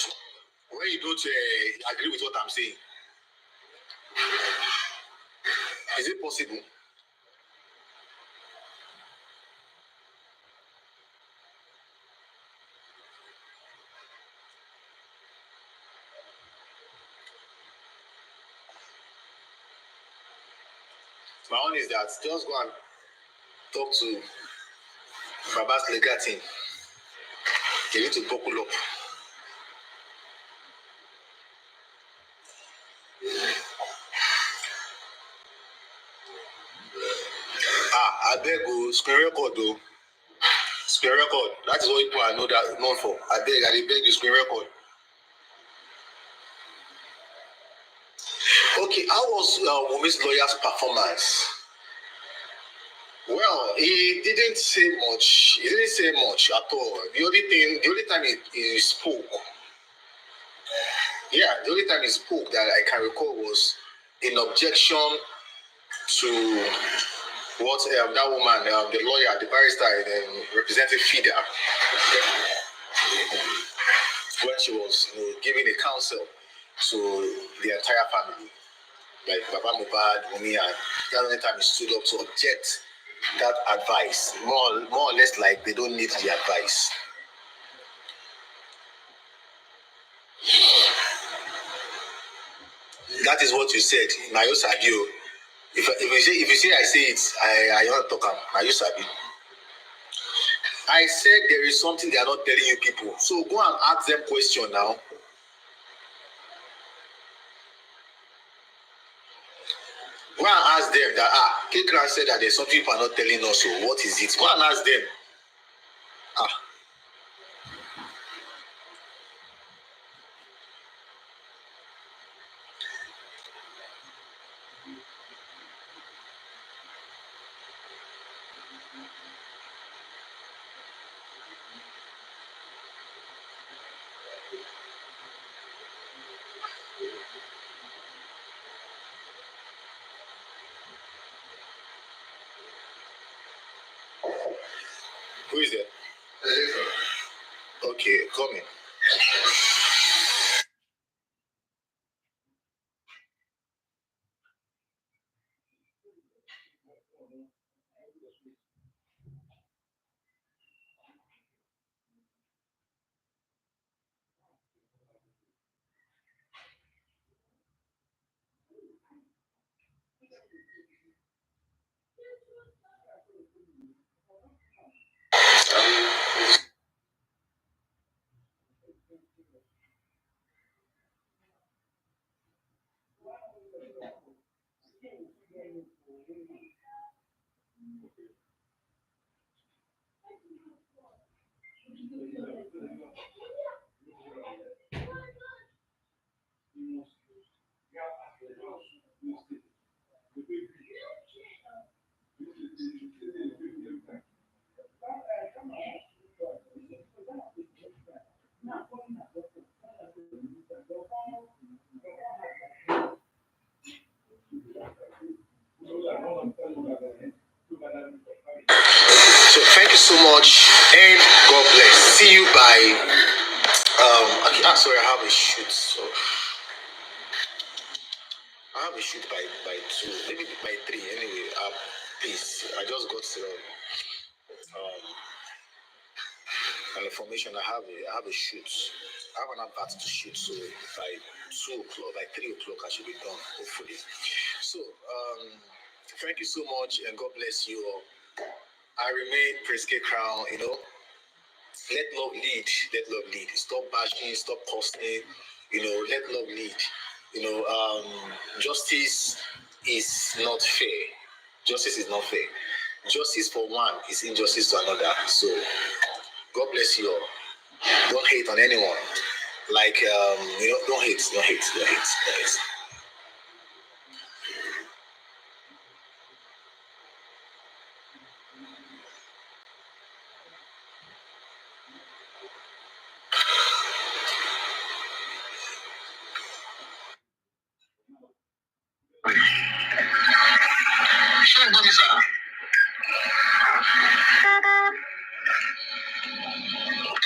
agree with what I'm saying? Is it possible? My own is that just go and talk to Baba's legal team. They need to buckle up. I beg you, screen record though. Screen record. That is what people I know that known for. I beg you, screen record. Okay, how was Wumi's lawyer's performance? Well, he didn't say much. He didn't say much at all. The only time he spoke, the only time he spoke that I can recall was in objection to what that woman, the lawyer, the barrister, representing FIDA, when she was giving a counsel to the entire family, like Baba Mohbad, Wunmi, and that only time he stood up to object that advice, more or less like they don't need the advice. That is what you said. Nayo Sadio. If you say I say it, I want to talk. Nayo Sadio. I said there is something they are not telling you people. So go and ask them question now. Go and ask them that Kekra said that there's something people are not telling us. So what is it? Go and ask them. Who is there? Okay, come in. so much, and God bless. See you by okay, sorry, I have a shoot, so I have a shoot by 2, maybe by 3. Anyway, please, I just got an information. I have a shoot. I have an advert to shoot, so by 2 o'clock, by 3 o'clock, I should be done, hopefully. So, thank you so much, and God bless you all. I remain Prince K Crown, Let love lead. Let love lead. Stop bashing, stop posting, let love lead. Justice is not fair. Justice is not fair. Justice for one is injustice to another. So, God bless you all. Don't hate on anyone. Like, don't hate.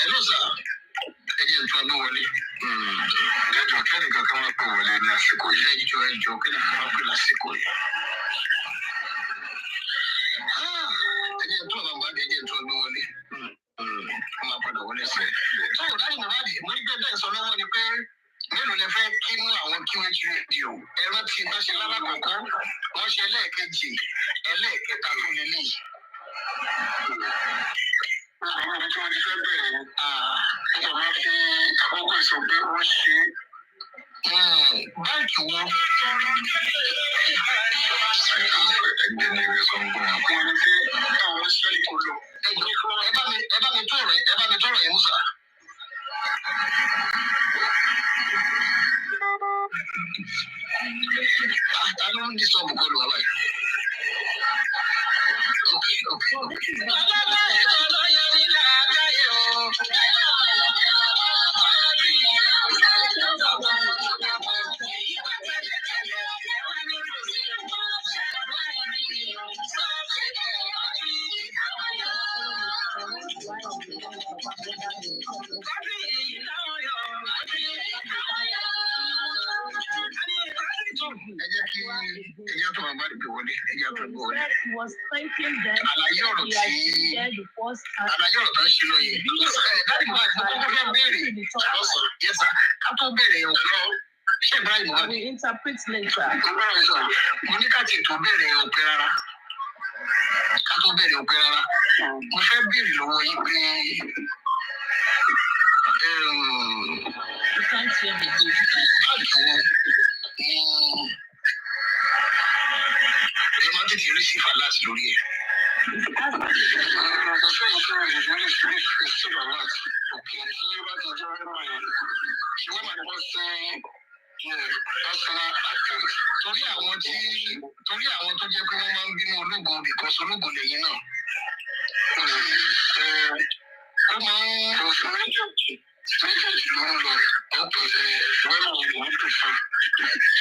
Hello, sir. Again, to know only. Ẹjọ́ kẹ́ni kankan wá pé wọlé ní àsìkò yìí. Ẹjọ́ kẹ́ni kankan wá pé lásìkò yìí. Again, to know wọlé. Again, to know wọlé. Wọ́n máa padà wọlé sí. So, dájú Mohbad, mo ní pé bẹ́ẹ̀ sọ lọ́wọ́ ni pé mélòó lẹ fẹ́ kínú àwọn QH radio. Ẹ̀rọ tí bá ṣe lálákọ̀ọ́kọ́, wọ́n ṣe ẹlẹ́ẹ̀kejì, ẹlẹ́ẹ̀kẹta tó lélẹ̀. Àwọn ọmọ tí wọ́n ti fẹ́ bẹ̀rẹ̀ wọ́n máa fi àkókò ìsọ pé wọ́n ṣe báńkì wọn. Ẹgbẹ́ ní ẹgbẹ́ sọ ń gbọ́n wọn. Wọ́n ní pé àwọn ṣẹ́lí kò lọ. Ẹ bá mi tọrọ yẹn Musa. Ta ló ń disturb kọlu wa báyìí? Okay. Was thanking them. Àlàyé ọ̀rọ̀ tó ń ṣe lọ yìí. Dáàbì máa ń kọ́kọ́ fẹ́ béèrè. Ká tó béèrè ọ̀pọ̀ ṣé Ibrahim wà ní. We interpret later. Mo ní ká tiẹ̀ tó béèrè ọ̀pẹ rárá. Mo fẹ́ béèrè lọ́wọ́ yín pé you can't hear me. Ẹ máa tètè rí sí fàlàsì lórí ẹ̀. Torí àwọn tó jẹ́ pé wọ́n máa ń bínú ológun because ológun lẹ́yìn náà. Ó máa ń méjèèjì ló ń lọ ọ̀pọ̀ wẹ́mà yẹn ló ń prefer.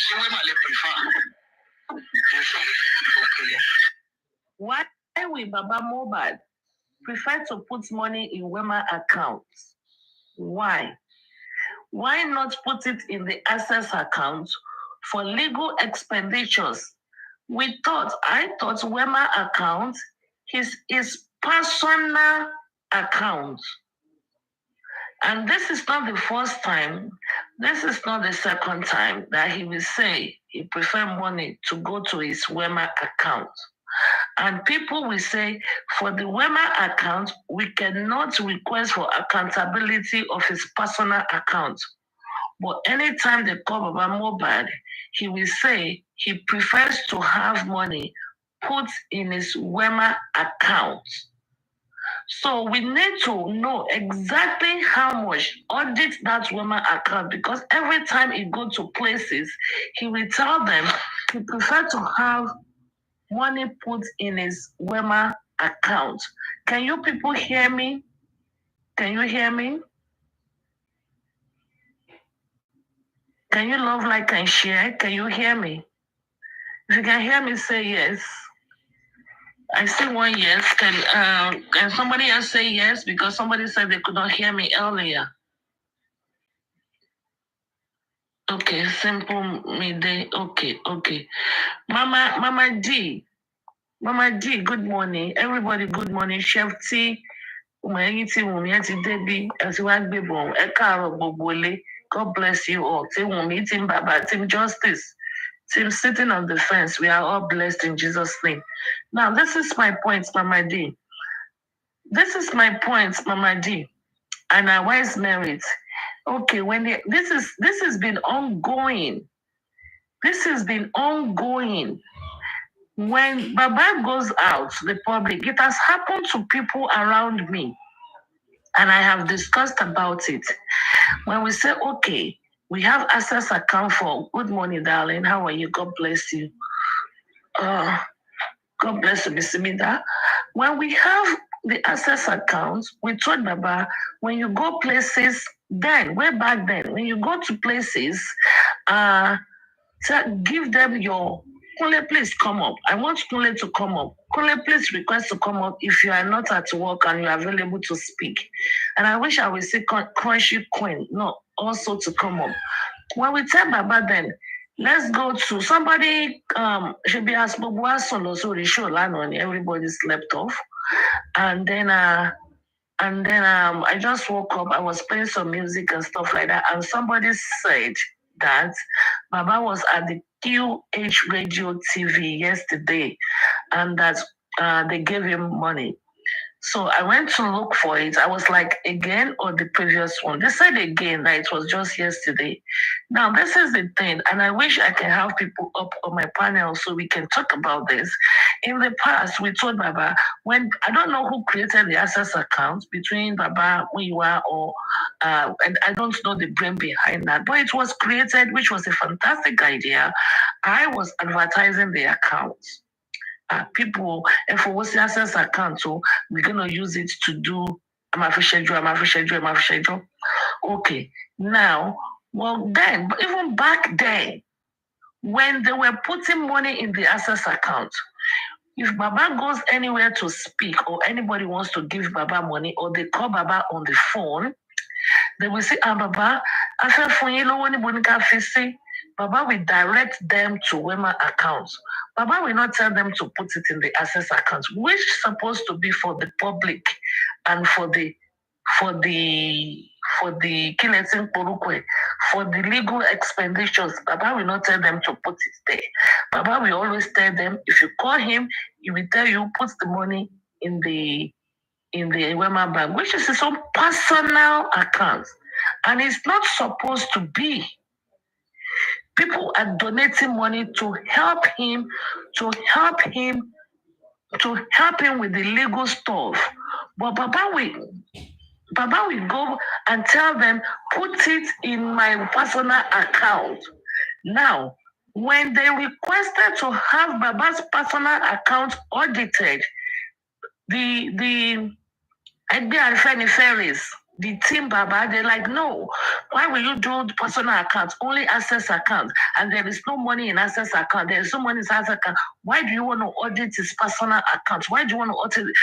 Ṣé wẹ́mà lè prefer? Why will Baba Mohbad prefer to put money in Wema account? Why? Why not put it in the Access account for legal expenditures? I thought Wema account is his personal account. And this is not the first time, this is not the second time that he will say he prefer money to go to his Wema account. And people will say, for the Wema account, we cannot request for accountability of his personal account. But anytime they call Baba Mohbad, he will say he prefers to have money put in his Wema account. So we need to know exactly how much audit that Wema account, because every time he goes to places, he will tell them he prefer to have money put in his Wema account. Can you people hear me? Can you hear me? Can you love, like, and share? Can you hear me? If you can hear me, say yes. I see one yes. Can somebody else say yes? Because somebody said they could not hear me earlier. Okay, simple midday. Okay. Mama D, good morning. Everybody, good morning. Chef T, God bless you all. Team Baba, Team Justice, Team sitting on the fence. We are all blessed in Jesus' name. Now, this is my point, Mama D. And our wise merit. Okay, this has been ongoing. When Baba goes out to the public, it has happened to people around me. And I have discussed about it. When we say, okay, we have access account for good morning, darling. How are you? God bless you. God bless you, Bisimida. When we have the access account, we told Baba, when you go places, way back then, when you go to places, give them your Kunle, please come up. I want Kunle to come up. Kunle, please request to come up if you are not at work and you are available to speak. And I wish I would see Crunchy Queen, also to come up. When we tell Baba then, let's go to somebody, should be as Bobua Solo, so the show and everybody slept off. And then I just woke up, I was playing some music and stuff like that, and somebody said that Baba was at the QH Radio TV yesterday and that they gave him money. So I went to look for it. I was like, again, or the previous one? They said again that it was just yesterday. Now, this is the thing, and I wish I can have people up on my panel so we can talk about this. In the past, we told Baba, I don't know who created the access account between Baba, Wiwa, and I don't know the brain behind that, but it was created, which was a fantastic idea. I was advertising the account. People, if we was access account, so we're gonna use it to do Okay, now, then, but even back then, when they were putting money in the access account, if Baba goes anywhere to speak or anybody wants to give Baba money or they call Baba on the phone, they will say, Baba, Baba will direct them to Wema accounts. Baba will not tell them to put it in the access account, which is supposed to be for the public and for the legal expenditures. Baba will not tell them to put it there. Baba will always tell them, if you call him, he will tell you, put the money in the Wema bank, which is his own personal account. And it's not supposed to be. People are donating money to help him with the legal stuff. But Baba will go and tell them, put it in my personal account. Now, when they requested to have Baba's personal account audited, the the team Baba, they're like, no, why will you do the personal account? Only access account. And there is no money in access account. There is no money in access account. Why do you want to audit his personal account? Why do you want to audit it?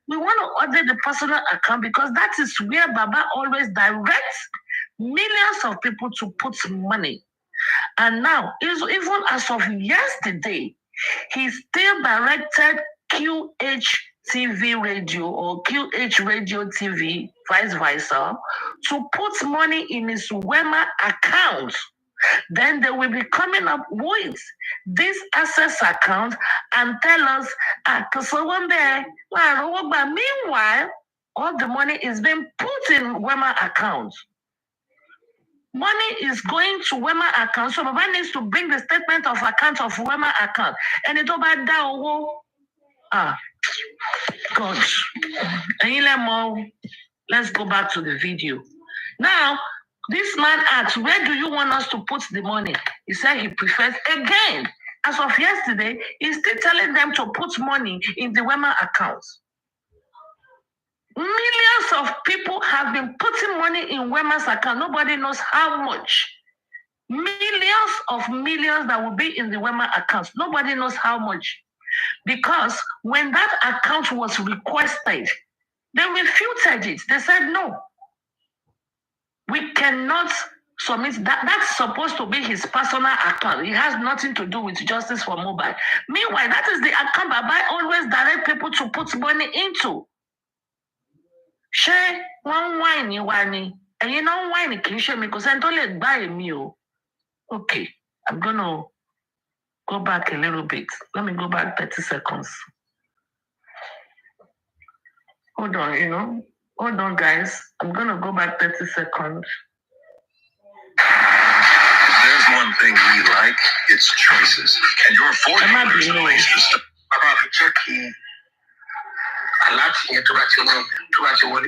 We want to audit the personal account because that is where Baba always directs millions of people to put money. And now, even as of yesterday, he still directed QH TV radio or QH radio TV, vice versa, to put money in his Wema account. Then they will be coming up with this access account and tell us, meanwhile, all the money is being put in Wema account. Money is going to Wema account. So Baba needs to bring the statement of account of Wema account. And it's about that. God. Let's go back to the video. Now, this man asked, where do you want us to put the money? He said he prefers, again, as of yesterday, he's still telling them to put money in the Wema account. Millions of people have been putting money in Wema's account. Nobody knows how much. Millions of millions that will be in the Wema account. Nobody knows how much. Because when that account was requested, they refuted it. They said, no, we cannot submit that. That's supposed to be his personal account. It has nothing to do with Justice for Mobile. Meanwhile, that is the account Baba always direct people to put money into. Ṣé wọ́n wáìnì wa ni? Ẹ̀yin náà wáìnì kì í ṣe mi, kò sẹ́ni tó lè gbá èmi o. Okay, I'm gonna go back a little bit. Let me go back 30 seconds. Hold on, hold on, guys. I'm gonna go back 30 seconds. There's one thing we like, it's choices. And your 40 ways to start. About the Turkey. I like to get to what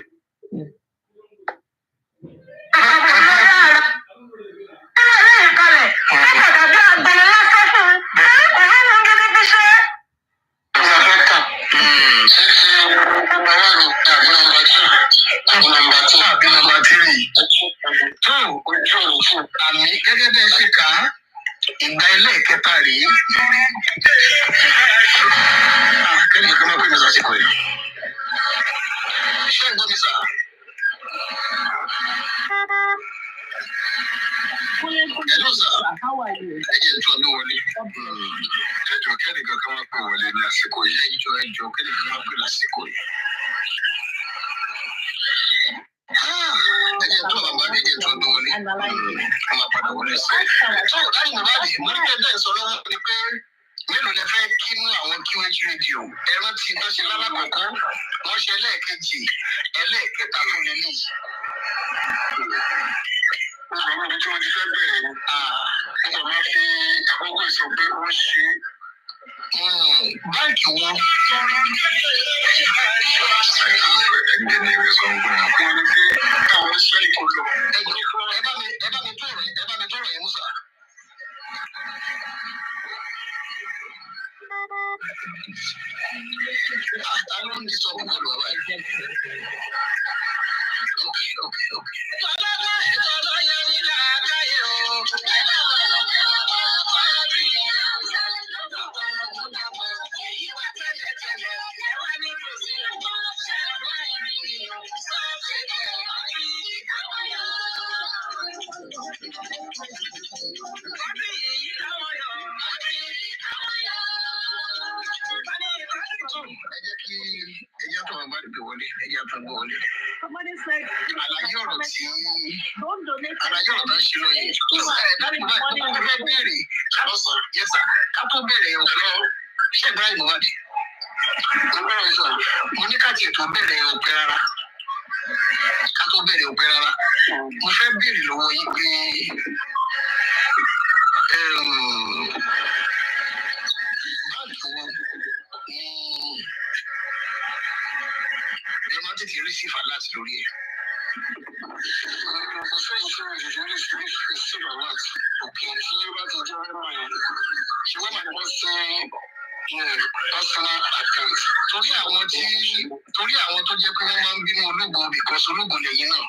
ìgbà ilé ìkẹta rèé kẹ́ni kan máa pè mí sásìkò yìí ṣé ìgbọ́ mi sà. Hello sà, ẹ jẹ́ tó ọdún wọlé ẹjọ́ kẹ́ni kan máa pè wọlé ní àsìkò yìí ẹjọ́ kẹ́ni kan máa pè lásìkò yìí. Ẹ jẹ́ tó bàbá mi, ẹ jẹ́ tó ọdún wọlé ẹ máa padà wọlé sí i. Tó láti mọ̀ báyìí mo ní pé bẹ́ẹ̀ sọ lọ́wọ́ ni pé mélòó lẹ fẹ́ kínú àwọn QH radio ẹ rántí tó ṣe lálákọ̀ọ́kọ́ wọ́n ṣe ẹlẹ́ẹ̀kejì ẹlẹ́ẹ̀kẹta tó lé lè. Àwọn ọmọ tí wọ́n ti fẹ́ bẹ̀rẹ̀ wọ́n máa fi àkókò ìsọ pé wọ́n ṣe báńkì wọn. Ẹgbẹ́ ní ìwé sọ fún wọn. Wọ́n ní pé àwọn ṣẹ́lí kò lọ. Ẹ bá mi tọrọ yẹn mú sá. I don't need to talk about it. Okay. Somebody said, àlàyé ọ̀rọ̀ tí ṣe lọ yìí. Dárí bàbá ìgbà fẹ́ bẹ̀rẹ̀ ká tó bẹ̀rẹ̀ ọ̀fẹ́ ṣé Ibrahim Mohbad. Mo ní ká tiẹ̀ tó bẹ̀rẹ̀ ọ̀pẹ rárá. Ká tó bẹ̀rẹ̀ ọ̀pẹ rárá. Mo fẹ́ bẹ̀rẹ̀ lọ́wọ́ yìí pé báńkì wọn ní ẹ máa tètè rí sífà láti lórí ẹ̀. Okay, personal account. Torí àwọn tó jẹ́ pé wọ́n máa ń bínú ológo because ológo lẹ́yìn náà.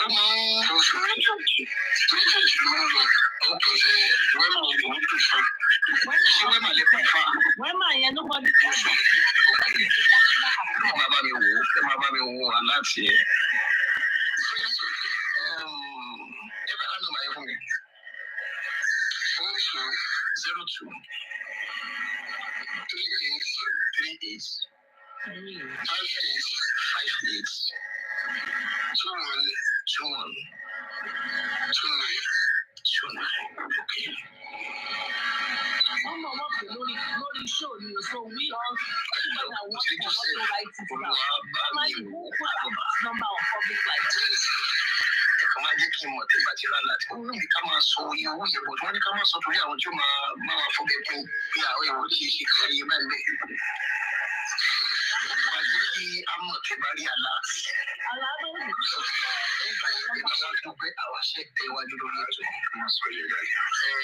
Ó máa ń oṣù méjèèjì ló ń lọ. Ó tó ṣe wẹ́mà yẹn ló ń tó fà. Ṣé wẹ́mà lè pè fà? Wẹ́mà yẹn ló bọ́ ní kọ́ọ̀sì. Ẹ máa bá mi wo aláàtì ẹ̀. Ẹ bá ká nọ́mbà yẹn fún mi. 02 38 58 21 Okay. One more up lórí show ni so we all together want to write it down. Like who put that number on public like this? Ẹ kàn máa jẹ́ kí n mọ̀ tí bá ti rà láti ó ní ká máa sọ iye owó yẹn bọ̀ tí wọ́n ní ká máa sọ torí àwọn tí ó máa wà fún bẹ́ẹ̀ pín bí àwọn èèyàn tí ì ṣe kí ayé báyìí bẹ́ẹ̀. Wọ́n á jẹ́ kí á mọ̀ tí bá rí àlá. Àlá ló ń bọ̀. Nígbà yẹn bí wọ́n tó pé àwa ṣe tẹ iwájú lórí ètò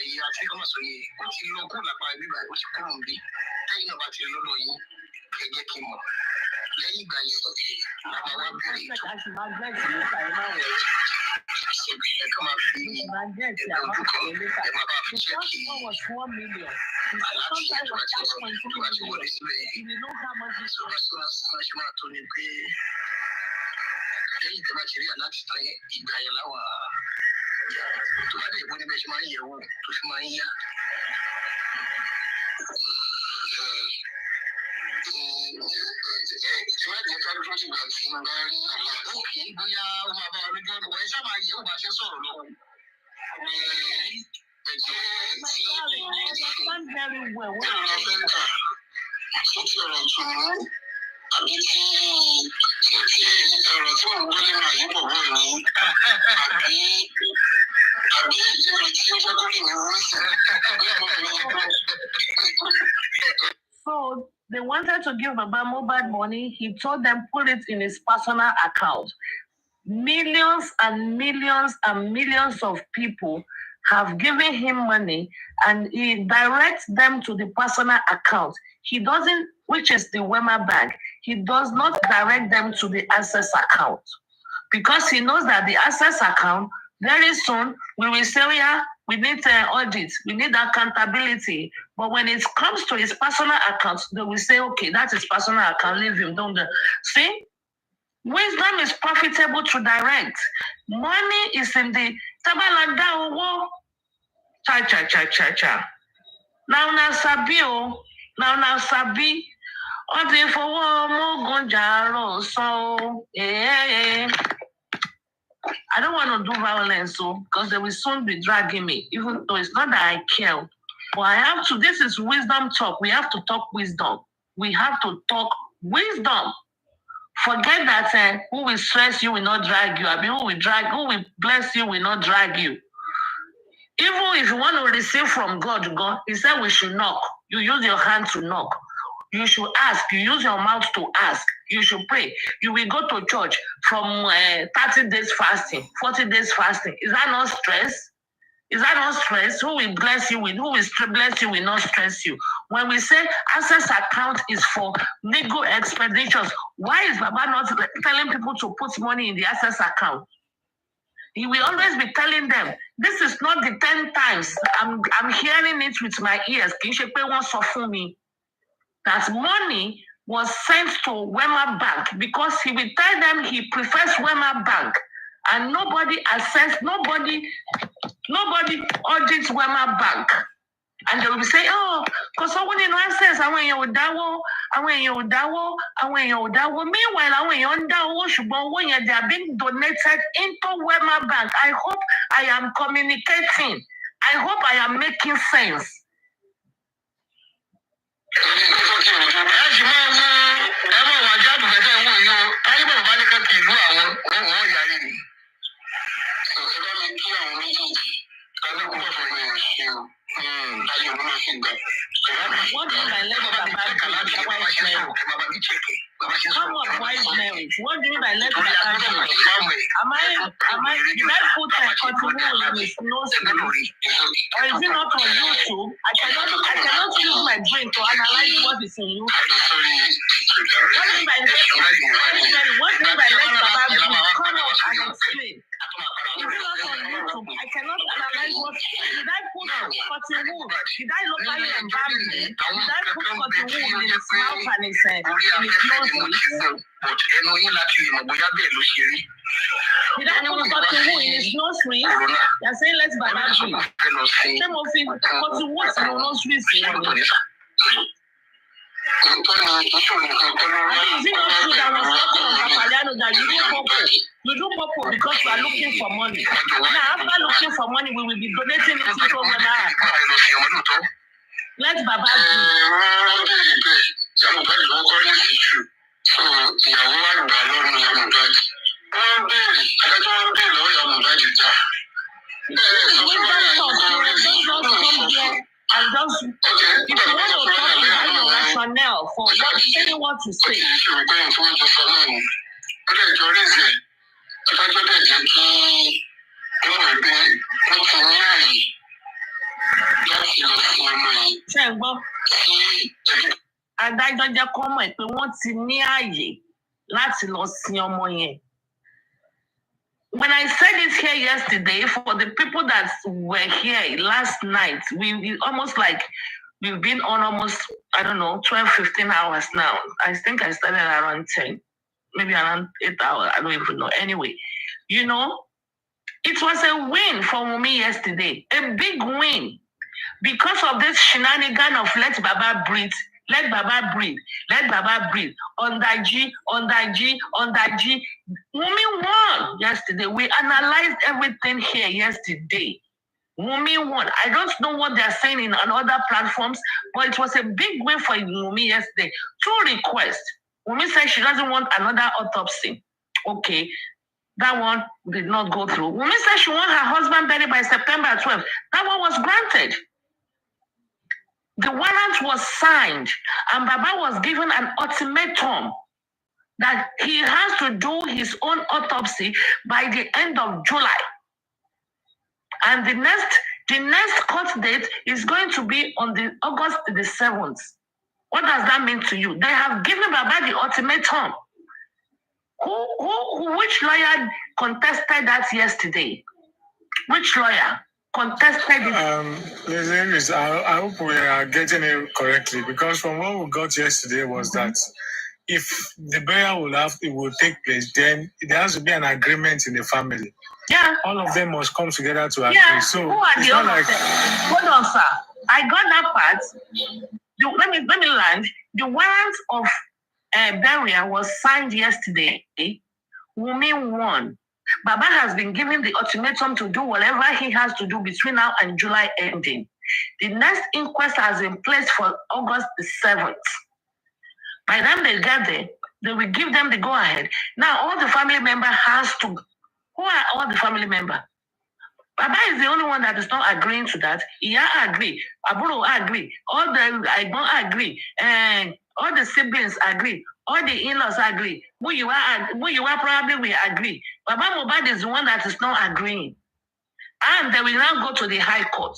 ìyá tí kò máa sọ yìí ó ti lọ kó lápá bíbá ó ti kúrò níbí lẹ́yìn náà bá ti lọ́dọ̀ yín kẹ́ jẹ́ kí n mọ̀ lẹ́yìn ìgbà yẹn àwọn wá bẹ̀rẹ̀ ètò. come and see me. The first one was 4 million. The second time was 5.2 million. You will know how much this was. Very well. So they wanted to give Baba mobile money. He told them put it in his personal account. Millions and millions and millions of people have given him money, and he directs them to the personal account. He doesn't, which is the Wema Bank. He does not direct them to the Access account, because he knows that the Access account, very soon we will say, yeah, we need audit, we need accountability. But when it comes to his personal account, they will say, okay, that's his personal account, leave him, don't they? See? Wisdom is profitable to direct. Money is in the tabalanda owo. Cha. Now sabi o. Now sabi. Ode fowo mo gonjaro so. I don't want to do violence, so because they will soon be dragging me. Even though it's not that I care, but I have to. This is wisdom talk. We have to talk wisdom. We have to talk wisdom. Forget that who will stress you will not drag you. I mean, who will bless you will not drag you. Even if you want to receive from God, he said we should knock. You use your hand to knock. You should ask. You use your mouth to ask. You should pray. You will go to church from 30 days fasting, 40 days fasting. Is that not stress? Is that not stress? Who will bless you with? Who will bless you will not stress you? When we say Access account is for legal expenditures, why is Baba not telling people to put money in the Access account? He will always be telling them, this is not the 10 times. I'm hearing it with my ears. That money was sent to Wema Bank, because he will tell them he prefers Wema Bank. And nobody audits Wema Bank. And they will be saying, oh, because someone in Access, meanwhile, they are being donated into Wema Bank. I hope I am communicating. I hope I am making sense. What do you mean by let Baba come on, wise Mary? What do you mean by let Baba? Am I did I put a continue in his nose? Or is it not on YouTube? I cannot use my brain to analyze what is in YouTube. What do you mean by let Baba do? Come on and explain. Is it not on YouTube? I cannot analyze what. Did I put cotton wool? Did I locally embalm him? Did I put cotton wool in his mouth and his nose? Did I put cotton wool in his nose? You're saying let's Baba do. Some of it, cotton wool in your nose. Is it not true that was talking on Papaliano that you do purple? You do purple because you are looking for money. Now, after looking for money, we will be donating it to Wema. Let Baba and just, if you want to talk about your rationale for what you want to say. Adájọ́ jẹ́ kó mọ̀ pé wọ́n ti ní ààyè láti lọ sin ọmọ yẹn. when I said it here yesterday, for the people that were here last night, we almost like we've been on almost, 12, 15 hours now. I think I started around 10, maybe around 8 hours. I don't even know. Anyway, it was a win for Wunmi yesterday, a big win. Because of this shenanigan of let Baba breathe, let Baba breathe, let Baba breathe. On that G. Wunmi won yesterday. We analyzed everything here yesterday. Wunmi won. I don't know what they're saying in other platforms, but it was a big win for Wunmi yesterday. 2 requests. Wunmi said she doesn't want another autopsy. Okay. That one did not go through. Wunmi said she wants her husband buried by September 12th. That one was granted. The warrant was signed, and Baba was given an ultimatum that he has to do his own autopsy by the end of July. And the next court date is going to be on the August the 7th. What does that mean to you? They have given Baba the ultimatum. Which lawyer contested that yesterday? Which lawyer contested it? I hope we are getting it correctly, because from what we got yesterday was that if the burial will take place, then there has to be an agreement in the family. Yeah. All of them must come together to agree. Yeah. So who are it's the not others? Hold on, sir. I got that part. Let me land. The warrant of burial was signed yesterday. Wunmi won. Baba has been given the ultimatum to do whatever he has to do between now and July ending. The next inquest has been placed for August the 7th. By the time they get there, they will give them the go-ahead. Now, all the family member has to... Who are all the family members? Baba is the only one that is not agreeing to that. Iya agree. Aburo agree. All the Aigbon agree. And all the siblings agree. All the in-laws agree. Who you are probably will agree. Baba Mohbad is the one that is not agreeing. And they will now go to the High Court.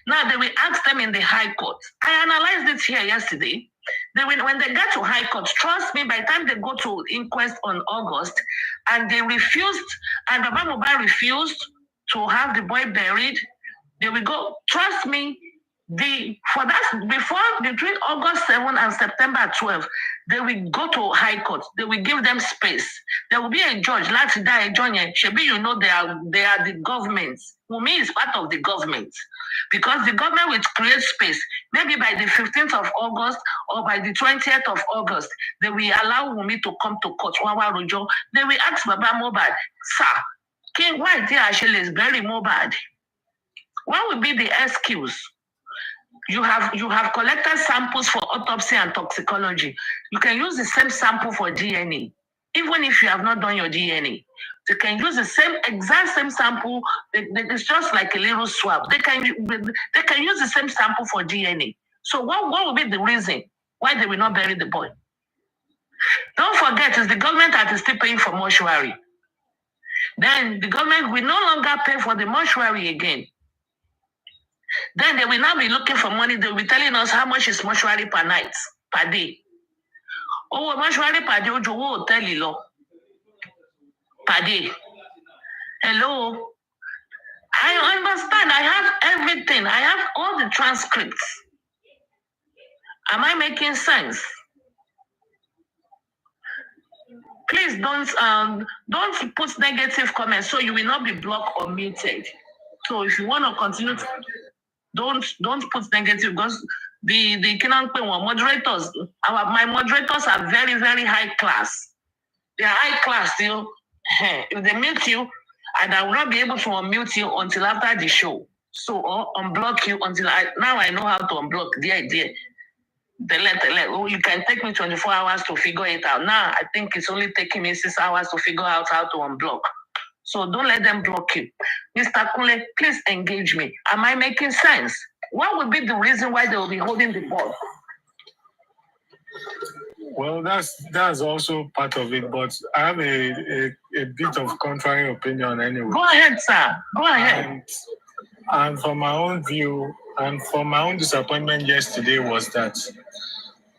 Now they will ask them in the High Court. I analyzed it here yesterday. When they get to High Court, trust me, by the time they go to inquest on August, and they refused, and Baba Mohbad refused to have the boy buried, they will go. Trust me, between August 7 and September 12, they will go to High Court. They will give them space. There will be a judge. Let's die, John. Shebi, they are the government. Wunmi is part of the government, because the government will create space. Maybe by the 15th of August or by the 20th of August, they will allow Wunmi to come to court. They will ask Baba Mohbad, sir, King, why did actually is very Mohbad? What will be the excuse? You have collected samples for autopsy and toxicology. You can use the same sample for DNA, even if you have not done your DNA. They can use the exact same sample. It's just like a little swab. They can use the same sample for DNA. So what will be the reason why they will not bury the boy? Don't forget, it's the government that is still paying for mortuary. Then the government will no longer pay for the mortuary again. Then they will now be looking for money. They will be telling us how much is mortuary per night, per day. Oh, mortuary per day, hotel per day. Hello? I understand. I have everything. I have all the transcripts. Am I making sense? Please don't put negative comments so you will not be blocked or muted. So if you want to continue, don't put negative, because the moderators, my moderators are very, very high class. They are high class, if they mute you, and I will not be able to unmute you until after the show. So unblock you until I know how to unblock. You can take me 24 hours to figure it out. Now I think it's only taking me 6 hours to figure out how to unblock. So don't let them block you. Mr. Kunle, please engage me. Am I making sense? What would be the reason why they will be holding the ball? Well, that's also part of it, but I have a bit of contrary opinion anyway. Go ahead, sir. Go ahead. And from my own view, and from my own disappointment yesterday was that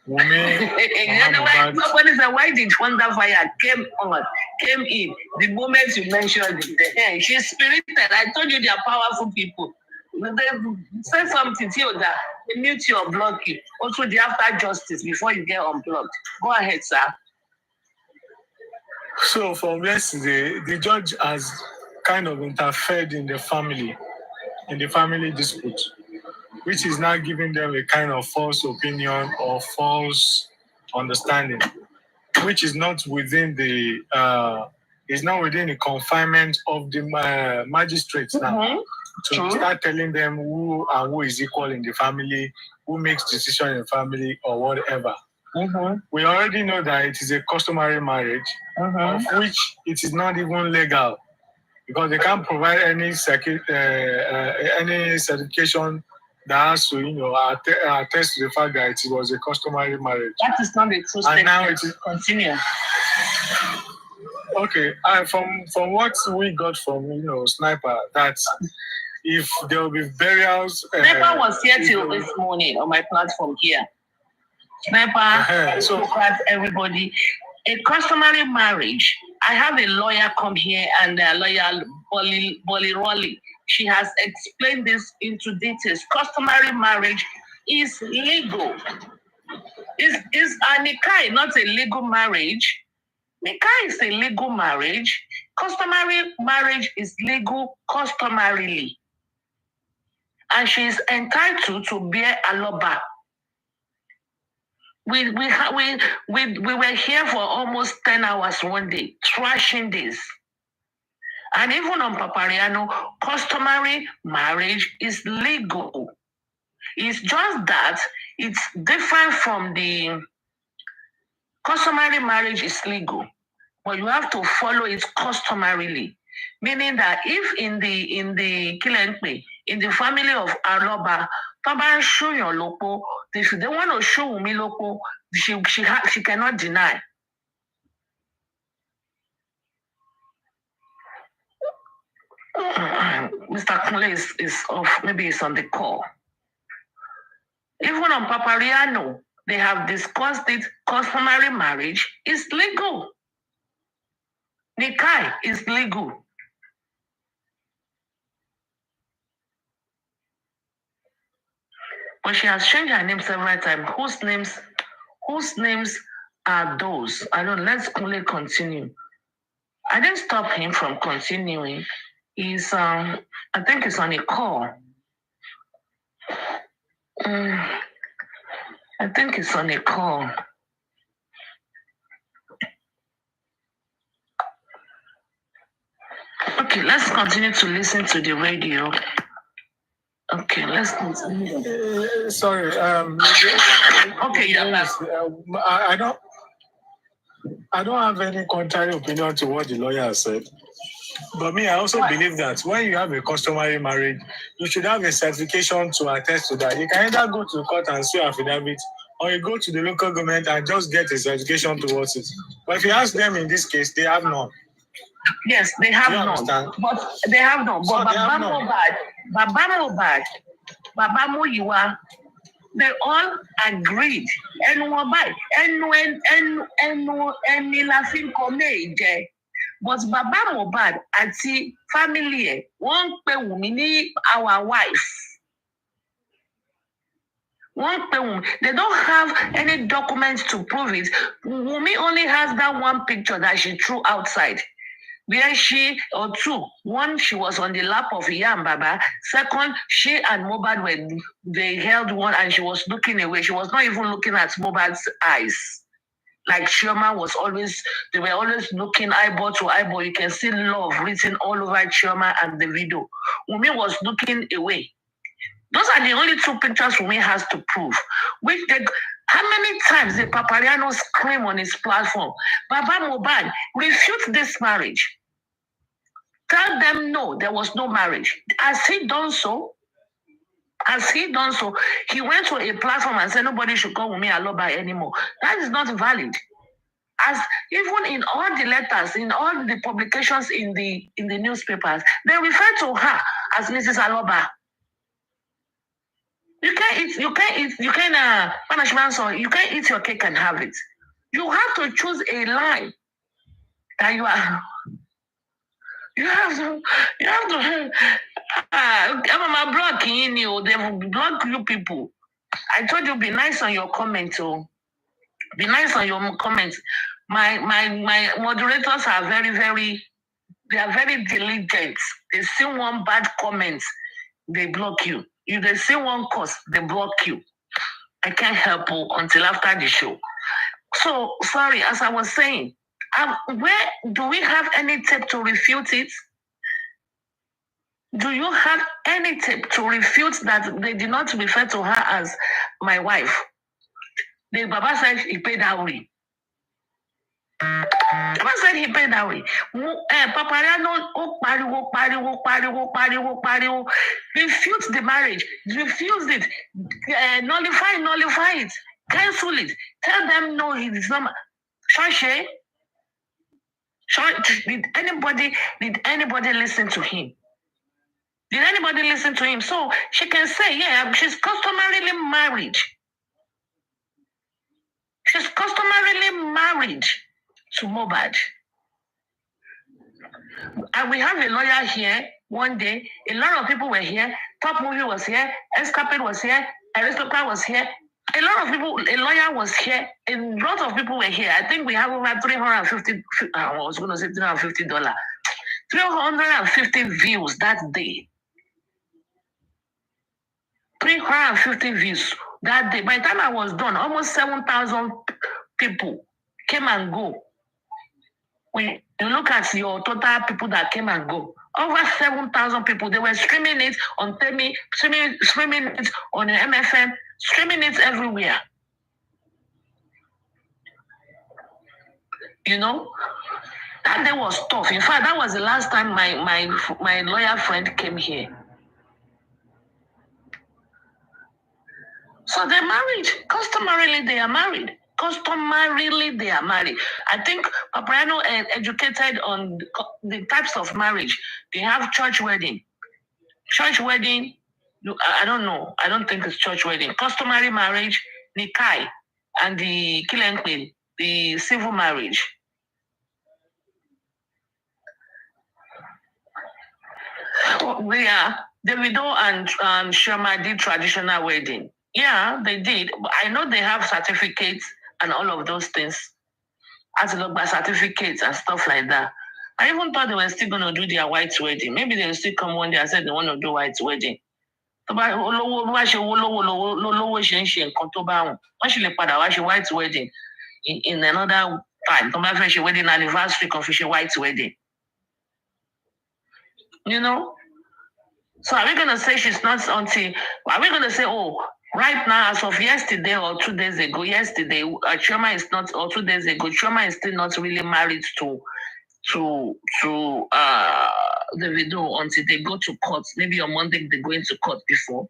Wunmi, somebody said, why did Wonder Fire came on? came in. The moment you mentioned it, she's spirited. I told you they are powerful people. They say something to you that they mute you or block you. Also, the after justice before you get unblocked. Go ahead, sir. So from yesterday, the judge has kind of interfered in the family dispute, which is now giving them a kind of false opinion or false understanding, which is not within the confinement of the magistrates now. To start telling them who and who is equal in the family, who makes decision in the family or whatever. We already know that it is a customary marriage, of which it is not even legal, because they can't provide any certification that has to, attest to the fact that it was a customary marriage. That is not a true statement. And now it is. Continue. Okay, from what we got from Sniper, that if there will be burials. Sniper was here till this morning on my platform here. Sniper, Socrates, everybody. A customary marriage. I have a lawyer come here, and a lawyer Boliroli. She has explained this into details. Customary marriage is legal. Is a nikah not a legal marriage? Nikah is a legal marriage. Customary marriage is legal customarily. And she is entitled to bear aloba. We were here for almost 10 hours one day, trashing this. And even on Papariano, customary marriage is legal. It's just that it's different from the customary marriage is legal, but you have to follow it customarily. Meaning that if in the Kilenkpe, in the family of Aloba, if they want to show me loco, she cannot deny. Mr. Kunle is off, maybe it's on the call. Even on Papariano, they have discussed it. Customary marriage is legal. Nikah is legal. But she has changed her name several times. Whose names are those? I don't know. Let's only continue. I didn't stop him from continuing. He's I think he's on a call. I think it's on a call. Okay, let's continue to listen to the radio. Okay, let's continue. Sorry. Okay, yeah. I don't have any contrary opinion to what the lawyer said. But me, I also believe that when you have a customary marriage, you should have a certification to attest to that. You can either go to the court and sue affidavit, or you go to the local government and just get a certification towards it. But if you ask them in this case, they have none. Yes, they have none. But they have none. But Baba Moyiwa, they all agreed. But Baba Mohbad àti family ẹ̀ wọ́n ń pe Wùmí ní our wife. They don't have any documents to prove it. Wùmí only has that one picture that she threw outside. Where she, or two, one, she was on the lap of Iya and Baba. Second, she and Mohbad they held one and she was looking away. She was not even looking at Mohbad's eyes. Like Chioma was always, they were always looking eyeball to eyeball. You can see love written all over Chioma and the video. Wùmí was looking away. Those are the only two pictures Wùmí has to prove. How many times did Papariano scream on his platform, Baba Mohbad, refute this marriage? Tell them no, there was no marriage. Has he done so? He went to a platform and said nobody should call Wùmí Aloba anymore. That is not valid. As even in all the letters, in all the publications in the newspapers, they refer to her as Mrs. Aloba. You can't eat your cake and have it. You have to choose a line. that you have to I'm blocking you. They will block you people. I told you be nice on your comments, oh. Be nice on your comments. My moderators are very diligent. They see one bad comment, they block you. If they see one curse, they block you. I can't help you until after the show. So sorry, as I was saying, where do we have any tape to refute it? Do you have any tape to refute that they did not refer to her as my wife? The Baba said he paid dowry. Baba said he paid dowry. Papariano pariwo. Refute the marriage. Refuse it. Nullify it. Cancel it. Tell them no, he is not. Shashe. Did anybody listen to him? Did anybody listen to him? So she can say, yeah, she's customarily married. She's customarily married to Mohbad. And we have a lawyer here one day. A lot of people were here. Top Movie was here. Escapade was here. Aristocrat was here. A lot of people, a lawyer was here. A lot of people were here. I think we have over $350. I was going to say $350. 350 views that day. 350 views that day. By the time I was done, almost 7,000 people came and go. When you look at your total people that came and go, over 7,000 people, they were streaming it on Temi, streaming it on MFM, streaming it everywhere. You know, that day was tough. In fact, that was the last time my lawyer friend came here. So they're married. Customarily, they are married. I think Paparano educated on the types of marriage. They have church wedding. Church wedding, I don't know. I don't think it's church wedding. Customary marriage, Nikai, and the Kilenkwe, the civil marriage. Davido and Shema did traditional wedding. Yeah, they did. I know they have certificates and all of those things. As to look by certificates and stuff like that. I even thought they were still going to do their white wedding. Maybe they'll still come one day and say they want to do white wedding. White wedding in another time. Wedding anniversary, white wedding. You know? So are we going to say she's not until... Are we going to say, oh, right now, as of yesterday or 2 days ago, Chioma is not, or 2 days ago, Chioma is still not really married to the widow until they go to court. Maybe on Monday they go into court before.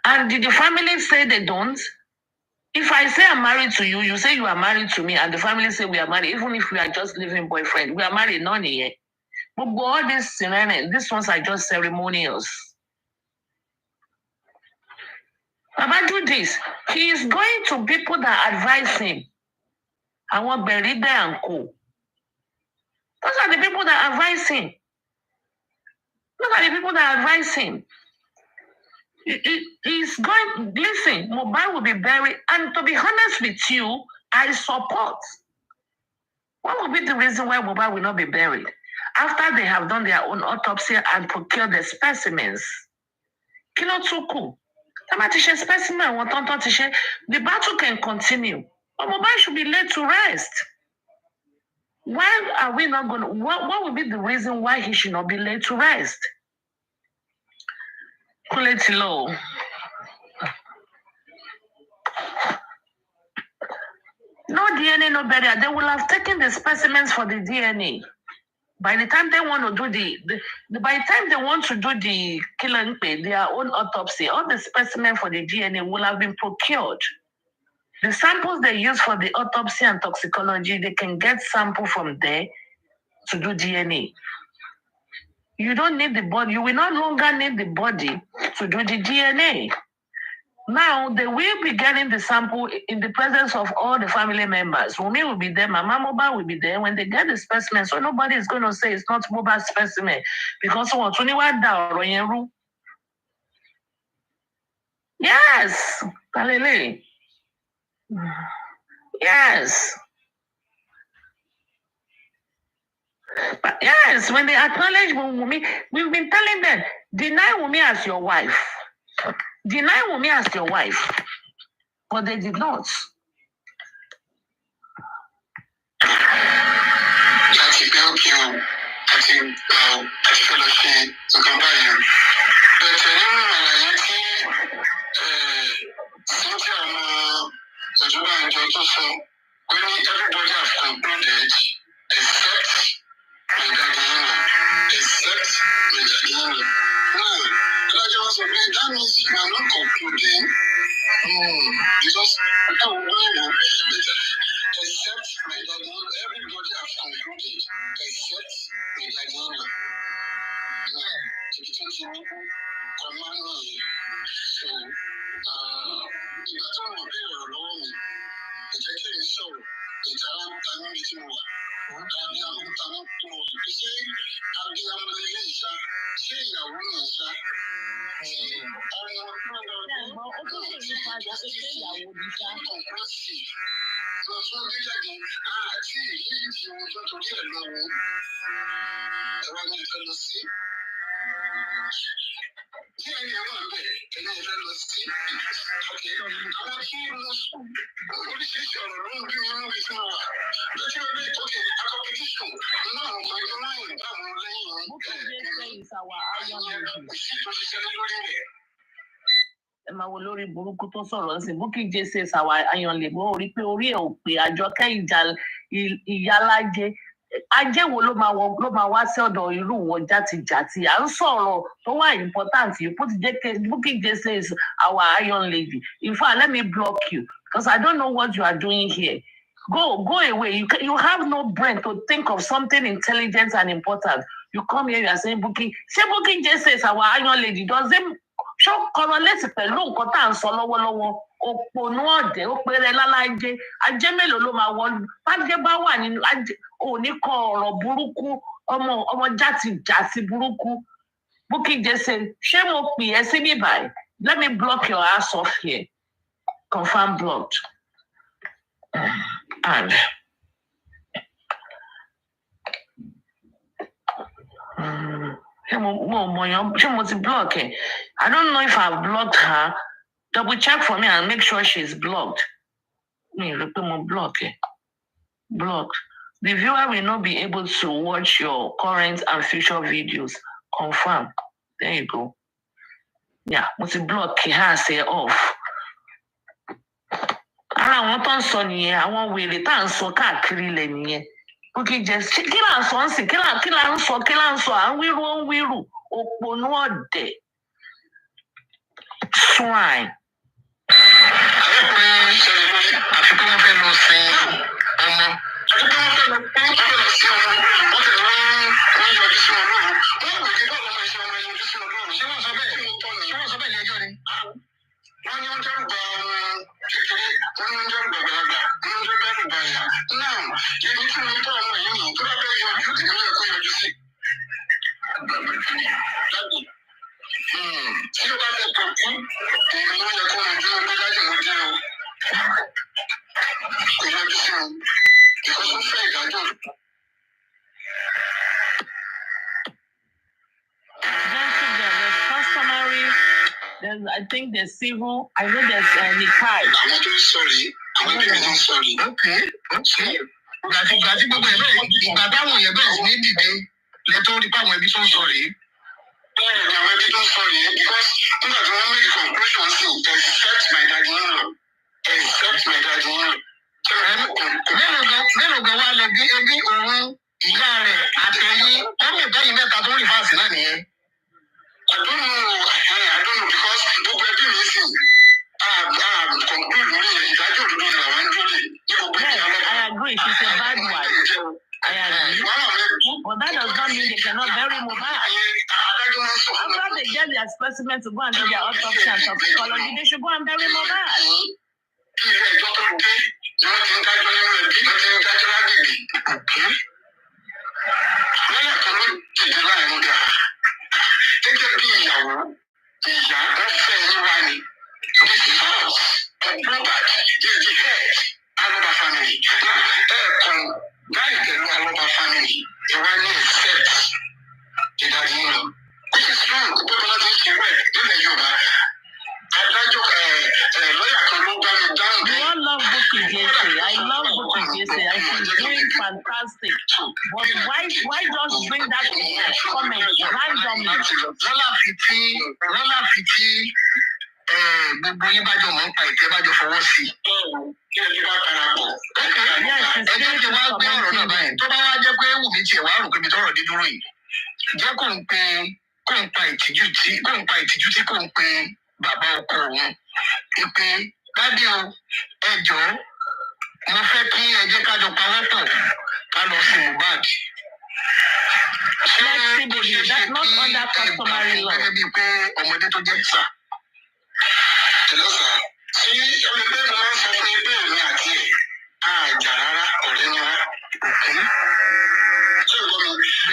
And did the family say they don't? If I say I'm married to you, you say you are married to me, and the family say we are married, even if we are just living boyfriend, we are married, none yet. But all these ones are just ceremonials. Baba do this. He is going to people that advise him. I want Beride and Co. Those are the people that advise him. He's going, listen, Mohbad will be buried. And to be honest with you, I support. What will be the reason why Mohbad will not be buried? After they have done their own autopsy and procured the specimens. Kilotuku. The battle can continue. But Mohbad should be laid to rest. Why are we not going to... What would be the reason why he should not be laid to rest? Pull it low. No DNA, no burial. They will have taken the specimens for the DNA. By the time they want to do the killing, their own autopsy, all the specimens for the DNA will have been procured. The samples they use for the autopsy and toxicology, they can get sample from there to do DNA. You don't need the body. You will no longer need the body to do the DNA. Now they will be getting the sample in the presence of all the family members. Wumi will be there, Mama Mobile will be there. When they get the specimen, so nobody is going to say it's not mobile specimen because what yes, Galilei. Yes. But yes, when they acknowledge Wumi, we've been telling them, deny Wumi as your wife. Deny Wumi as your wife. But they did not. Everybody has concluded except Now, that means you are not concluding. Because except everybody has concluded except burúkú tó sọ̀rọ̀ sí Bukky Jesse our iron leg ó rí pé orí ẹ̀ ò pé Àjọkẹ́ ìyálájẹ ajé wo ló máa wá sí ọ̀dọ̀ irú wọn játijàti à ń sọ̀rọ̀ tó wà important yìí Bukky Jesse is our iron lady. In fact, let me block you because I don't know what you are doing here. Go away. You have no brain to think of something intelligent and important. You come here, you are saying Bukky Jesse is our iron lady. Does it ṣó correlate pẹ̀lú nǹkan tá à ń sọ lọ́wọ́lọ́wọ́ òpònú ọ̀dẹ̀ ó péré lálájé ajé mélòó ló máa wọlú bájé bá wà nínú òní kọ ọ̀rọ̀ burúkú ọmọ játijàti burúkú Bukky Jesse ṣé mo pè ẹ́ sí bíbáyìí? Let me block your ass off here. Confirm blocked. And she must block her. I don't know if I've blocked her. Double check for me and make sure she's blocked. Block her. Blocked. The viewer will not be able to watch your current and future videos. Confirm. There you go. Yeah, must block her has her off. Ara àwọn tó ń sọ nìyẹn, àwọn wèrè tá à ń sọ káàkiri lẹ̀ nìyẹn. Bukky Jesse kí là ń sọ ń sìn kí là ń sọ à ń wíru òpònú ọ̀dẹ̀ swine. Àfikún wọn fẹ́ lọ sí ọmọ. I think there's civil. I know there's Nikai. I'm very sorry. I'm very sorry. Okay. Ìgbà tí gbogbo ẹ̀ bẹ́ẹ̀ ìgbà táwọn èèyàn bẹ́ẹ̀ sì ní dìde lẹ́tọ́ rí pàwọn ẹbí tó ń sọ̀rọ̀ yìí. Bẹ́ẹ̀ ni àwọn ẹbí tó ń sọ̀rọ̀ yìí because nígbà tí wọ́n make conclusion sí except my daddy-in-law. Mélòó gan wá lọ bí ẹbí òun ìyá rẹ̀ àtẹ̀yìn ọmọ ìbẹ́yìn mẹ́ta tó ń rí fáàsì náà nìyẹn. I don't know because gbogbo ẹbí mi sì conclude lórí ìdájọ́ òdodo ni làwọn ń dúró lè. I agree, she's a bad wife. I agree. But that does not mean they cannot bury Mohbad. After they get their specimen to go and do their autopsy and toxicology, they should go and bury Mohbad. Fantastic. But why just bring that comment randomly? Gbogbo yín bá jọ mọ̀ ń pa ìtẹ́ bá jọ fọwọ́ sí i. Ẹjọ́ ti wá gbé ọ̀rọ̀ náà báyìí. Tó bá wá jẹ́ pé Wùmí tiẹ̀ wá rò pé mi tọrọ dé dúró yìí. Jẹ́ kó ń pa ìtìjú tí kò ń pe bàbá ọkọ òun. Ìpè dádì o, ẹ jọ̀ọ́, mo fẹ́ kí ẹ jẹ́ ká jọ pawọ́pọ̀ ká lọ sí Mohbad. Flexibility, that's not under customary law. Gẹ́gẹ́ bíi pé ọmọdé tó jẹ́ sà. Hello sir. Ṣé ọmọdé máa ń sọ fún ẹgbẹ́ mi àti ẹ̀ àjà rárá ọ̀rẹ́ ni wá? Ṣé ìwọ mi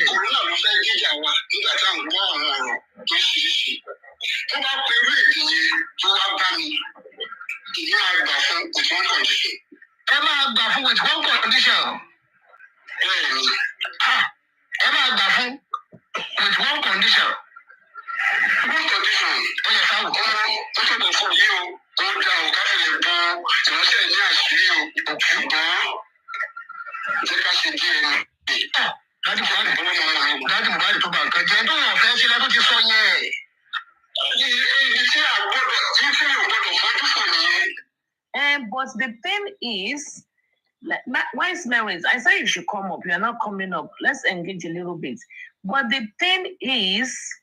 kòrónà ló fẹ́ jíjà wa nígbà tá à ń gbọ́ àwọn ọ̀rọ̀ tó ṣiríṣi? Tó bá pe irú èdè yẹn tó wá bá mi, ìdí máa gbà fún with one condition. Ẹ máa gbà fún with one condition. Bẹ́ẹ̀ni. Ẹ máa gbà fún with one condition. One condition. Ó yẹ ká wò ó tó kò fún yí o. Ó dá o ká fi lè bọ ìránṣẹ́ ní àṣírí o. Ṣùgbọ́n jẹ́ ká ṣe DNA. Dájú Buhari tó bá nǹkan jẹ́ tó yàn fẹ́ sílẹ̀ tó ti sọ yẹn. Ibi tí àgbọ̀dọ̀ tí tí yóò gbọ́dọ̀ fojú fò nìyẹn. But the thing is, wise Marys, I say you should come up. You are not coming up. Let's engage a little bit. But the thing is,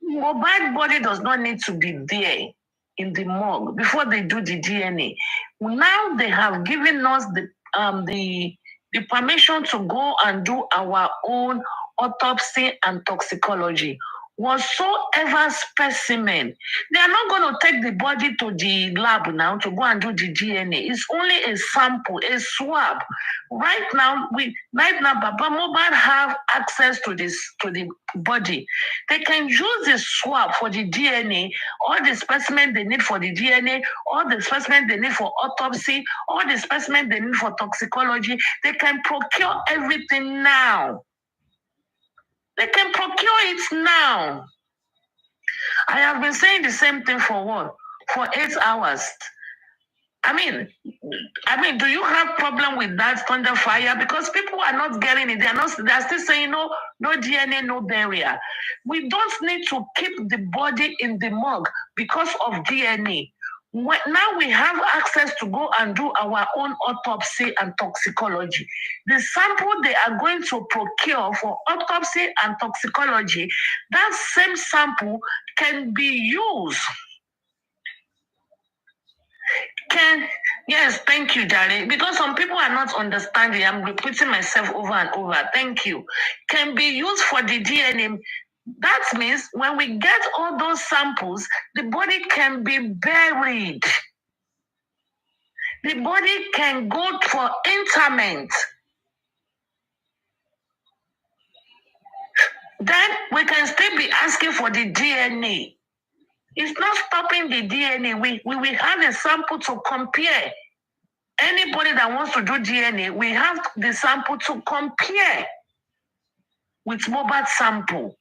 Mohbad body does not need to be there in the morgue before they do the DNA. Now they have given us the permission to go and do our own autopsy and toxicology. Whatsoever specimen, they are not going to take the body to the lab now to go and do the DNA. It's only a sample, a swab. Right now, Baba Mohbad have access to the body. They can use the swab for the DNA, all the specimen they need for the DNA, all the specimen they need for autopsy, all the specimen they need for toxicology. They can procure everything now. They can procure it now. I have been saying the same thing for what? For 8 hours. I mean, do you have problem with that thunder fire? Because people are not getting it. They are still saying no DNA, no burial. We don't need to keep the body in the morgue because of DNA. Now we have access to go and do our own autopsy and toxicology. The sample they are going to procure for autopsy and toxicology, that same sample can be used. Yes, thank you, Daddy. Because some people are not understanding. I'm repeating myself over and over. Thank you. Can be used for the DNA. That means when we get all those samples, the body can be buried. The body can go for interment. Then we can still be asking for the DNA. It's not stopping the DNA. We will have a sample to compare. Anybody that wants to do DNA, we have the sample to compare with Mohbad sample.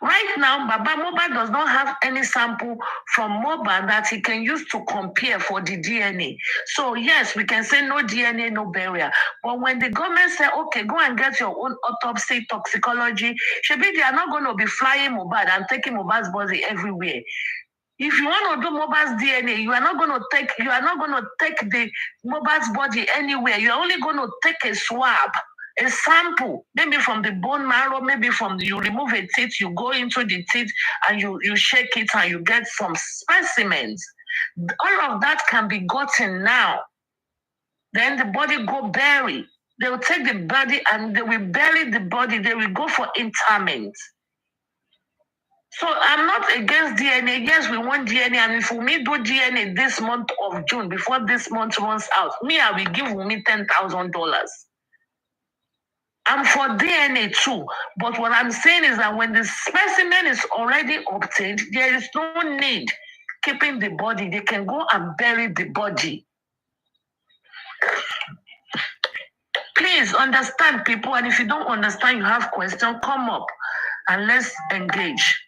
Right now, Baba Mohbad does not have any sample from Mohbad that he can use to compare for the DNA. So yes, we can say no DNA, no burial. But when the government say, okay, go and get your own autopsy, toxicology, maybe they are not going to be flying Mohbad and taking Mohbad's body everywhere. If you want to do Mohbad's DNA, you are not going to take the Mohbad's body anywhere. You are only going to take a swab. A sample, maybe from the bone marrow, maybe you remove a teeth, you go into the teeth and you shake it and you get some specimens. All of that can be gotten now. Then the body go bury. They will take the body and they will bury the body. They will go for interment. So I'm not against DNA. Yes, we want DNA. And if we do DNA this month of June, before this month runs out, I will give Wumi $10,000. I'm for DNA too. But what I'm saying is that when the specimen is already obtained, there is no need keeping the body. They can go and bury the body. Please understand, people. And if you don't understand, you have questions, come up and let's engage.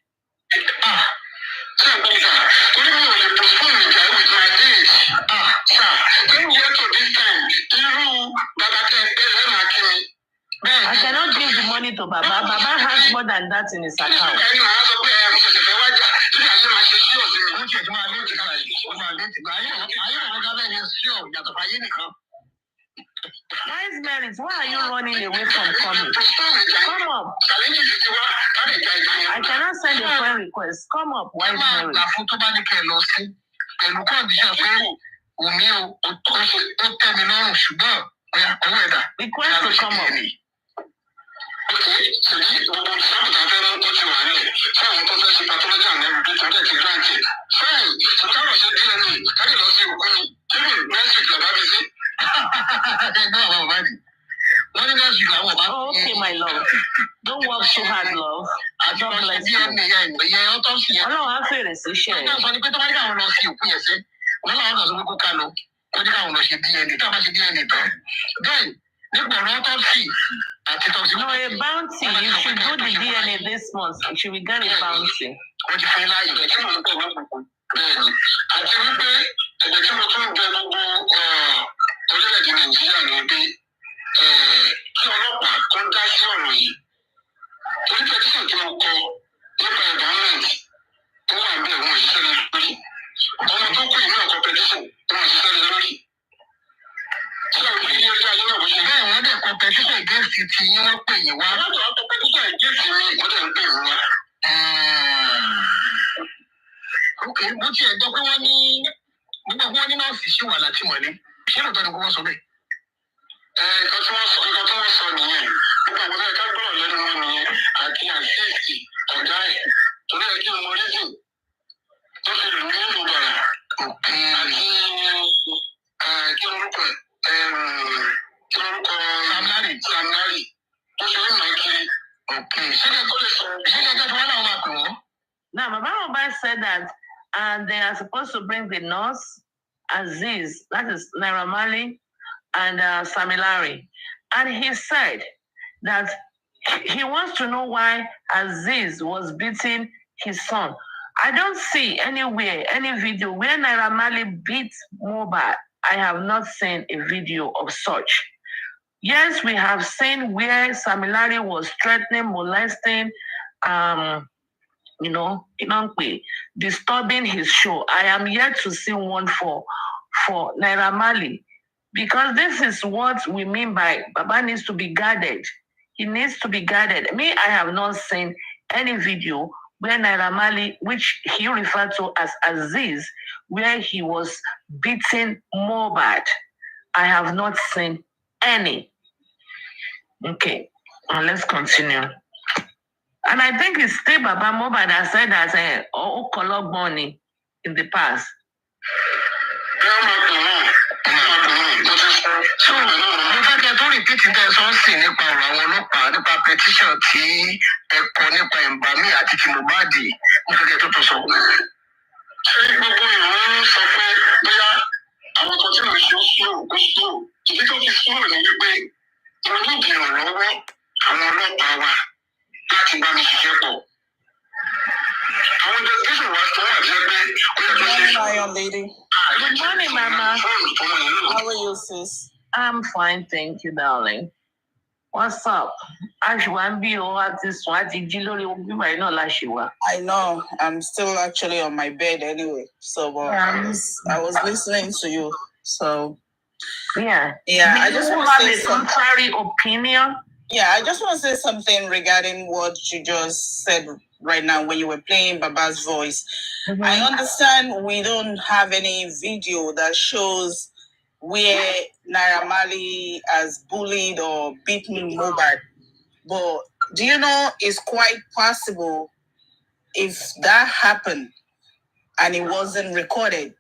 I cannot give the money to Baba. Baba has more than that in his account. Wise Marys, why are you running away from coming? Come up. I cannot send a friend request. Come up, Wise Marys. Request to come up. Oh, okay, my love. Don't work too hard, love. God bless you. I don't have to share. No, a bounty. You should do the DNA this month. You should be getting a bounty. Okay, but you don't want any. We don't want enough issue on that money. She don't want to go so big. Now, my mama said that they are supposed to bring the nurse, Aziz, that is Naira Marley, and Samilari. And he said that he wants to know why Aziz was beating his son. I don't see anywhere, any video where Naira Marley beat Mohbad. I have not seen a video of such. Yes, we have seen where Samilari was threatening, molesting, disturbing his show. I am yet to see one for Naira Marley, because this is what we mean by Baba needs to be guarded. He needs to be guarded. I have not seen any video where Naira Marley, which he referred to as Aziz, where he was beating Mohbad. I have not seen any. Okay, let's continue. And I think it's still Baba Mohbad that said that collect money in the past. So, the fact that only repeating there's something about petition tí ẹ̀kọ́ nípa ìbámi àti ti Mohbad mo fẹ́ kẹ́ tó sọ. Ṣé gbogbo ìwọ̀n sọ pé bóyá àwọn kan tí mo ṣe ó slow ìdí tó fi slow ni wípé mo ní ìrànlọ́wọ́ àwọn ọlọ́pàá wa láti bá mi ṣiṣẹ́ pọ̀. Àwọn investigation wa tó wà jẹ́ pé ó yẹ kó ṣe. Hi, young lady. Good morning, Mama. How are you, sis? I'm fine, thank you, darling. What's up? I know. I'm still actually on my bed anyway. So I was listening to you. So yeah. I just want to say a contrary opinion. Yeah, I just want to say something regarding what you just said right now when you were playing Baba's voice. Mm-hmm. I understand we don't have any video that shows where Naira Marley has bullied or beaten Mohbad. But do you know it's quite possible if that happened and it wasn't recorded,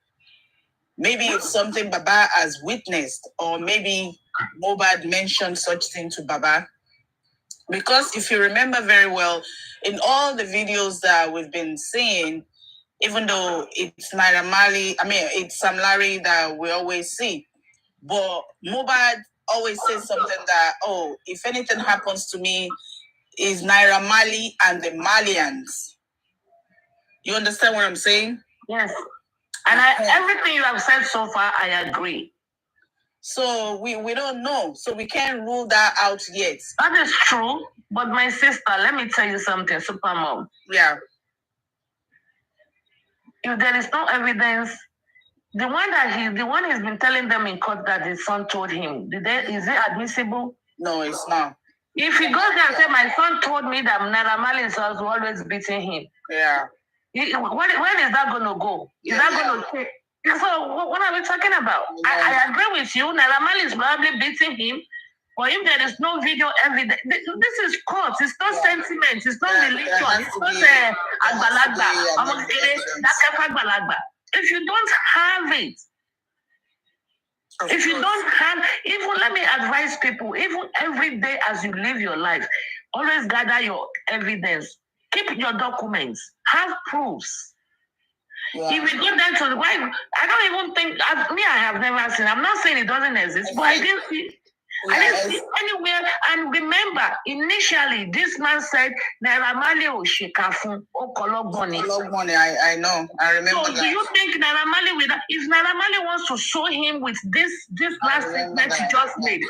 maybe it's something Baba has witnessed, or maybe Mohbad mentioned such thing to Baba. Because if you remember very well, in all the videos that we've been seeing, even though it's Naira Marley, it's Sam Larry that we always see, but Mohbad always says something that, oh, if anything happens to me, is Naira Marley and the Malians. You understand what I'm saying? Yes. And everything you have said so far, I agree. So we don't know. So we can't rule that out yet. That is true. But my sister, let me tell you something, Supermom. Yeah. If there is no evidence, the one he's been telling them in court that his son told him, is it admissible? No, it's not. If he goes there and says, my son told me that Naira Marley was always beating him. Yeah. When is that going to go? Is that going to take? So what are we talking about? I agree with you. Naira Marley is probably beating him. But if there is no video evidence, this is court. It's not sentiment. It's not religion. It's not agbalagba. If you don't have it, even let me advise people, even every day as you live your life, always gather your evidence. Keep your documents. Have proofs. Yeah. If you go down to the wife, I don't even think, I have never seen, I'm not saying it doesn't exist, but I didn't see anywhere. And remember, initially, this man said, Naira Marley o shekafun, o koloboni. I know. I remember that. Do you think Naira Marley if Naira Marley wants to show him with this last statement he just made,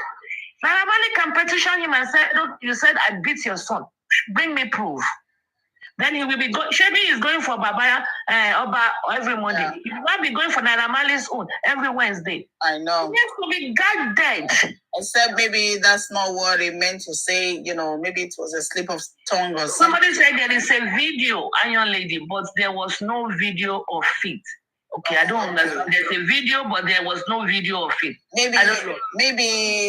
Naira Marley can petition him and say, look, you said I beat your son. Bring me proof. Then he will be going. Shebi is going for Baba Oba every Monday. Yeah. He will be going for Naira Marley's own every Wednesday. I know. He has to be God dead. Except maybe that's not what he meant to say. Maybe it was a slip of tongue or something. Somebody said there is a video, Iron Lady, but there was no video of it. Okay, I don't understand. There's a video, but there was no video of it. Maybe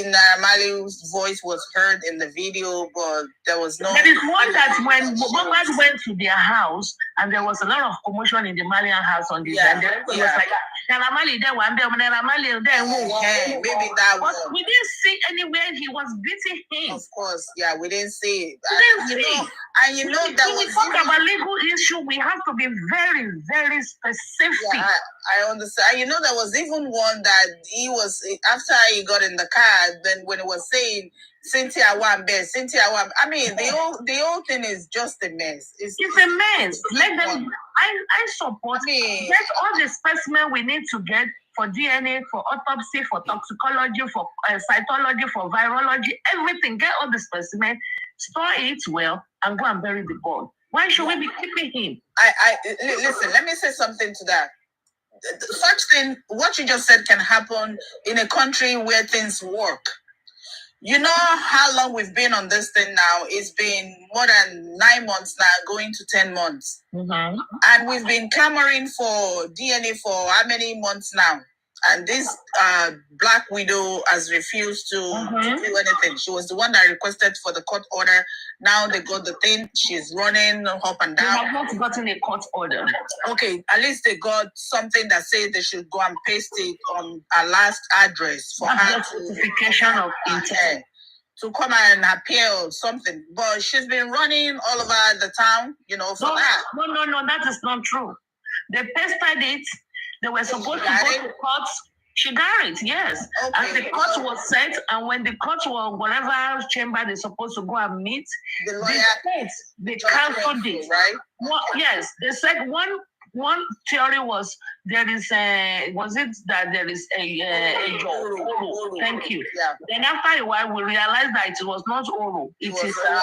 Naira Marley's voice was heard in the video, but there was no. There is one that when Mohbad went to their house, and there was a lot of commotion in the Malian house on this, and it was like, Naira Marley there, Naira Marley there. Maybe that was. But we didn't see anywhere he was beating him. Of course, yeah, we didn't see it. And when we talk about legal issue, we have to be very, very specific. Yeah, I understand. There was even one that he was, after he got in the car, then when he was saying, Cynthia Wambe, the whole thing is just a mess. It's a mess. Let them, I support, get all the specimen we need to get for DNA, for autopsy, for toxicology, for cytology, for virology, everything. Get all the specimen, store it well, and go and bury the body. Why should we be keeping him? Listen, let me say something to that. Such thing, what you just said, can happen in a country where things work. You know how long we've been on this thing now? It's been more than 9 months now, going to 10 months. Mm-hmm. And we've been clamoring for DNA for how many months now? And this Black Widow has refused to do anything. She was the one that requested for the court order. Now they got the thing. She's running up and down. They have not gotten a court order. Okay, at least they got something that says they should go and paste it on her last address for her justification of intent to come and appear or something. But she's been running all over the town, for that. No, that is not true. They pasted it. They were supposed to go to court. She got it, yes. Okay. And the court was set, and when the court was whatever chamber they're supposed to go and meet, they cancelled it. Right? Yes, they said one theory was there is a Oro. Thank you. Yeah. Then after a while we realized that it was not Oro. That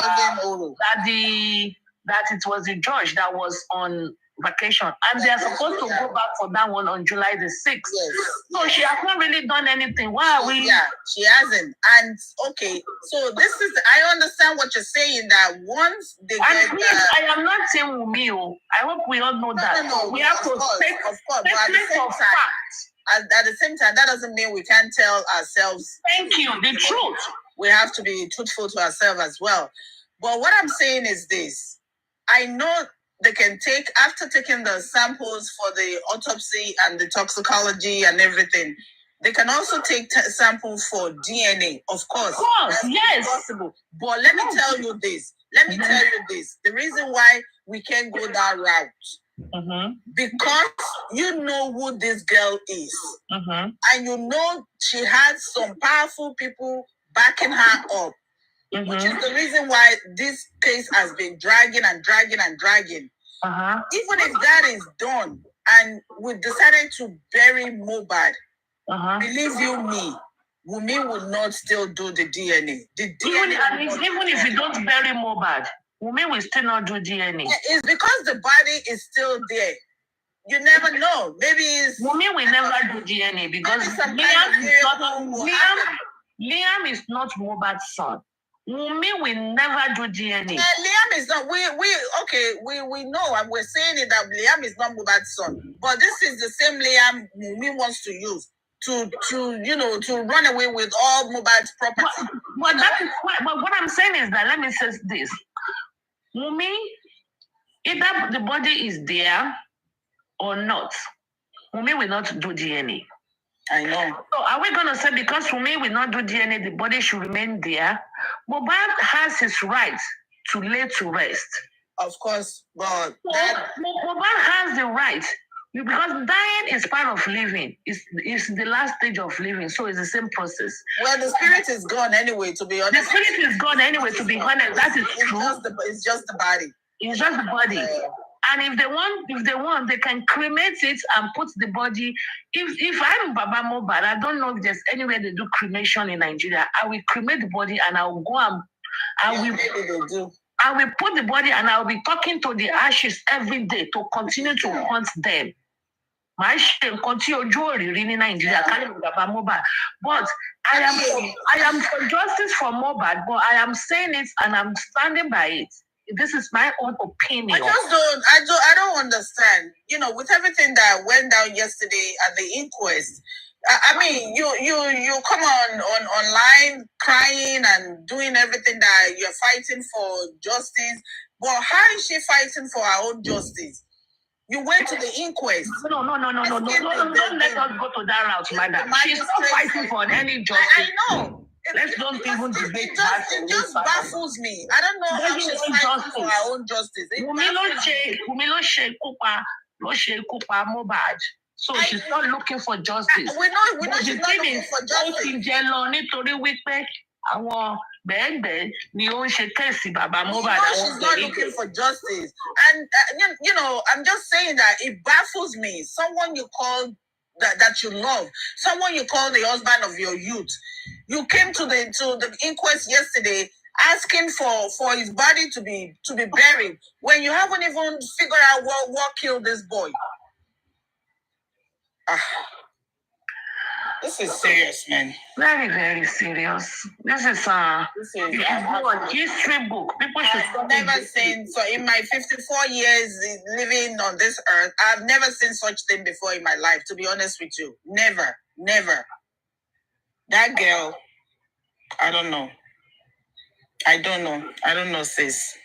it was the judge that was on vacation, and they are supposed to go back for that one on July the 6th. Yes. So she has not really done anything. Why are we? Yeah, she hasn't. And okay, so this is, I understand what you're saying, that once they get... I am not saying Wumio. I hope we all know that. No, we have to take of course. But at the same time, that doesn't mean we can't tell ourselves... Thank you. The truth. We have to be truthful to ourselves as well. But what I'm saying is this. I know they can take, after taking the samples for the autopsy and the toxicology and everything, they can also take samples for DNA, of course. Yes. Possible. But let me tell you this. The reason why we can't go that route, because you know who this girl is. And you know she has some powerful people backing her up. Which is the reason why this case has been dragging and dragging and dragging. Even if that is done and we decided to bury Mohbad, believe you me, Wunmi will not still do the DNA. Even if we don't bury Mohbad, Wunmi will still not do DNA. It's because the body is still there. You never know. Maybe it's... Wunmi will never do DNA because Liam is not Mohbad's son. Wunmi will never do DNA. Liam is not. We know, and we're saying it that Liam is not Mohbad's son. But this is the same Liam Wunmi wants to use to run away with all Mohbad's property. But what I'm saying is that, let me say this: Wunmi, either the body is there or not, Wunmi will not do DNA. I know. So are we going to say because Wunmi will not do DNA, the body should remain there? Mohbad has his right to lay to rest. Of course, but Mohbad has the right, because dying is part of living. It's the last stage of living, so it's the same process. Well, the spirit is gone anyway, to be honest. The spirit is gone anyway, to be honest. That is true. It's just the body. It's just the body. And if they want, they can cremate it and put the body. If I'm Baba Mohbad, I don't know if there's anywhere they do cremation in Nigeria. I will cremate the body and I will go and maybe they do. I will put the body and I will be talking to the ashes every day to continue to haunt them. My shame continue in Nigeria. But I am for justice for Mohbad, but I am saying it and I'm standing by it. This is my own opinion. I don't understand. With everything that went down yesterday at the inquest, I mean, you come online crying and doing everything that you're fighting for justice. But how is she fighting for her own justice? You went to the inquest. No. Don't let us go to that route, madam. She's not fighting for any justice. I know. Let's don't even debate that. It just baffles me. I don't know how she's fighting for her own justice. Wunmi lo ṣe kupa Mohbad. So she's not looking for justice. We know she's not looking for justice. Ó ti jẹ lọ nítorí wípé àwọn bẹ́ẹ̀bẹ́ẹ̀ ni ó ń ṣe kéèsì bàbá Mohbad. She's not looking for justice. And, I'm just saying that it baffles me. Someone you call that you love, someone you call the husband of your youth. You came to the inquest yesterday asking for his body to be buried when you haven't even figured out what killed this boy. This is serious, man. Very, very serious. This is a history book. People should I've never seen, so in my 54 years living on this earth, I've never seen such thing before in my life, to be honest with you. Never. That girl, I don't know. I don't know, sis.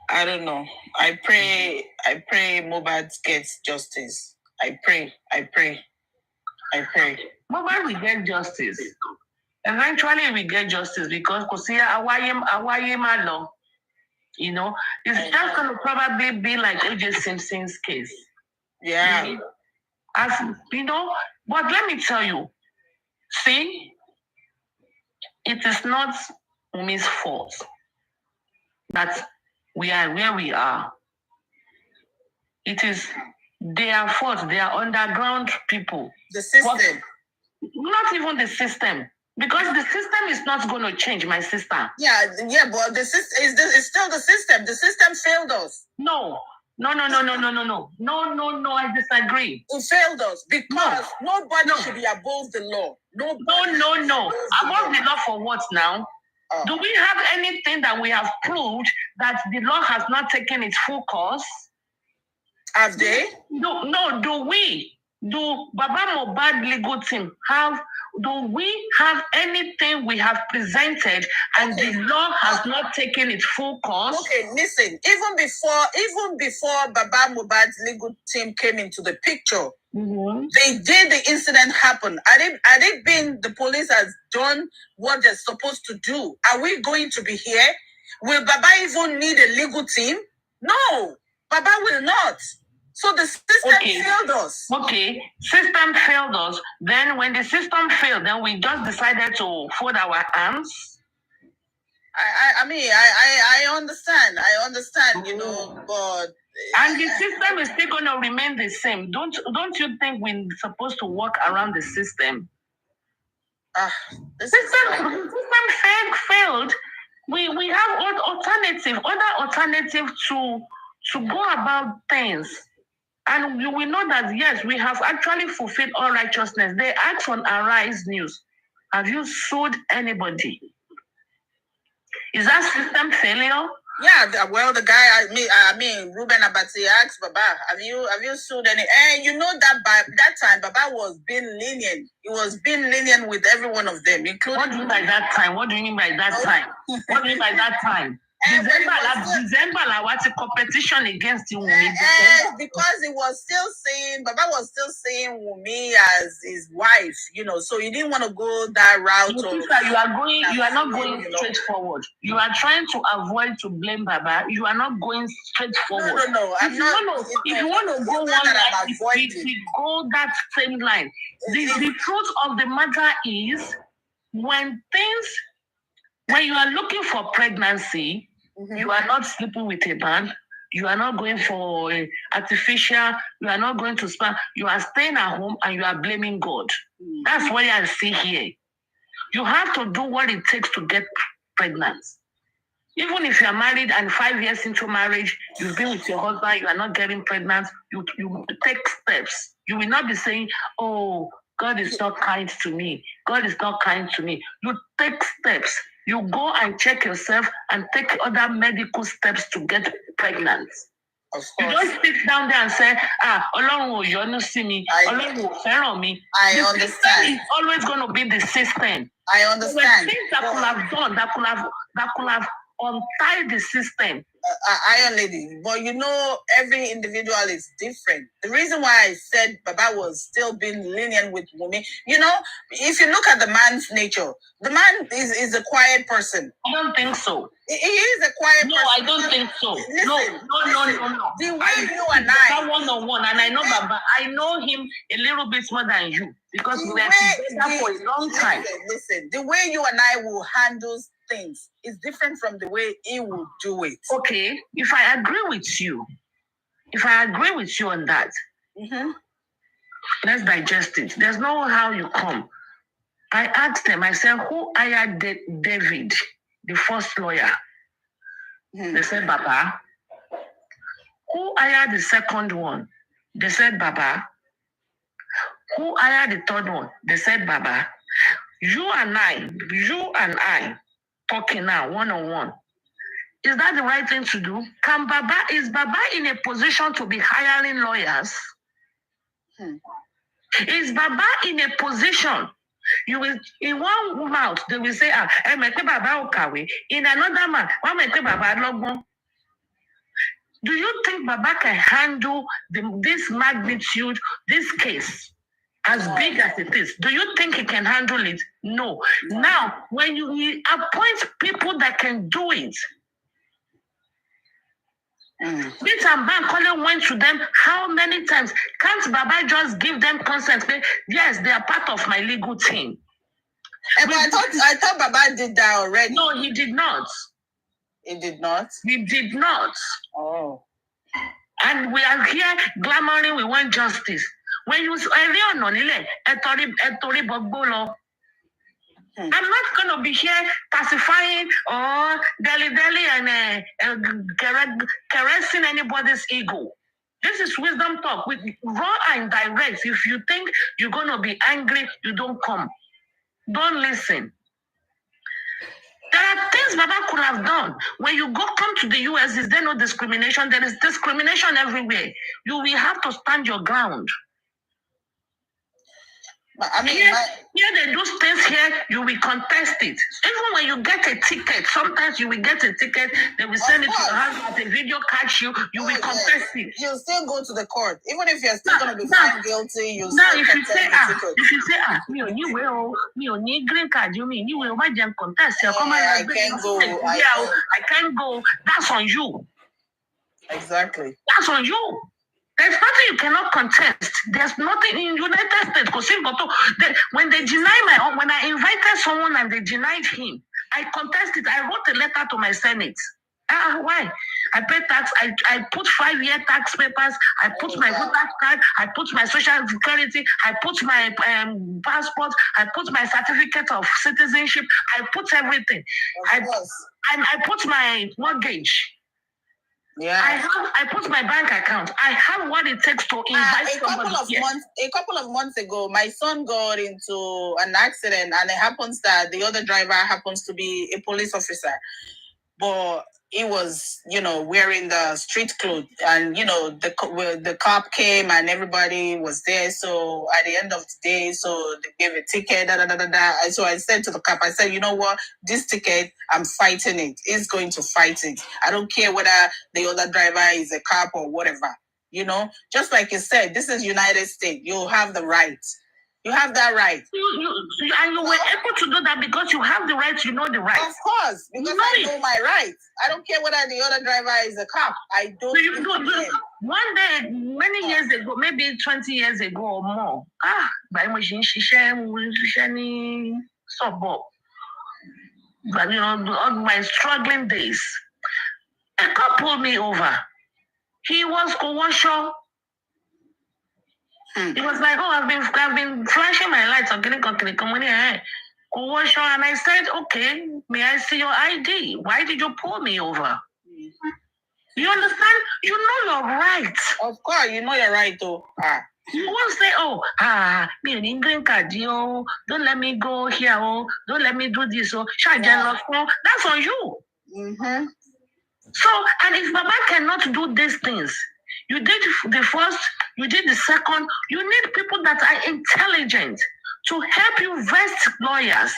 I don't know. I pray Mohbad gets justice. I pray. Mohbad will get justice. Eventually we get justice because Awaye Malo, it's just going to probably be like O.J. Simpson's case. Yeah. But let me tell you, see, it is not Wunmi's fault that we are where we are. It is their fault. They are underground people. The system. Not even the system. Because the system is not going to change, my sister. Yeah, but the system is still the system. The system failed us. No, I disagree. It failed us because nobody should be above the law. No. Above the law for what now? Do we have anything that we have proved that the law has not taken its full course? Have they? No, do we? Do Baba Mohbad legal team do we have anything we have presented and the law has not taken its full course? Okay, listen, even before Baba Mohbad's legal team came into the picture, they did the incident happen. Had it been the police has done what they're supposed to do, are we going to be here? Will Baba even need a legal team? No, Baba will not. So the system failed us. Okay, system failed us. Then when the system failed, then we just decided to fold our arms. I mean, I understand. I understand, you know, but and the system is still going to remain the same. Don't you think we're supposed to work around the system? The system failed. We have other alternative to go about things. And you will know that, yes, we have actually fulfilled all righteousness. They asked on Arise News, have you sued anybody? Is that system failure? Yeah, well, the guy, I mean, Ruben Abati asked Baba, have you sued any? And you know that by that time, Baba was being lenient. He was being lenient with every one of them, including. What do you mean by that time? What do you mean by that time? What do you mean by that time? December, what's a competition against you? Because he was still saying, Baba was still saying Wumi as his wife, you know, so he didn't want to go that route. You are not going straight forward. You are trying to avoid to blame Baba. You are not going straight forward. No. If you want to go one line, we go that same line. The truth of the matter is, when you are looking for pregnancy, you are not sleeping with a man, you are not going for artificial, you are not going to spa, you are staying at home and you are blaming God. That's what I see here. You have to do what it takes to get pregnant. Even if you are married and 5 years into marriage, you've been with your husband, you are not getting pregnant, you take steps. You will not be saying, oh, God is not kind to me. God is not kind to me. You take steps. You go and check yourself and take other medical steps to get pregnant. You don't sit down there and say, Ọlọ́run ò yọ́nú sí mi, Ọlọ́run ò fẹ́ràn mi. I understand. It's always going to be the system. I understand. Things that could have done, that could have untied the system. Iron Lady, but you know, every individual is different. The reason why I said Baba was still being lenient with Wumi, you know, if you look at the man's nature, the man is a quiet person. I don't think so. He is a quiet person. No, I don't think so. Listen, no. The way you and I one-on-one, and I know Baba, I know him a little bit more than you because we were together for a long time. Listen, the way you and I will handle things is different from the way he will do it. Okay, if I agree with you on that, let's digest it. There's no how you come. I asked them, I said, who hired David, the first lawyer? They said, Baba. Who hired the second one? They said, Baba. Who hired the third one? They said, Baba. You and I, talking now, one-on-one. Is that the right thing to do? Is Baba in a position to be hiring lawyers? Is Baba in a position? You will, in one mouth, they will say, Baba okawe. In another mouth, Baba logbon. Do you think Baba can handle this magnitude, this case? As big as it is, do you think he can handle it? No. Now, when you appoint people that can do it, Bit and Bank only went to them how many times? Can't Baba just give them consent? Yes, they are part of my legal team. But I thought Baba did that already. No, he did not. He did not? He did not. Oh. And we are here glamoring, we want justice. When you I'm not going to be here pacifying or deli and caressing anybody's ego. This is wisdom talk with raw and direct. If you think you're going to be angry, you don't come. Don't listen. There are things Baba could have done. When you come to the US, is there no discrimination? There is discrimination everywhere. You will have to stand your ground. I mean, here they do things here, you will contest it. Even when you get a ticket, sometimes you will get a ticket, they will send it to your house, but the video catch you, you will contest it. You'll still go to the court. Even if you're still going to be found guilty, you'll now still if you say, me green card, you mean, you will contest. I can't go. I can't go. That's on you. Exactly. That's on you. There's nothing you cannot contest. There's nothing in United States. When they deny when I invited someone and they denied him, I contested. I wrote a letter to my Senate. Why? I pay tax. I put 5-year tax papers. I put my voter card. I put my social security. I put my passport. I put my certificate of citizenship. I put everything. I put my mortgage. Yeah, I put my bank account. I have what it takes to invite somebody here. A couple of months ago, my son got into an accident, and it happens that the other driver happens to be a police officer, but he was, wearing the street clothes, and the cop came and everybody was there. So at the end of the day, so they gave a ticket. And so I said to the cop, I said, you know what, this ticket, I'm fighting it. He's going to fight it. I don't care whether the other driver is a cop or whatever. Just like you said, this is United States. You have the right. You have that right. And you were able to do that because you have the right, you know the right. Of course, because I know my rights. I don't care whether the other driver is a cop. I don't. So one day, many years ago, maybe 20 years ago or more, by machine, suburb. But on my struggling days, a cop pulled me over. He was coercion. It was like, I've been flashing my lights on coercion, and I said, okay, may I see your ID? Why did you pull me over? You understand? You know your rights. Of course, you know your right, though. You won't say, me an green card, don't let me go here, don't let me do this, that's on you. Mm-hmm. So, and if Baba cannot do these things, you did the first, you did the second, you need people that are intelligent to help you vest lawyers.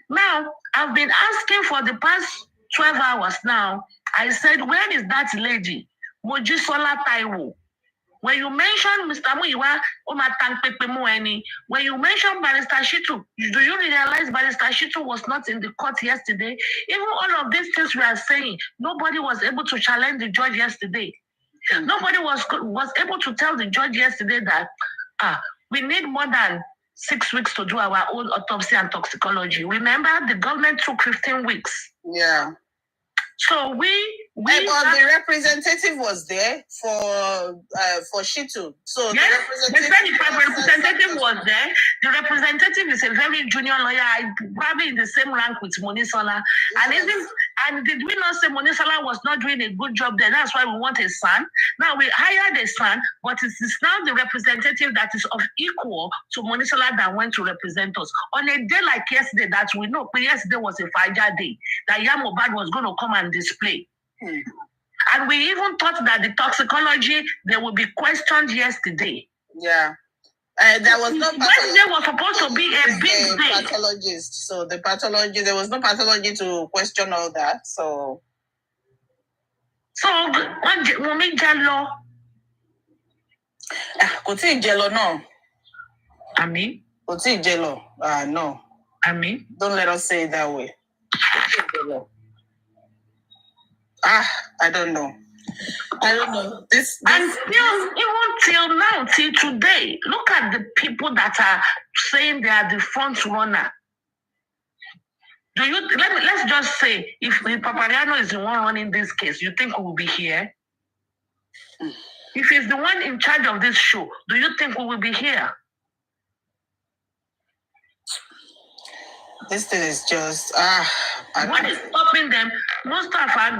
Now, I've been asking for the past 12 hours now. I said, where is that lady? Mojisola Taiwo. When you mention Mr. Muiwa, when you mention Barrister Shitu, do you realize Barrister Shitu was not in the court yesterday? Even all of these things we are saying, nobody was able to challenge the judge yesterday. Nobody was able to tell the judge yesterday that we need more than 6 weeks to do our own autopsy and toxicology. Remember, the government took 15 weeks. Yeah. So the representative was there for Shitu. So yes, the representative was there. The representative is a very junior lawyer, probably in the same rank with Monisola. Yes. And did we not say Monisola was not doing a good job there? That's why we want a son. Now we hired a son, but it is now the representative that is of equal to Monisola that went to represent us. On a day like yesterday, that we know, but yesterday was a Faja day, that Yamobad was going to come and display. And we even thought that the toxicology, they would be questioned yesterday. Yeah. There was no Wednesday was supposed to be a big day. Pathologist. So the pathology, there was no pathology to question all that. So Mumi Jello. Koti Jello, no. Ami? Koti Jello. No. Ami? Don't let us say it that way. I don't know. This and even till now, till today, look at the people that are saying they are the front runner. Let's just say, if Papariano is the one running this case, you think we will be here? If he's the one in charge of this show, do you think we will be here? This thing is just what is stopping them? Mustafa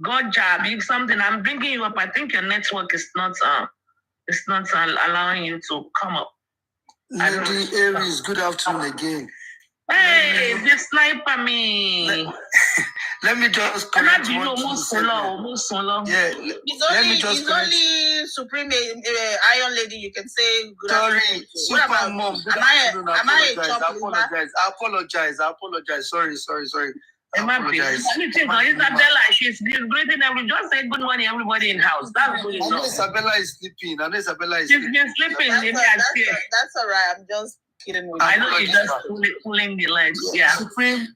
got job. If something, I'm bringing you up. I think your network is not allowing you to come up. Lady Aries, good afternoon again. Hey, the sniper me. Let me just correct Yeah, let me just correct. It's only Supreme Iron Lady you can say good Sorry, afternoon to. Super What about Mom. am I a top leader? I apologize. Sorry. Apologize. Isabella, she's greeting everyone. Just say good morning, everybody in house. That's good enough. I know Isabella is sleeping. She's been sleeping. That's all right. I'm just kidding with you. I know you're just pulling the legs. Yeah.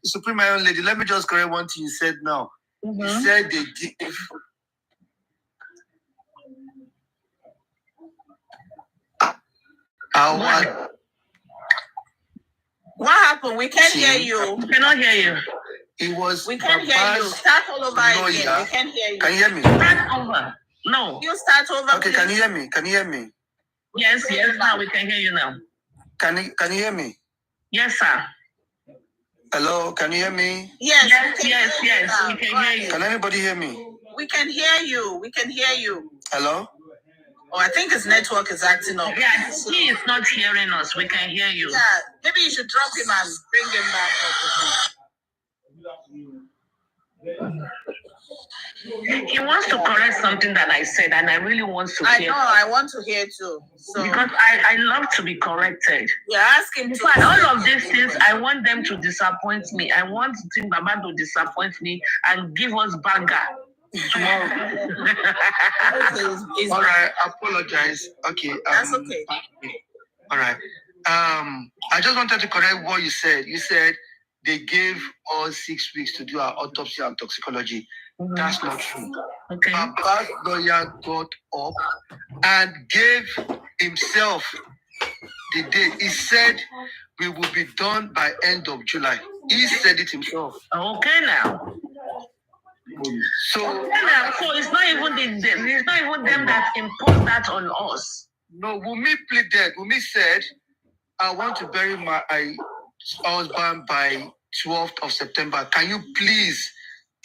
Supreme Iron Lady, let me just correct one thing you said now. Mm-hmm. You said they give What happened? We can't hear you. We cannot hear you. It was. We can't hear you. Start all over again. We can't hear you. Can you hear me? Start over. No. You start over. Okay, please. Can you hear me? Yes. Now we can hear you now. Can you hear me? Yes, sir. Hello, can you hear me? Yes. We can hear you. Can anybody hear me? We can hear you. Hello? Oh, I think his network is acting up. Yeah, he is not hearing us. We can hear you. Yeah, maybe you should drop him and bring him back up. He wants to correct something that I said, and I really want to hear. I know, I want to hear too. So. Because I love to be corrected. Yeah, ask him. In fact, all of these things, I want them to disappoint me. I want Team Baba to disappoint me and give us banger tomorrow. All right, apologize. Okay. That's okay. All right. I just wanted to correct what you said. You said they gave us 6 weeks to do our autopsy and toxicology. Mm-hmm. That's not true. Okay. Baba's lawyer got up and gave himself the date. He said we will be done by end of July. He said it himself. Okay now. So it's not even them that imposed that on us. No, Wumi pleaded. Wumi said, I want to bury my husband by 12th of September. Can you please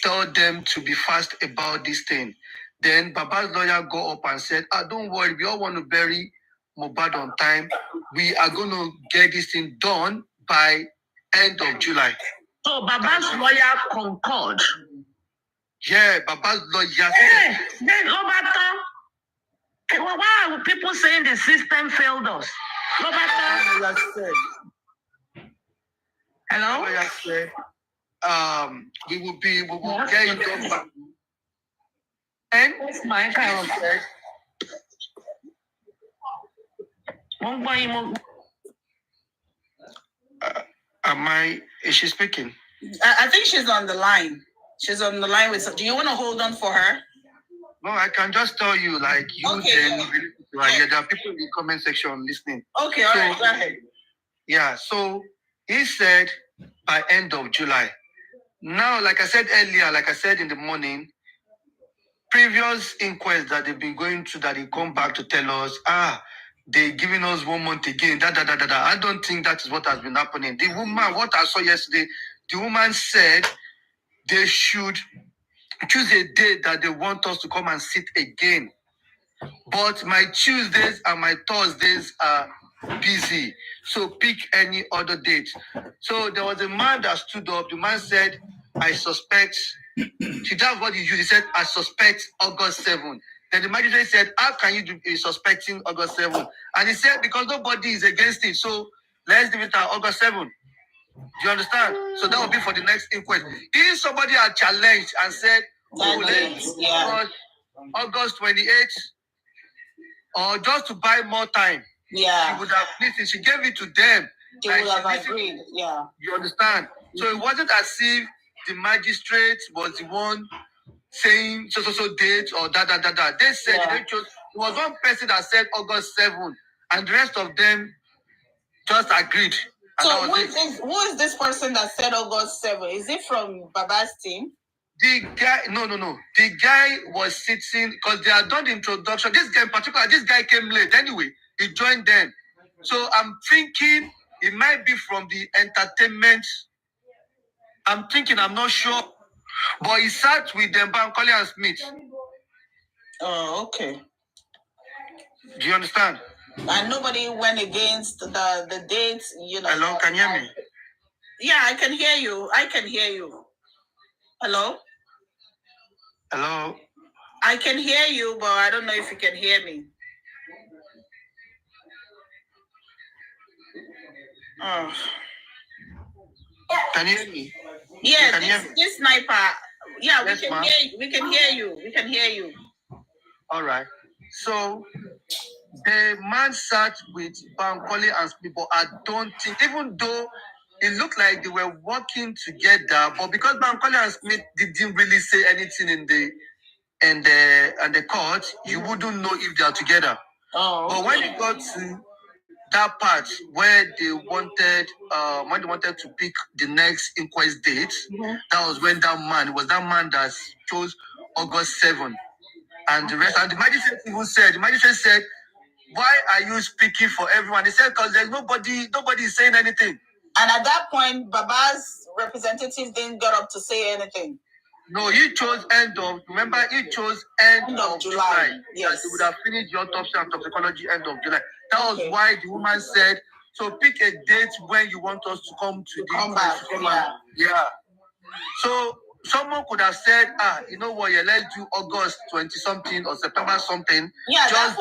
tell them to be fast about this thing? Then Baba's lawyer go up and said, don't worry, we all want to bury Mohbad on time. We are going to get this thing done by end of July. So Baba's lawyer concurred. Yeah, Baba's lawyer said. Then why are people saying the system failed us? Hello? Lawyer said, we will get it done back. And that's my kind of said. Is she speaking? I think she's on the line. She's on the line with. Do you want to hold on for her? No, I can just tell you, like you. Okay, there are people in the comment section listening. Okay, all right, go ahead. Yeah, so he said by end of July. Now, like I said earlier, like I said in the morning, previous inquests that they've been going through, that they come back to tell us, they're giving us 1 month again, I don't think that is what has been happening. The woman, what I saw yesterday, the woman said they should choose a day that they want us to come and sit again. But my Tuesdays and my Thursdays are busy. So pick any other date. So there was a man that stood up. The man said, I suspect, that's what he used. He said, I suspect August 7th. Then the magistrate said, how can you be suspecting August 7th? And he said, because nobody is against it. So let's leave it at August 7th. Do you understand? So that will be for the next inquest. If somebody had challenged and said, August 28th, or just to buy more time, she would have listened. She gave it to them. They would have agreed. Yeah. You understand? So it wasn't as if the magistrate was the one saying so date or that. They said they chose. It was one person that said August 7th, and the rest of them just agreed. So who is this person that said August 7th? Is it from Baba's team? The guy, no. The guy was sitting because they had done the introduction. This guy in particular, this guy came late anyway. He joined them. So I'm thinking it might be from the entertainment. I'm not sure. But he sat with them, Bankole and Smith. Oh, okay. Do you understand? And nobody went against the dates, Hello, can you hear me? Yeah, I can hear you. Hello? Hello? I can hear you, but I don't know if you can hear me. Oh. Can you hear me? Yeah, this sniper. Yeah, yes, we can hear you. We can hear you. We can hear you. All right. So the man sat with Bankole and Smith, but I don't think, even though it looked like they were working together, but because Bankole and Smith didn't really say anything in the court, you wouldn't know if they are together. Oh. But when it got to that part where they wanted to pick the next inquest date, that was when that man that chose August 7th. And the rest, and the magistrate said, why are you speaking for everyone? He said, because there's nobody is saying anything. And at that point, Baba's representatives didn't get up to say anything. No, he chose end of July. Yes. He would have finished the autopsy and toxicology end of July. That was why the woman said, so pick a date when you want us to come to the inquest. Yeah. So someone could have said, you know what, let's do August 20-something or September something. Yeah, that's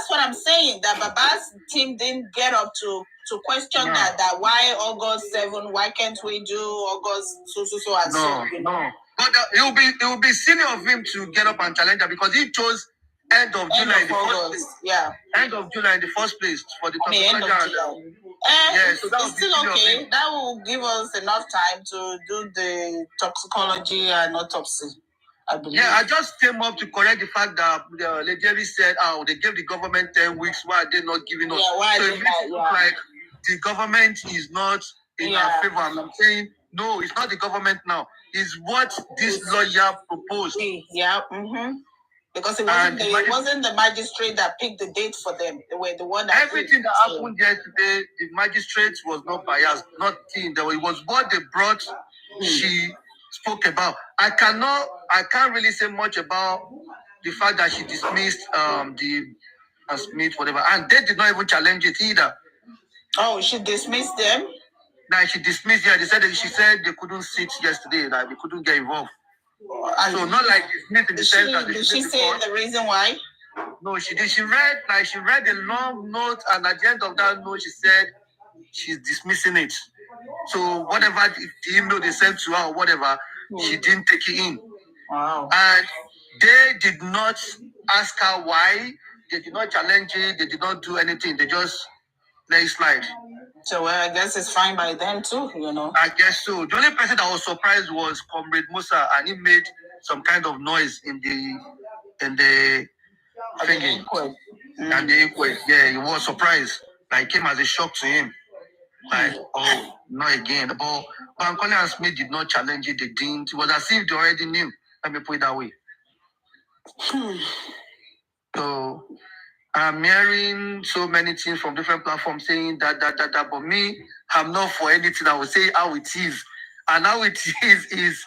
what I'm saying. That Baba's team didn't get up to question that why August 7, why can't we do August so and so? No. But it will be silly of him to get up and challenge her because he chose end of July in the first place. Yeah. End of July in the first place for the end of July. So that it's still okay. That will give us enough time to do the toxicology and autopsy, I believe. Yeah, I just came up to correct the fact that Lady Jerry said, they gave the government 10 weeks. Why are they not giving us? Yeah, why so it makes it look like the government is not in our favor. And I'm saying, no, it's not the government now. It's what this lawyer proposed. Yeah. Mm-hmm. Because it wasn't the magistrate that picked the date for them. They were the one that everything that happened yesterday, the magistrate was not biased, nothing. It was what they brought. She spoke about. I can't really say much about the fact that she dismissed the Smith, whatever, and they did not even challenge it either. Oh, she dismissed them? Like she dismissed. Yeah, she said they couldn't sit yesterday. Like they couldn't get involved. So not like dismissed in the sense that did she say the reason why? No, she did. She read a long note, and at the end of that note, she said she's dismissing it. So whatever the email they sent to her or whatever, she didn't take it in. Wow. And they did not ask her why. They did not challenge it. They did not do anything. They just let it slide. So I guess it's fine by them too, I guess so. The only person that was surprised was Comrade Musa, and he made some kind of noise in the thingy. And the inquest. Yeah, he was surprised. Like, it came as a shock to him. Like, not again. But Bankole and Smith did not challenge it. They didn't. It was as if they already knew. Let me put it that way. So I'm hearing so many things from different platforms saying that. But me, I'm not for anything. I will say how it is. And how it is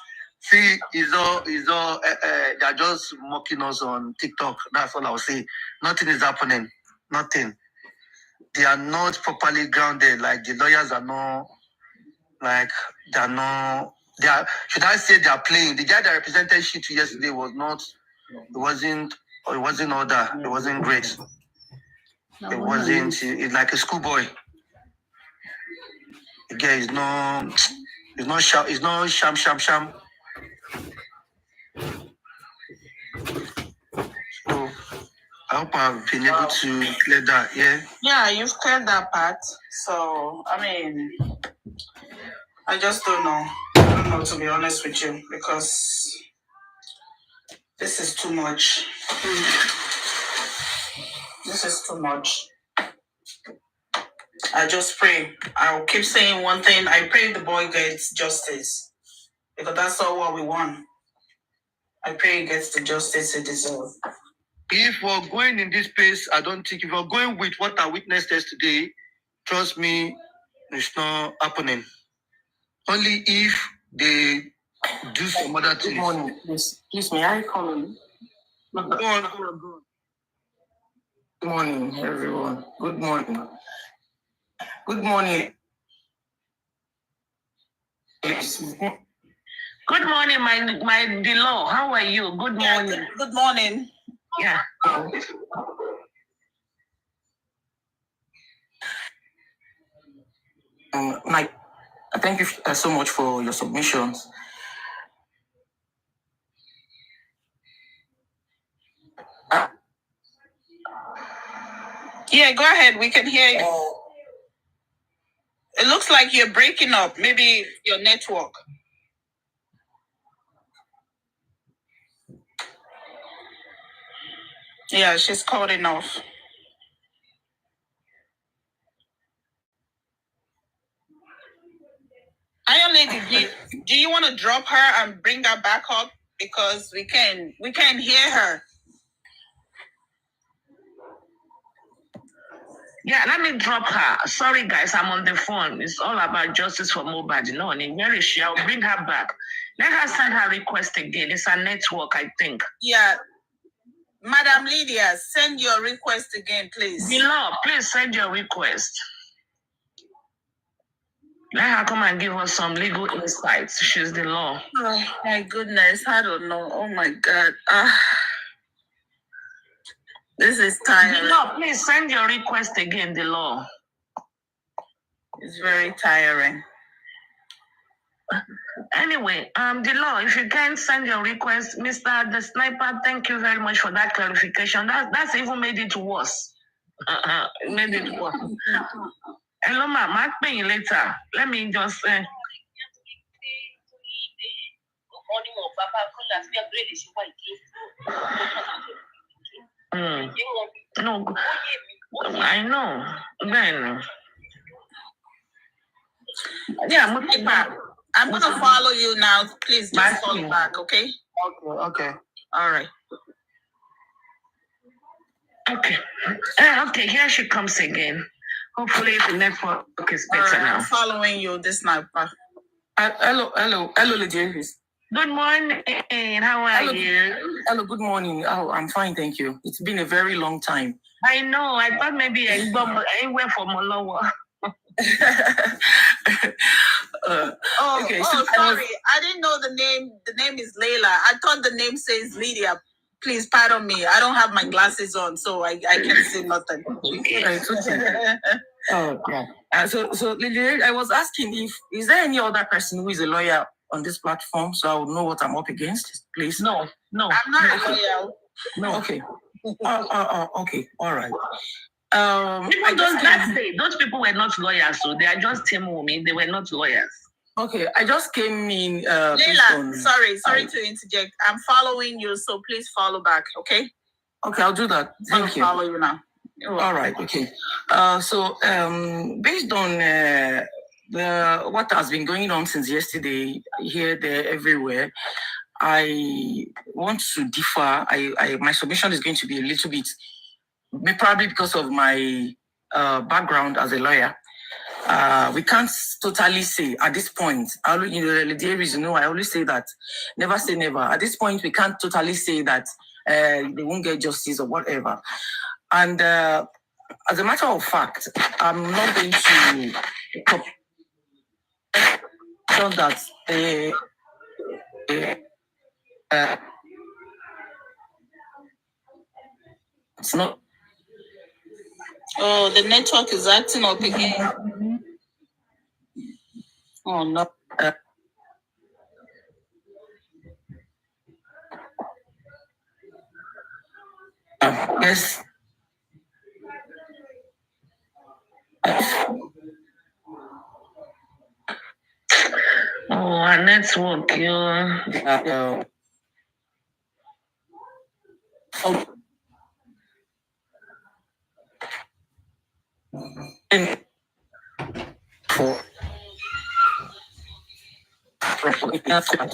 all they're just mocking us on TikTok. That's all I will say. Nothing is happening. Nothing. They are not properly grounded. Like the lawyers are not. Like they are not. They are. Should I say they are playing? The guy that represented Shitu yesterday was not. It wasn't all that. It wasn't great. It wasn't. It's like a schoolboy. The guy is no. It's not sham. It's not sham. So I hope I've been able to clear that. Yeah. Yeah, you've cleared that part. So I mean, I just don't know. I don't know, to be honest with you, because this is too much. This is too much. I just pray. I'll keep saying one thing. I pray the boy gets justice, because that's all what we want. I pray he gets the justice he deserves. If we're going in this space, I don't think if we're going with what I witnessed yesterday, trust me, it's not happening. Only if they do some other things. Good morning. Please, may I come in? Go on. Good morning, everyone. Good morning. Good morning. Good morning, my Dilo. How are you? Good morning. Good morning. Yeah. Mike, thank you so much for your submissions. Yeah, go ahead. We can hear you. It looks like you're breaking up. Maybe your network. Yeah, she's cutting off. Iron Lady, do you want to drop her and bring her back up? Because we can hear her. Yeah, let me drop her. Sorry, guys, I'm on the phone. It's all about justice for Mohbad. No, where is she? I'll bring her back. Let her send her request again. It's a network, I think. Yeah. Madam Lydia, send your request again, please. Below, please send your request. Let her come and give us some legal insights. She's the law. Oh, my goodness. I don't know. Oh, my God. This is tiring. Below, please send your request again, the law. It's very tiring. Anyway, the law, if you can send your request, Mr. The Sniper, thank you very much for that clarification. That's even made it worse. Made it worse. Hello, ma'am. I'll pay you later. Let me just say. No, I know. Then, yeah, I'm going to follow you now. Please just follow back, okay? Okay. All right. Okay. Okay, here she comes again. Hopefully the network is better now. I'm following you, this Sniper. Hello, Lady. Good morning. How are you? Hello, good morning. Oh, I'm fine, thank you. It's been a very long time. I know. I thought maybe I went for Molowa. Okay. Sorry. I didn't know the name. The name is Layla. I thought the name says Lydia. Please pardon me. I don't have my glasses on, so I can't see nothing. Oh, yeah. So Lily, I was asking is there any other person who is a lawyer on this platform, so I would know what I'm up against, please? No. I'm not a lawyer. No. Okay. Okay. All right. Those people were not lawyers, so they are just Team Women. They were not lawyers. Okay, I just came in. Leila, sorry to interject. I'm following you, so please follow back, okay? Okay, I'll do that. Thank you. Follow you now. All right. Okay. So based on what has been going on since yesterday, here, there, everywhere, I want to differ. My submission is going to be a little bit, probably because of my background as a lawyer. We can't totally say at this point. I always say that never say never. At this point, we can't totally say that they won't get justice or whatever. And as a matter of fact, I'm not going to show that it's not. Oh, the network is acting up again. Oh no. Yes. Oh, our network, yeah.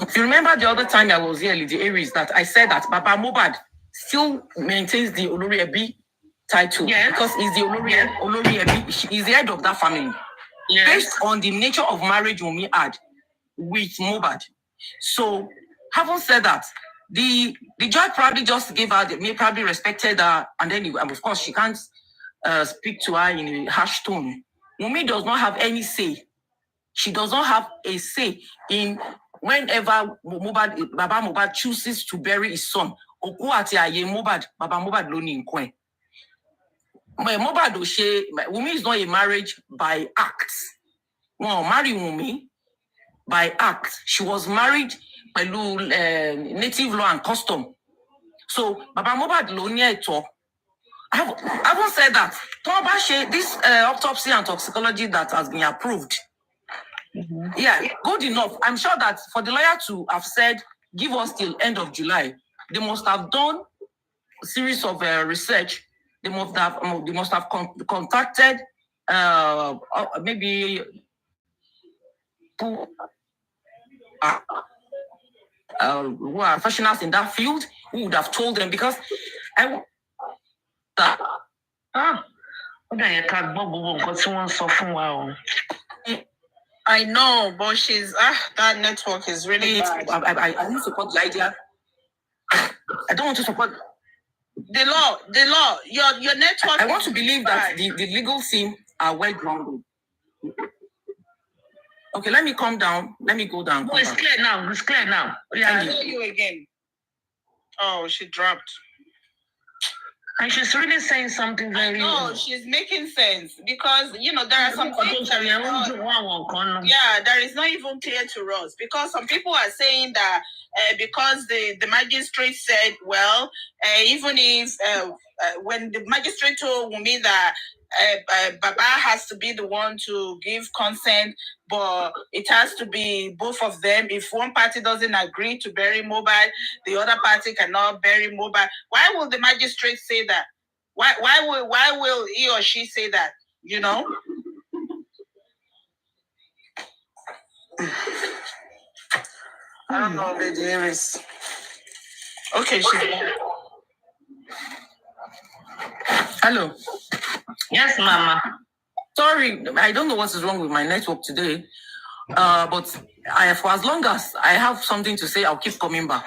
If you remember the other time I was here, Lady Aries, that I said that Baba Mohbad still maintains the Olori Ebi title, yes, because he's the Olori Ebi. He's the head of that family. Yes. Based on the nature of marriage Wunmi had with Mohbad. So, having said that, the judge probably just gave her, probably respected her, and then of course she can't speak to her in a harsh tone. Wunmi does not have any say. She does not have a say in whenever Baba Mohbad chooses to bury his son, Oku ati aye Mohbad, Baba Mohbad lo ni nkwen. Mohbad Wunmi is not a marriage by acts. No, marry Wunmi by act. She was married by native law and custom. So Baba Mohbad lo ni eto. I haven't said that. This autopsy and toxicology that has been approved. Mm-hmm. Yeah, good enough. I'm sure that for the lawyer to have said, give us till end of July, they must have done a series of research. They must have contacted maybe who are professionals in that field who would have told them, because I know, but she's that network is really bad. I don't support the idea. I don't want to support the law. Your network. I want to believe that the legal team are well grounded. Okay, let me calm down. Let me go down. No, it's clear now. It's clear now. Yeah, I hear you again. Oh, she dropped. And she's really saying something very... No, she's making sense, because, there are some things that there is not even clear to us, because some people are saying that because the magistrate said, well, even if when the magistrate told Wunmi that Baba has to be the one to give consent, but it has to be both of them. If one party doesn't agree to bury Mohbad, the other party cannot bury Mohbad. Why will the magistrate say that? Why will he or she say that? I don't know, Lady Iris. Okay, Hello. Yes, Mama. Sorry, I don't know what is wrong with my network today. But for as long as I have something to say, I'll keep coming back.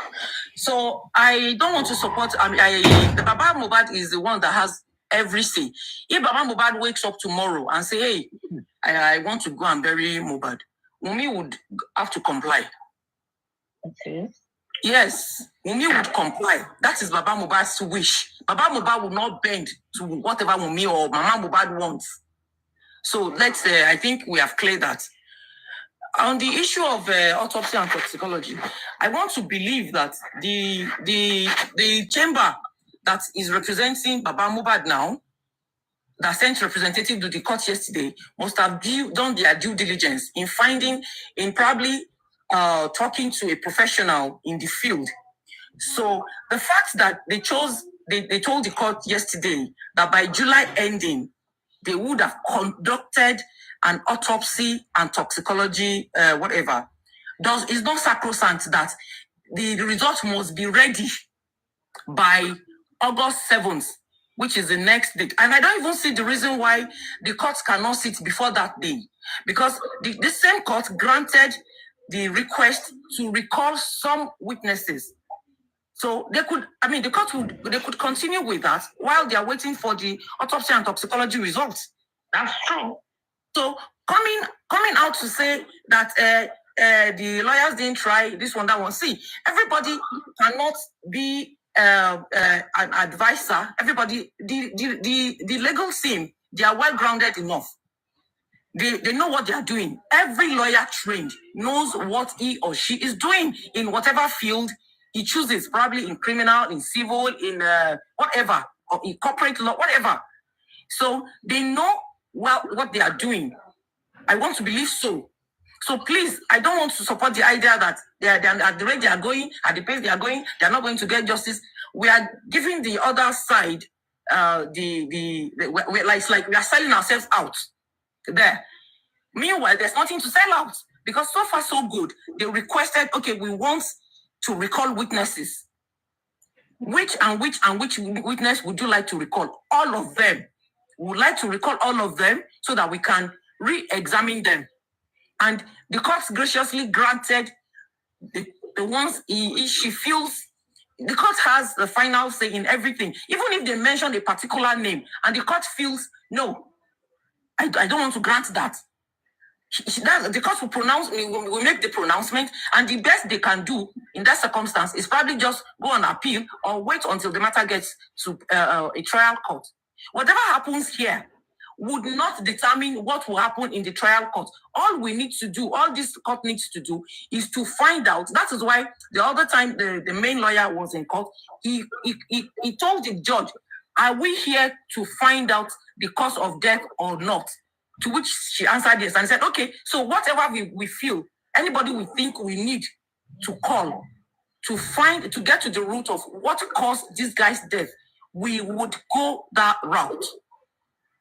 So I don't want to support. The Baba Mohbad is the one that has every say. If Baba Mohbad wakes up tomorrow and say, "Hey, I want to go and bury Mohbad," Wunmi would have to comply. Okay. Yes, Wunmi would comply. That is Baba Mohbad's wish. Baba Mohbad will not bend to whatever Wunmi or Mama Mohbad wants. So I think we have cleared that. On the issue of autopsy and toxicology, I want to believe that the chamber that is representing Baba Mohbad now, that sent representative to the court yesterday, must have done their due diligence in probably talking to a professional in the field. So the fact that they told the court yesterday that by July ending, they would have conducted an autopsy and toxicology, whatever, is not sacrosanct that the result must be ready by August 7th, which is the next date. And I don't even see the reason why the courts cannot sit before that day, because the same court granted the request to recall some witnesses. So they could continue with that while they are waiting for the autopsy and toxicology results. That's true. So coming out to say that the lawyers didn't try this one, that one. See, everybody cannot be an advisor. Everybody, the legal team, they are well grounded enough. They know what they are doing. Every lawyer trained knows what he or she is doing in whatever field he chooses, probably in criminal, in civil, in whatever, or in corporate law, whatever. So they know well what they are doing. I want to believe so. So please, I don't want to support the idea that they are at the rate they are going, at the pace they are going, they are not going to get justice. We are giving the other side it's like we are selling ourselves out there. Meanwhile, there's nothing to sell out, because so far so good. They requested, okay, we want to recall witnesses. Which witness would you like to recall? All of them. We would like to recall all of them so that we can re-examine them. And the court graciously granted the ones she feels. The court has the final say in everything. Even if they mention a particular name and the court feels, no, I don't want to grant that. The court will pronounce, we make the pronouncement, and the best they can do in that circumstance is probably just go on appeal or wait until the matter gets to a trial court. Whatever happens here would not determine what will happen in the trial court. All we need to do, all this court needs to do, is to find out. That is why the other time the main lawyer was in court, he told the judge, are we here to find out the cause of death or not? To which she answered yes, and said, okay, so whatever we feel, anybody we think we need to call to get to the root of what caused this guy's death, we would go that route.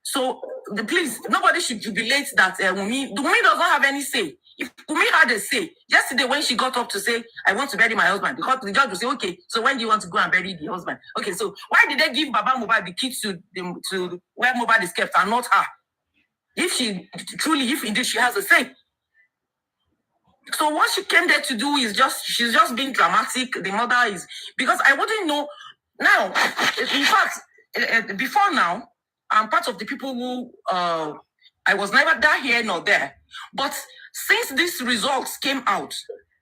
So please, nobody should jubilate that Wunmi does not have any say. If Wunmi had a say, yesterday when she got up to say, I want to bury my husband, because the judge will say, okay, so when do you want to go and bury the husband? Okay, so why did they give Baba Mohbad the key to where Mohbad is kept and not her? If indeed she has a say. So what she came there to do is she's just being dramatic. The mother is, because I wouldn't know now. In fact, before now, I'm part of the people who I was neither there, here, nor there. But since these results came out,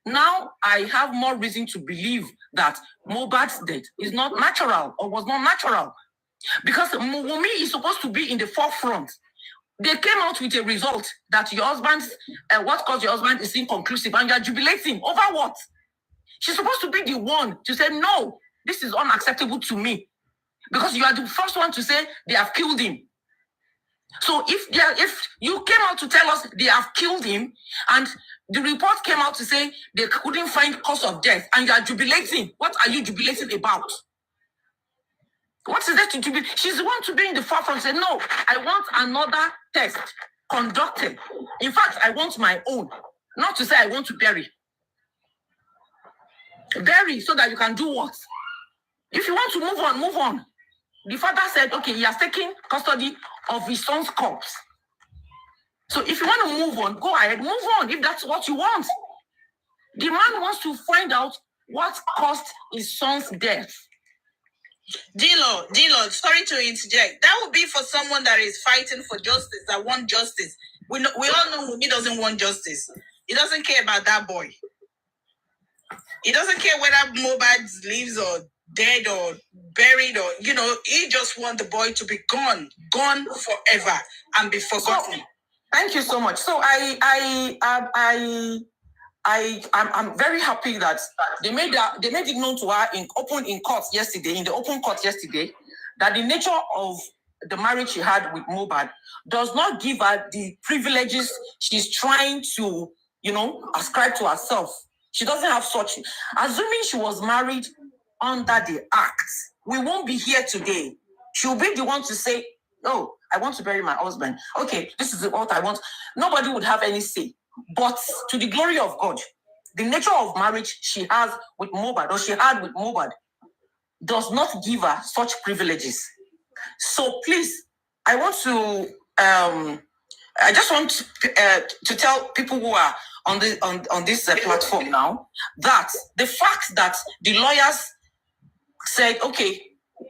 now I have more reason to believe that Mohbad's death is not natural or was not natural. Because Wunmi is supposed to be in the forefront. They came out with a result that your husband's, what caused your husband is inconclusive, and you're jubilating over what? She's supposed to be the one to say, no, this is unacceptable to me. Because you are the first one to say they have killed him. So if you came out to tell us they have killed him, and the report came out to say they couldn't find cause of death, and you are jubilating, what are you jubilating about? What is that to jubilate? She's the one to be in the forefront and say, no, I want another test conducted. In fact, I want my own. Not to say I want to bury. Bury so that you can do what? If you want to move on, move on. The father said, okay, he has taken custody of his son's corpse. So if you want to move on, go ahead, move on, if that's what you want. The man wants to find out what caused his son's death. Dilo, sorry to interject. That would be for someone that is fighting for justice, that want justice. We all know he doesn't want justice. He doesn't care about that boy. He doesn't care whether Mohbad lives or dead or buried or, he just wants the boy to be gone forever and be forgotten. So, thank you so much. So I'm very happy that they made it known to her in the open court yesterday, that the nature of the marriage she had with Mohbad does not give her the privileges she's trying to, ascribe to herself. She doesn't have such. Assuming she was married under the act, we won't be here today. She'll be the one to say, oh, I want to bury my husband. Okay, this is what I want. Nobody would have any say. But to the glory of God, the nature of marriage she has with Mohbad, or she had with Mohbad, does not give her such privileges. So please, I just want to tell people who are on this platform now that the fact that the lawyers said, okay,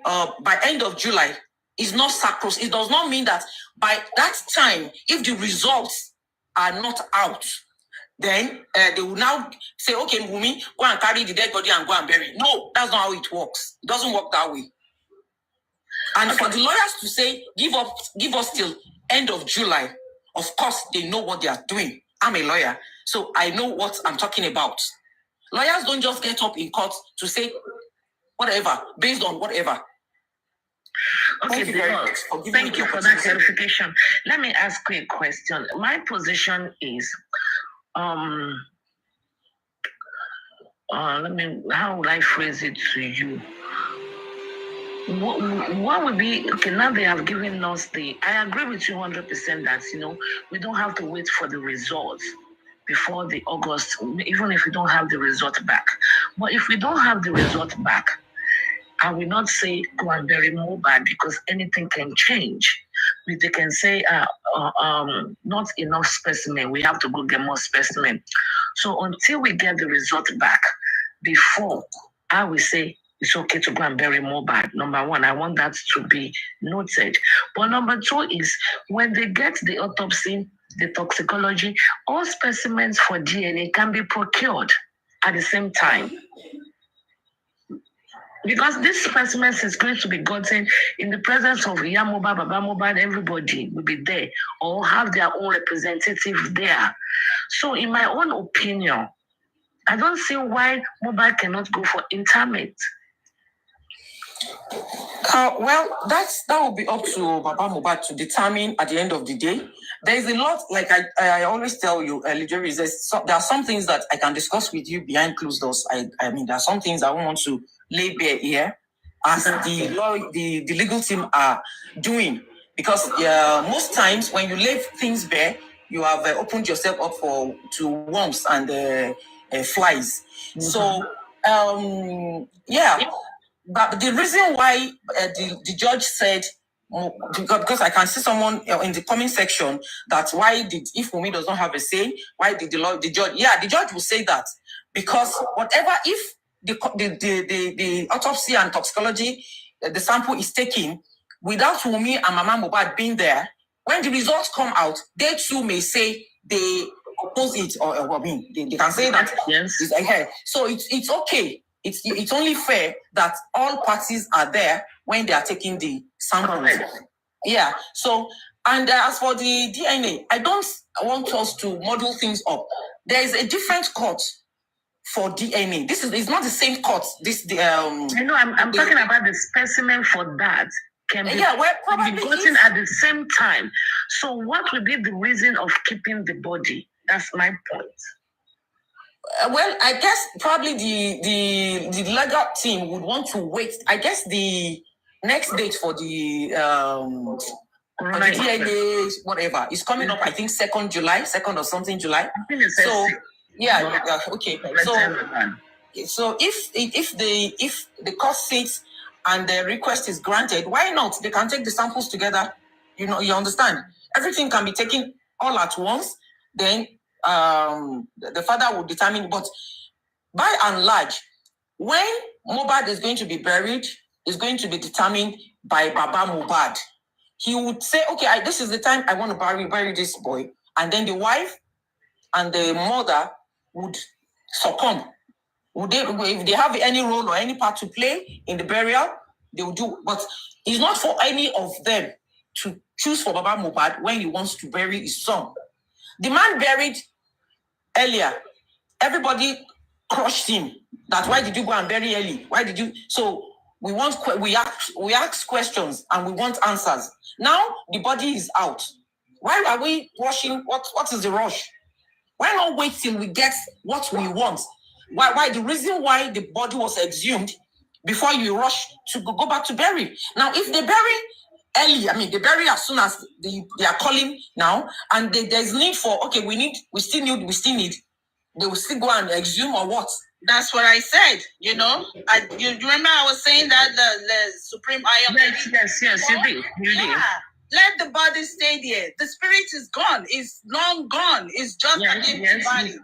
by end of July is not sacrosanct. It does not mean that by that time, if the results are not out, then they will now say, okay, Wunmi, go and carry the dead body and go and bury it. No, that's not how it works. It doesn't work that way. And for the lawyers to say, give us till end of July, of course, they know what they are doing. I'm a lawyer, so I know what I'm talking about. Lawyers don't just get up in court to say whatever, based on whatever. Okay, thank you for that clarification. Let me ask you a question. My position is, how would I phrase it to you? What would be, okay, now they have given us I agree with you 100% that, we don't have to wait for the results before the August, even if we don't have the result back. But if we don't have the result back, I will not say go and bury Mohbad, because anything can change. They can say, not enough specimen, we have to go get more specimen. So until we get the result back, before I will say it's okay to go and bury Mohbad. Number one, I want that to be noted. But number two is, when they get the autopsy the toxicology, all specimens for DNA can be procured at the same time. Because this specimen is going to be gotten in the presence of Yamoba, Baba Moba, everybody will be there or have their own representative there. So in my own opinion, I don't see why Moba cannot go for interment. Well, that will be up to Baba Mohbad to determine at the end of the day. There is a lot, like I always tell you, Jerry, there are some things that I can discuss with you behind closed doors. I mean, there are some things I want to lay bare here as the legal team are doing. Because most times when you lay things bare, you have opened yourself up to worms and flies. Mm-hmm. So, yeah. But the reason why the judge said, because I can see someone in the comment section that if Wunmi does not have a say, why did the judge? Yeah, the judge will say that because whatever, if the autopsy and toxicology, the sample is taken without Wunmi and Mama Mohbad being there, when the results come out, they too may say they oppose it or I mean, they can say that. Yes. So it's okay. It's only fair that all parties are there when they are taking the samples. Yeah. So, and as for the DNA, I don't want us to model things up. There is a different court for DNA. It's not the same court. I know. I'm talking about the specimen for that. Can be gotten at the same time. So, what would be the reason of keeping the body? That's my point. Well, I guess probably the legal team would want to wait. I guess the next date for the DNA, whatever, is coming up. I think 2nd July. I think it's so. Yeah. Okay. So if the court sits and the request is granted, why not? They can take the samples together. You understand? Everything can be taken all at once. Then. The father will determine, but by and large, when Mohbad is going to be buried, is going to be determined by Baba Mohbad. He would say, okay, this is the time I want to bury this boy. And then the wife and the mother would succumb. If they have any role or any part to play in the burial, they will do. But it's not for any of them to choose for Baba Mohbad when he wants to bury his son. The man buried earlier, everybody crushed him. That's why did you go and bury early? Why did you? So we ask questions and we want answers. Now the body is out. Why are we rushing? What is the rush? Why not wait till we get what we want? Why the reason why the body was exhumed before you rush to go back to bury? Now if they bury early, I mean they bury as soon as they are calling now, and there's need for we still need. They will still go and exhume or what? That's what I said. You remember I was saying that the Supreme Iron. Yes, you did. Let the body stay there. The spirit is gone. It's long gone. It's just an empty body.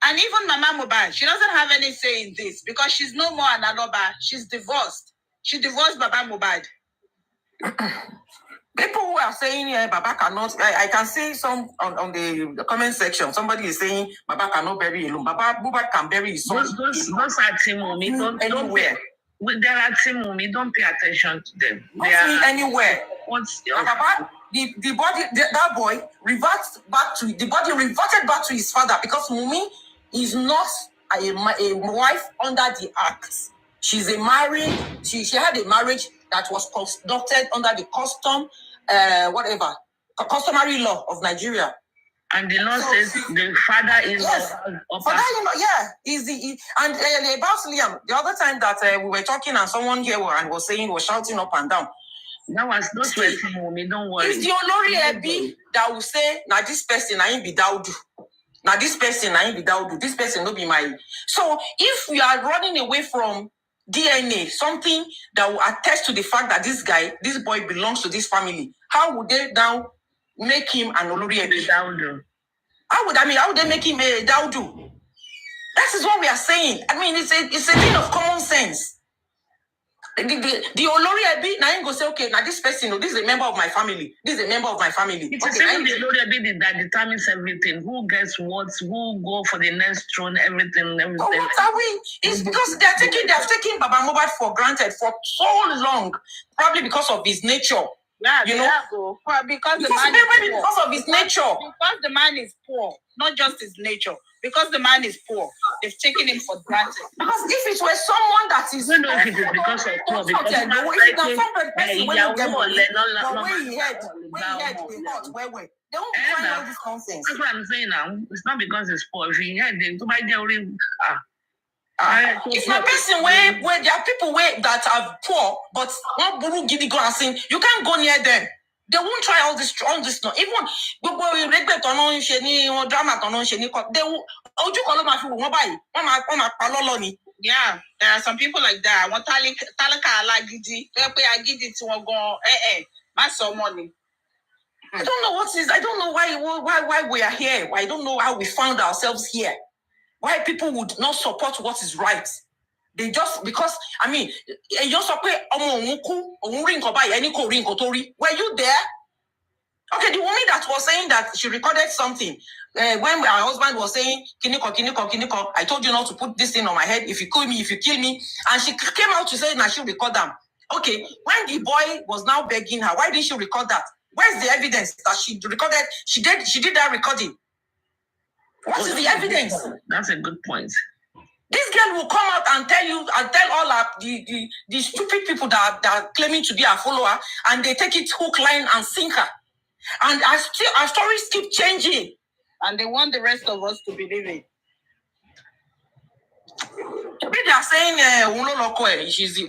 And even Mama Mohbad, she doesn't have any say in this because she's no more an Aloba. She's divorced. She divorced Baba Mohbad. People who are saying Baba cannot, I can see some on the comment section. Somebody is saying Baba cannot bury alone. Baba Mohbad can bury his son. Those are Team Wunmi. There are Team Wunmi. Don't pay attention to them. They are anywhere. Baba, the body, that boy reverted back to his father because Wunmi is not a wife under the act. She's a married. She had a marriage that was conducted under the customary law of Nigeria. And the law says the father is about Liam. The other time that we were talking and someone here was shouting up and down. That was not Team me. Don't worry. It's the Olori Ebi that will say, "Now this person I ain't be Daudu. Now this person I ain't be Daudu. This person no be my." So if we are running away from DNA, something that will attest to the fact that this boy belongs to this family, how would they now make him an Olori Ebi? How would they make him a Daudu? That is what we are saying. I mean, it's a thing of common sense. The Olori Ebi, now you go say, okay, now this person, this is a member of my family. This is a member of my family. It's even the Olori Ebi that determines everything. Who gets what, who go for the next throne, everything. But what are we? It's because they have taken Baba Mohbad for granted for so long, probably because of his nature. Yeah, you know, well, because the man because of his nature. Because the man is poor, not just his nature. Because the man is poor, they've taken him for granted. Because if it were someone that is, we know if it is because of poor, because he had they won't find all this nonsense. That's what I'm saying now. It's not because it's poor. If he had, they might get it's not person where there are people that are poor, but one buru gidi go and sing. You can't go near them. They won't try all this. No. Even yeah, there are some people like that. Money. I don't know I don't know why we are here. I don't know how we found ourselves here. Why people would not support what is right. They just, because, I mean, were you there? Okay, the woman that was saying that she recorded something, when her husband was saying, Kiniko, I told you not to put this thing on my head, if you kill me, and she came out to say that she record them. Okay, when the boy was now begging her, why didn't she record that? Where's the evidence that she recorded? She did that recording. What is the evidence? That's a good point. This girl will come out and tell all the stupid people that are claiming to be her follower, and they take it hook, line, and sinker. And our stories keep changing. And they want the rest of us to believe it. They are saying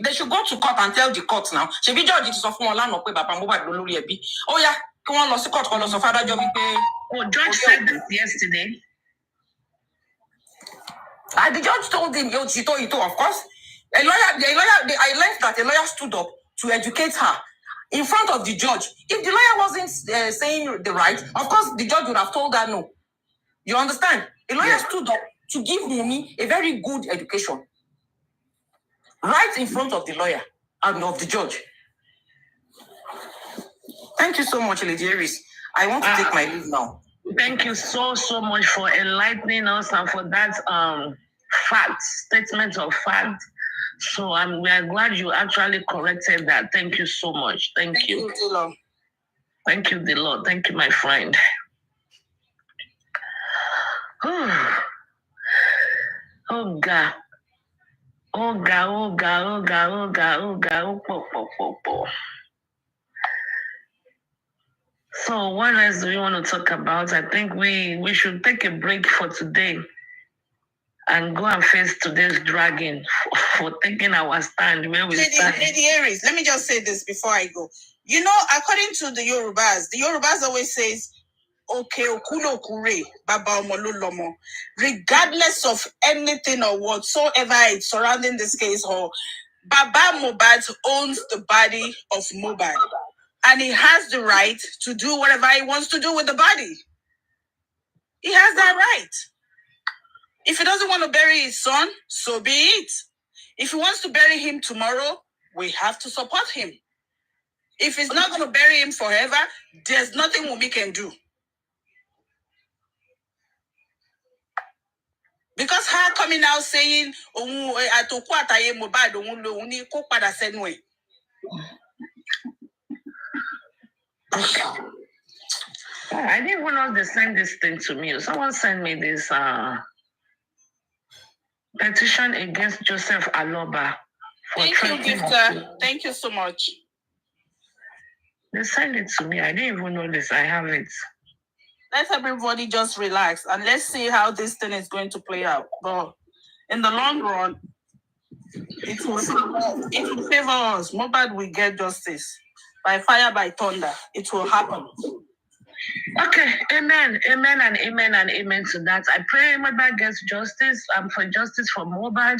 they should go to court and tell the court now. She be judged to suffer oh yeah, come on, lost court, oh, judge said this yesterday. And the judge told him, she told you too, of course. I learned that a lawyer stood up to educate her in front of the judge. If the lawyer wasn't saying the right, of course, the judge would have told her no. You understand? A lawyer stood up to give Mumi a very good education. Right in front of the lawyer and of the judge. Thank you so much, Lady Aries. I want to take my leave now. Thank you so much for enlightening us and for that statement of fact. So we are glad you actually corrected that. Thank you so much. Thank you. Thank you, Lord. Thank you, the Lord. Thank you, my friend. Oh God. So what else do we want to talk about? I think we should take a break for today and go and face today's dragon for taking our stand where we stand. Lady Aries, let me just say this before I go. You know, according to the Yorubas always says, okay, okulo kure, baba omolulomo. Regardless of anything or whatsoever is surrounding this case, or Baba Mohbad owns the body of Mohbad. And he has the right to do whatever he wants to do with the body. He has that right. If he doesn't want to bury his son, so be it. If he wants to bury him tomorrow, we have to support him. If he's not going to bury him forever, there's nothing Wunmi can do. Because her coming out saying, I didn't even know they sent this thing to me. Someone sent me this petition against Joseph Aloba. Thank you, Victor. Thank you so much. They sent it to me. I didn't even know this. I have it. Let everybody just relax and let's see how this thing is going to play out. But in the long run, it will favor us. Mohbad will get justice. By fire, by thunder, it will happen. Okay, amen and amen to that. I pray Mohbad gets justice. For justice for Mohbad.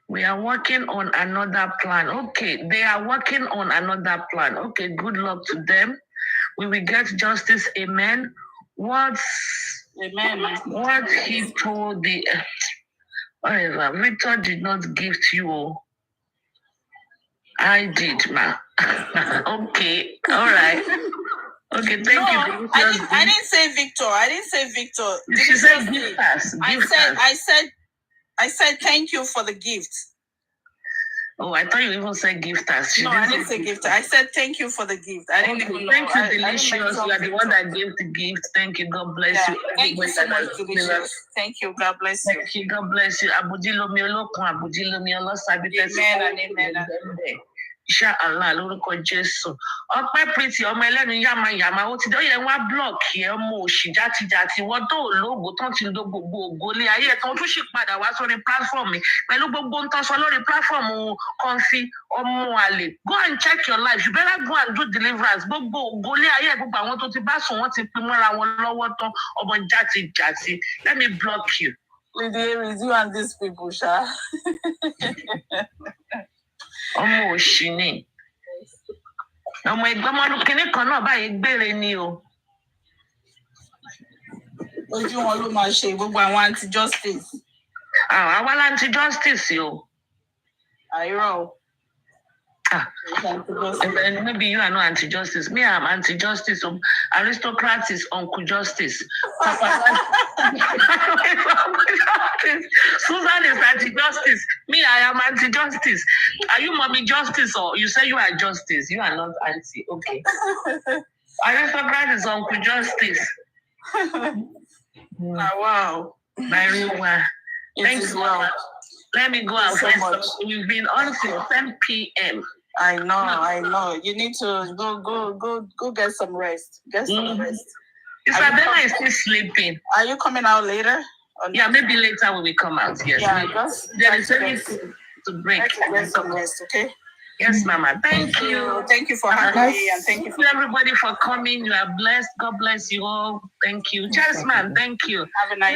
We are working on another plan. Okay, they are working on another plan. Okay, good luck to them. We will get justice. Amen. What he told However, Victor did not gift you. I did, ma. Okay, all right. Okay, thank you. I didn't say Victor. I didn't say Victor. She said gift us. I said thank you for the gift. Oh, I thought you even said gift us. I didn't say gift. I said thank you for the gift. I didn't even know. Thank you, Delicious. You are the one that gave the gift. Thank you. God bless you. Thank you so much, Delicious. Thank you. God bless you. Thank you. God bless you. Amen and amen. Inshallah, lórúkọ Jésù. Ọpẹ́ Pretty ọmọ ẹlẹ́nu yàmàyàmà ó ti dé ó yẹ wọ́n á blọọkì ẹ ọmọ òṣì játijàti wọ́n tó lóògùn tán ti lo gbogbo ògo lé ayé ẹ̀ tán tún sì padà wá sórí platform mi pẹ̀lú gbogbo ń tán sọ lórí platform Comfy ọmọ àlè. Go and check your life. You better go and do deliverance. Gbogbo ògo lé ayé ẹ̀ gbogbo àwọn tó ti bá sùn wọ́n ti pin mọ́ra wọn lọ́wọ́ tán ọmọ játijàti. Let me block you. With you and these people, Sha. Ọmọ òṣì ni ọmọ ìgbọmọdún kínní kan náà báyìí gbére ni o. Ojú wọn ló máa ṣe gbogbo àwọn anti-justice. Àwa anti-justice o. Àìrọ̀ o. Maybe you are not anti-justice. Me, I'm anti-justice. Aristocrat is Uncle Justice. Susan is anti-justice. Me, I am anti-justice. Are you mommy justice or you say you are justice? You are not anti. Okay. Aristocrat is Uncle Justice. Wow. Very well. Thank you. Well. Let me go out. So we've been on till 10 p.m. I know. You need to go get some rest. Get some rest. Isabella is still sleeping. Are you coming out later? Yeah, maybe later when we come out. Yes. Yeah, there is anything to break. Get some rest, okay? Yes, Mama. Thank you. Thank you for having me, and thank you for everybody for coming. You are blessed. God bless you all. Thank you. Cheers, man. Thank you. Have a nice